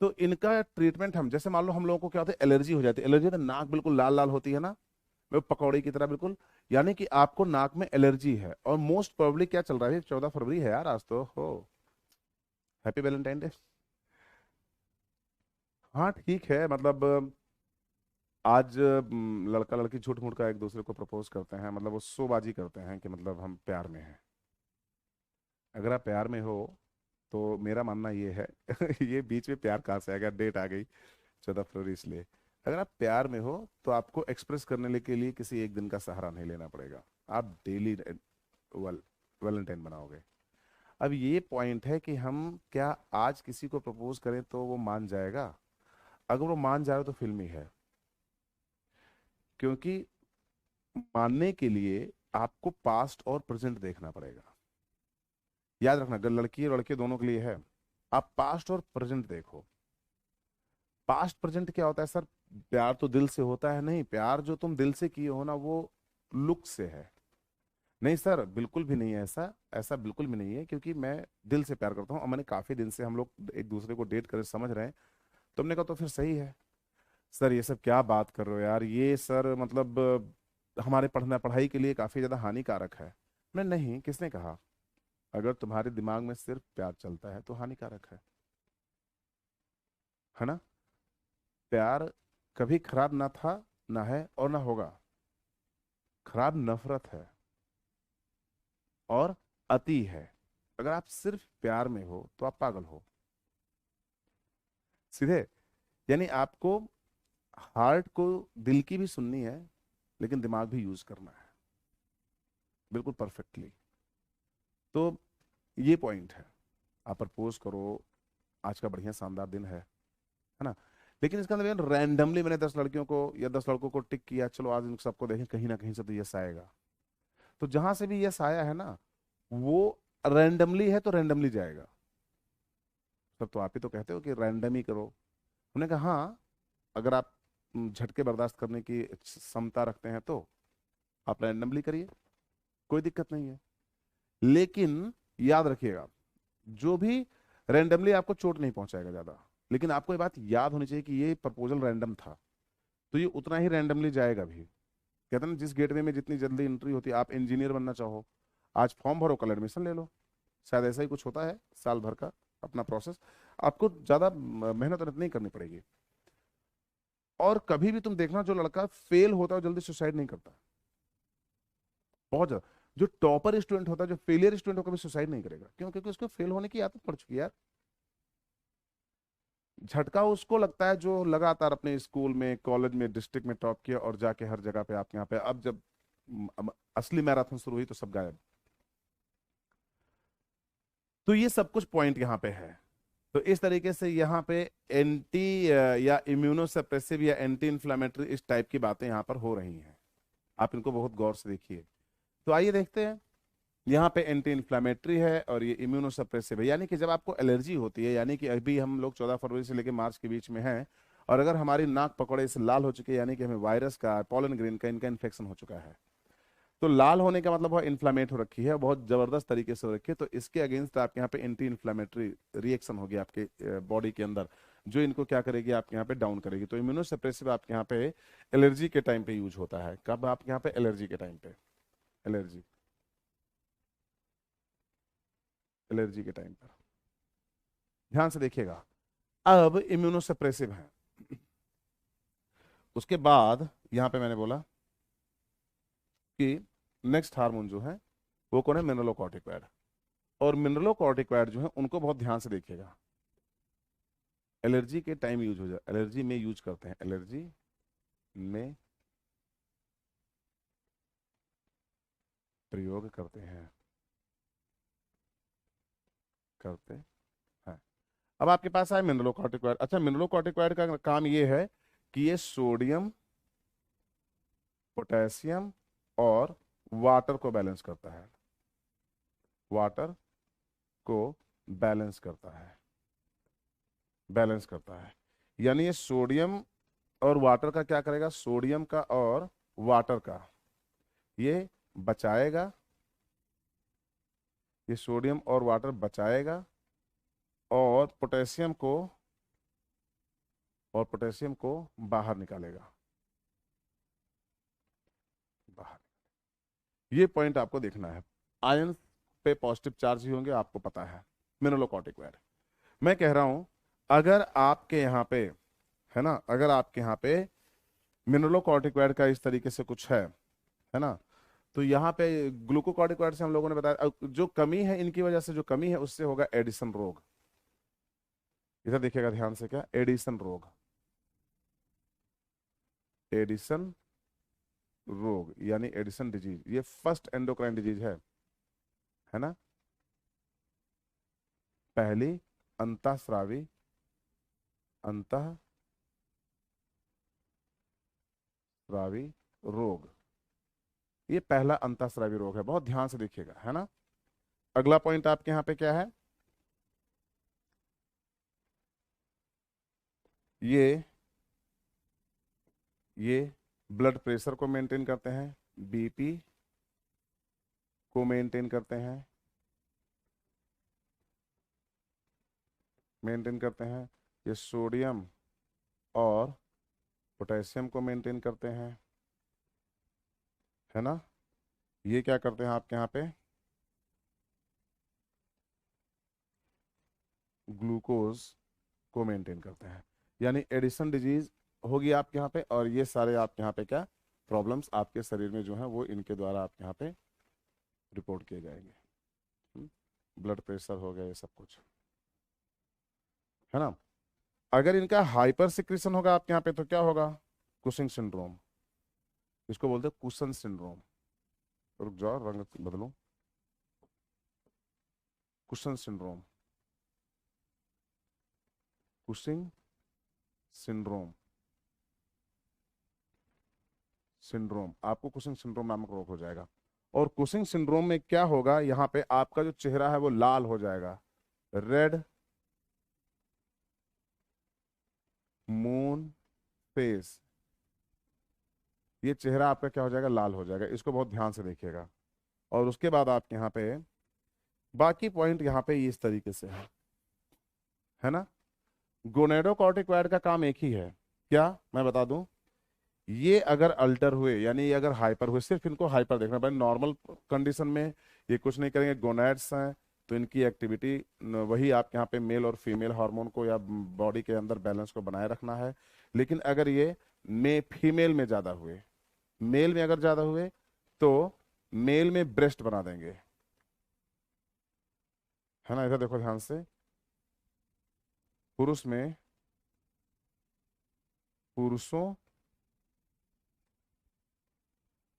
S1: तो इनका ट्रीटमेंट हम, जैसे मान लो हम लोगों को क्या होता है, एलर्जी हो जाती है। एलर्जी तो नाक बिल्कुल लाल लाल होती है ना, वो पकौड़ी की तरह बिल्कुल, यानी कि आपको नाक में एलर्जी है। और मोस्ट प्रोबेबली क्या चल रहा है, 14 फरवरी है यार आज तो, हो हैप्पी वैलेंटाइन डे। हाँ ठीक है, मतलब आज लड़का लड़की झूठ मूठ का एक दूसरे को प्रपोज करते हैं, मतलब वो शोबाजी करते हैं कि मतलब हम प्यार में हैं। अगर आप प्यार में हो तो मेरा मानना ये है ये बीच में प्यार कहाँ से आएगा, डेट आ गई 14 फरवरी इसलिए। अगर आप प्यार में हो तो आपको एक्सप्रेस करने के लिए किसी एक दिन का सहारा नहीं लेना पड़ेगा, आप डेली वैलेंटाइन बनाओगे। अब ये पॉइंट है कि हम क्या आज किसी को प्रपोज करें तो वो मान जाएगा? अगर वो मान जाए तो फिल्मी है, क्योंकि मानने के लिए आपको पास्ट और प्रेजेंट देखना पड़ेगा। याद रखना, अगर लड़की और लड़के दोनों के लिए है, आप पास्ट और प्रेजेंट देखो। पास्ट प्रेजेंट क्या होता है सर? प्यार तो दिल से होता है? नहीं, प्यार जो तुम दिल से किए हो ना वो लुक से है। नहीं सर, बिल्कुल भी नहीं है ऐसा, ऐसा बिल्कुल भी नहीं है, क्योंकि मैं दिल से प्यार करता हूँ और मैंने काफी दिन से, हम लोग एक दूसरे को डेट कर समझ रहे हैं। तुमने कहा तो फिर सही है। सर ये सब क्या बात कर रहे हो यार, ये सर मतलब हमारे पढ़ना पढ़ाई के लिए काफी ज्यादा हानिकारक है। मैं नहीं, किसने कहा? अगर तुम्हारे दिमाग में सिर्फ प्यार चलता है तो हानिकारक है ना। प्यार कभी खराब ना था, ना है और ना होगा। खराब नफरत है और अति है। अगर आप सिर्फ प्यार में हो तो आप पागल हो सीधे। यानी आपको हार्ट को, दिल की भी सुननी है, लेकिन दिमाग भी यूज करना है बिल्कुल परफेक्टली। तो ये पॉइंट है। आप प्रपोज करो, आज का बढ़िया शानदार दिन है ना। लेकिन इसका अंदर रैंडमली मैंने 10 लड़कियों को या 10 लड़कों को टिक किया, चलो आज इन सबको देखें, कहीं ना कहीं से तो यस आएगा। तो जहां से भी यस आया है ना, वो रैंडमली है तो रैंडमली जाएगा। सब तो आप ही तो कहते हो कि रैंडम ही करो। हमने कहा हाँ, अगर आप झटके बर्दाश्त करने की क्षमता रखते हैं तो आप रैंडमली करिए, कोई दिक्कत नहीं है। लेकिन याद रखिएगा, जो भी रैंडमली आपको चोट नहीं पहुंचाएगा ज्यादा। लेकिन आपको ये बात याद होनी चाहिए कि ये प्रपोजल रैंडम था, तो ये उतना ही रैंडमली जाएगा भी। कहते हैं ना, जिस गेटवे में जितनी जल्दी एंट्री होती है, आप इंजीनियर बनना चाहो, आज फॉर्म भरो, कल एडमिशन ले लो। शायद ऐसा ही कुछ होता है, साल भर का अपना प्रोसेस। आपको ज्यादा मेहनत नहीं करनी पड़ेगी। और कभी भी तुम देखना, जो लड़का फेल होता है वो जल्दी सुसाइड नहीं करता, बहुत ज्यादा। जो टॉपर स्टूडेंट होता है, जो फेलियर स्टूडेंट होकर भी सुसाइड नहीं करेगा, क्यों? क्योंकि उसको फेल होने की आदत पड़ चुकी है यार। झटका उसको लगता है जो लगातार अपने स्कूल में, कॉलेज में, डिस्ट्रिक्ट में टॉप किया और जाके हर जगह पे, आपके यहाँ पे अब जब असली मैराथन शुरू हुई तो सब गायब। तो ये सब कुछ पॉइंट यहाँ पे है। तो इस तरीके से यहाँ पे एंटी या इम्यूनोसप्रेसिव या एंटी इन्फ्लामेटरी, इस टाइप की बातें यहाँ पर हो रही हैं। आप इनको बहुत गौर से देखिए। तो आइए देखते हैं, यहाँ पे एंटी इन्फ्लामेटरी है और ये इम्यूनोसप्रेसिव है। यानी कि जब आपको एलर्जी होती है, यानी कि अभी हम लोग 14 फरवरी से लेकर मार्च के बीच में हैं, और अगर हमारी नाक पकौड़े से लाल हो चुकी है, यानी कि हमें वायरस का, पॉलन ग्रेन का, इनका इन्फेक्शन हो चुका है। तो लाल होने का मतलब वो इन्फ्लामेट हो रखी है, बहुत जबरदस्त तरीके से हो रखी है। तो इसके अगेंस्ट आपके यहाँ पे एंटी इन्फ्लामेटरी रिएक्शन होगी आपके बॉडी के अंदर, जो इनको क्या करेगी, आपके यहाँ पे डाउन करेगी। तो इम्यूनोसप्रेसिव आपके यहाँ पे एलर्जी के टाइम पे यूज होता है। कब? आपके यहाँ पे एलर्जी के टाइम पे, एलर्जी, एलर्जी के टाइम पर। ध्यान से देखिएगा। अब इम्यूनोसप्रेसिव है, उसके बाद यहां पे मैंने बोला कि नेक्स्ट हार्मोन जो है वो कौन है, मिनरलोकॉर्टिकॉइड। और मिनरलोकॉर्टिकॉइड जो है उनको बहुत ध्यान से देखिएगा, एलर्जी के टाइम यूज हो जाए, एलर्जी में यूज करते हैं, एलर्जी में प्रयोग करते हैं, करते हैं। अब आपके पास आए मिनरलोकॉर्टिकॉइड। अच्छा, मिनरलोकॉर्टिकॉइड का काम ये है कि ये सोडियम, पोटेशियम और वाटर को बैलेंस करता है, वाटर को बैलेंस करता है, बैलेंस करता है। यानी ये सोडियम और वाटर का क्या करेगा, सोडियम का और वाटर का ये बचाएगा, ये सोडियम और वाटर बचाएगा, और पोटेशियम को बाहर निकालेगा, बाहर। ये पॉइंट आपको देखना है। आयन पे पॉजिटिव चार्ज ही होंगे, आपको पता है, मिनरलोकॉर्टिकॉइड। मैं कह रहा हूं, अगर आपके यहाँ पे, है ना, अगर आपके यहाँ पे मिनरलोकॉर्टिकॉइड का इस तरीके से कुछ है ना, तो यहाँ पे ग्लूकोकॉर्टिकॉइड से हम लोगों ने बताया, जो कमी है इनकी वजह से, जो कमी है उससे होगा एडिसन रोग। इधर देखिएगा ध्यान से, क्या एडिसन रोग, एडिसन रोग यानी एडिसन डिजीज, ये फर्स्ट एंडोक्राइन डिजीज है ना, पहली अंतःस्रावी, अंतःस्रावी रोग, ये पहला अंतःस्रावी रोग है, बहुत ध्यान से देखिएगा, है ना। अगला पॉइंट आपके यहाँ पे क्या है, ये ये ब्लड प्रेशर को मेंटेन करते हैं, बीपी को मेंटेन करते हैं, मेंटेन करते हैं, ये सोडियम और पोटेशियम को मेंटेन करते हैं, है ना। ये क्या करते हैं आपके यहाँ पे, ग्लूकोज को मेंटेन करते हैं। यानी एडिशन डिजीज होगी आपके यहाँ पे, और ये सारे आपके यहाँ पे क्या प्रॉब्लम्स आपके शरीर में जो है वो इनके द्वारा आपके यहाँ पे रिपोर्ट किए जाएंगे। ब्लड प्रेशर हो गया, ये सब कुछ, है ना। अगर इनका हाइपर सिक्रीशन होगा आपके यहाँ पे तो क्या होगा, कुशिंग सिंड्रोम, इसको बोलते हैं कुशन सिंड्रोम। रुक जाओ, रंग बदलूं, cushion syndrome, Cushing syndrome, syndrome, आपको कुशिंग सिंड्रोम नामक रोग हो जाएगा। और कुशिंग सिंड्रोम में क्या होगा, यहाँ पे आपका जो चेहरा है वो लाल हो जाएगा, रेड मून फेस, ये चेहरा आपका क्या हो जाएगा, लाल हो जाएगा। इसको बहुत ध्यान से देखिएगा। और उसके बाद आपके यहाँ पे बाकी पॉइंट यहाँ पे इस तरीके से है ना। गोनेडोकॉर्टिकॉइड का काम एक ही है, क्या मैं बता दूं, ये अगर अल्टर हुए यानी ये अगर हाइपर हुए, सिर्फ इनको हाइपर देखना भाई, नॉर्मल कंडीशन में ये कुछ नहीं करेंगे, गोनैड्स हैं तो इनकी एक्टिविटी वही आपके यहाँ पे मेल और फीमेल हार्मोन को या बॉडी के अंदर बैलेंस को बनाए रखना है। लेकिन अगर ये फीमेल में ज्यादा हुए, मेल में अगर ज्यादा हुए तो मेल में ब्रेस्ट बना देंगे, है ना। इधर देखो ध्यान से, पुरुष में, पुरुषों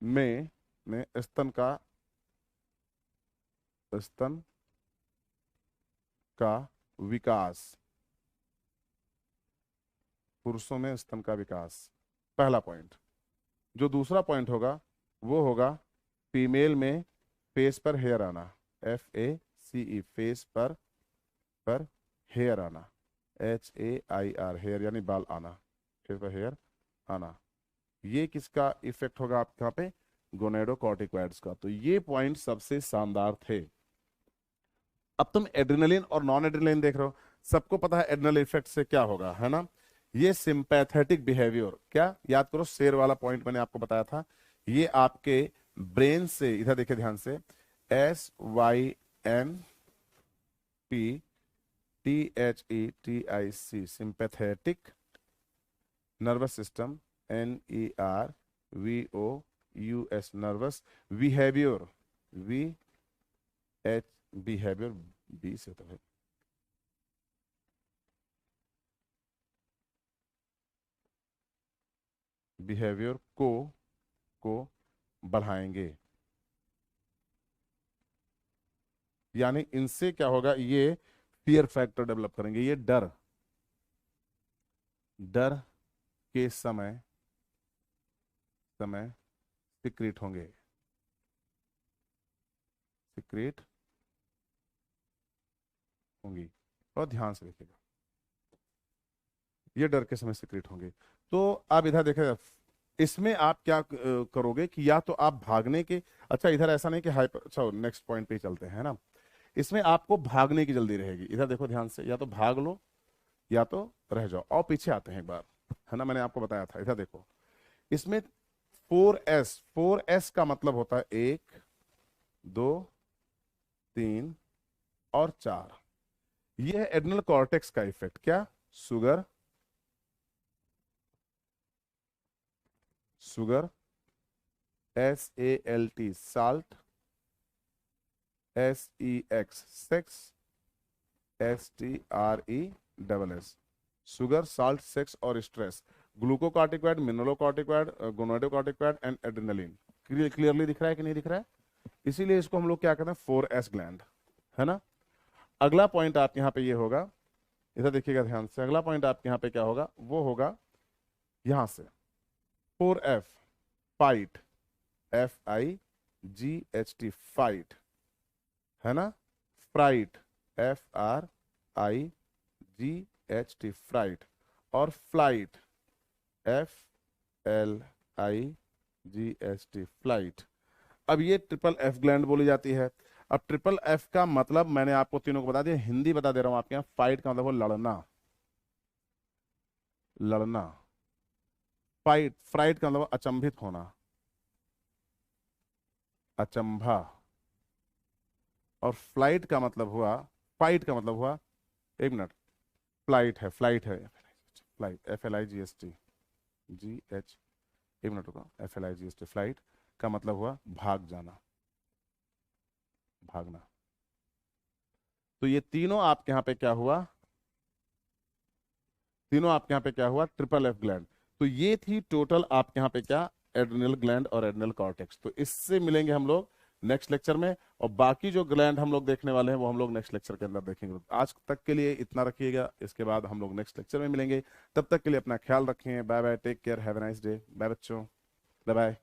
S1: में स्तन का विकास, पुरुषों में स्तन का विकास, पहला पॉइंट। जो दूसरा पॉइंट होगा वो होगा फीमेल में फेस पर हेयर आना, FACE, फेस पर हेयर आना, HAIR, हेयर यानी बाल आना, फेस पर हेयर आना। ये किसका इफेक्ट होगा आपके यहाँ पे, गोनेडोकॉर्टिकॉइड्स का। तो ये पॉइंट सबसे शानदार थे। अब तुम एड्रेनलिन और नॉन एड्रेनलिन देख रहे हो, सबको पता है एड्रेनल इफेक्ट से क्या होगा, है ना। ये सिंपैथेटिक बिहेवियर, क्या याद करो, शेर वाला पॉइंट मैंने आपको बताया था, ये आपके ब्रेन से, इधर देखिए ध्यान से, SYMPTHETIC, sympathetic nervous system, NERVOUS US nervous, behaviour, V H behaviour, B से तो है, बिहेवियर को बढ़ाएंगे। यानी इनसे क्या होगा, ये फियर फैक्टर डेवलप करेंगे, ये डर डर के समय सिक्रेट होंगे, सिक्रेट होंगी। और ध्यान से देखिएगा, ये डर के समय सिक्रेट होंगे। तो आप इधर देखिए, इसमें आप क्या करोगे कि या तो आप भागने के, अच्छा इधर ऐसा नहीं कि हाइपर, अच्छा नेक्स्ट पॉइंट पे ही चलते हैं ना। इसमें आपको भागने की जल्दी रहेगी, इधर देखो ध्यान से, या तो भाग लो या तो रह जाओ। और पीछे आते हैं एक बार, है ना, मैंने आपको बताया था, इधर देखो, इसमें 4S का मतलब होता है 1 2 3 और 4। यह है एड्रिनल कॉर्टेक्स का इफेक्ट। क्या? Sugar, sugar, SALT salt, SEX sex, STRESS sugar, salt, sex और stress. Glucocorticoid, mineralocorticoid, gonadocorticoid and adrenaline. Clearly दिख रहा है कि नहीं दिख रहा है? इसीलिए इसको हम लोग क्या कहते हैं, 4S ग्लैंड, है ना। अगला पॉइंट आपके यहाँ पे ये होगा, इधर देखिएगा ध्यान से, अगला पॉइंट आपके यहाँ पे क्या होगा, वो होगा यहां से 4F फाइट, FIGHT फाइट, है ना। Fright, FRIGHT fright. और फ्लाइट, FLIGHT फ्लाइट। अब ये ट्रिपल F ग्लैंड बोली जाती है। अब ट्रिपल F का मतलब मैंने आपको तीनों को बता दिया, हिंदी बता दे रहा हूं आपके यहाँ। फाइट का मतलब वो लड़ना, लड़ना। फाइट, फ्राइट का मतलब अचंभित होना, अचंभा। और फ्लाइट का मतलब हुआ, फाइट का मतलब हुआ, एक मिनट, फ्लाइट है, फ्लाइट है, फ्लाइट, FLIGHT, एक मिनट रुको, FLIGHT फ्लाइट का मतलब हुआ भाग जाना, भागना। तो ये तीनों आपके यहाँ पे क्या हुआ, तीनों आपके यहाँ पे क्या हुआ, ट्रिपल F ग्लैंड। तो ये थी टोटल आपके यहाँ पे क्या, एड्रिनल ग्लैंड और एड्रिनल कॉर्टेक्स। तो इससे मिलेंगे हम लोग नेक्स्ट लेक्चर में, और बाकी जो ग्लैंड हम लोग देखने वाले हैं वो हम लोग नेक्स्ट लेक्चर के अंदर देखेंगे। आज तक के लिए इतना रखिएगा, इसके बाद हम लोग नेक्स्ट लेक्चर में मिलेंगे। तब तक के लिए अपना ख्याल रखें। Bye bye, take care, have a nice day. Bye बच्चों, बाय बाय।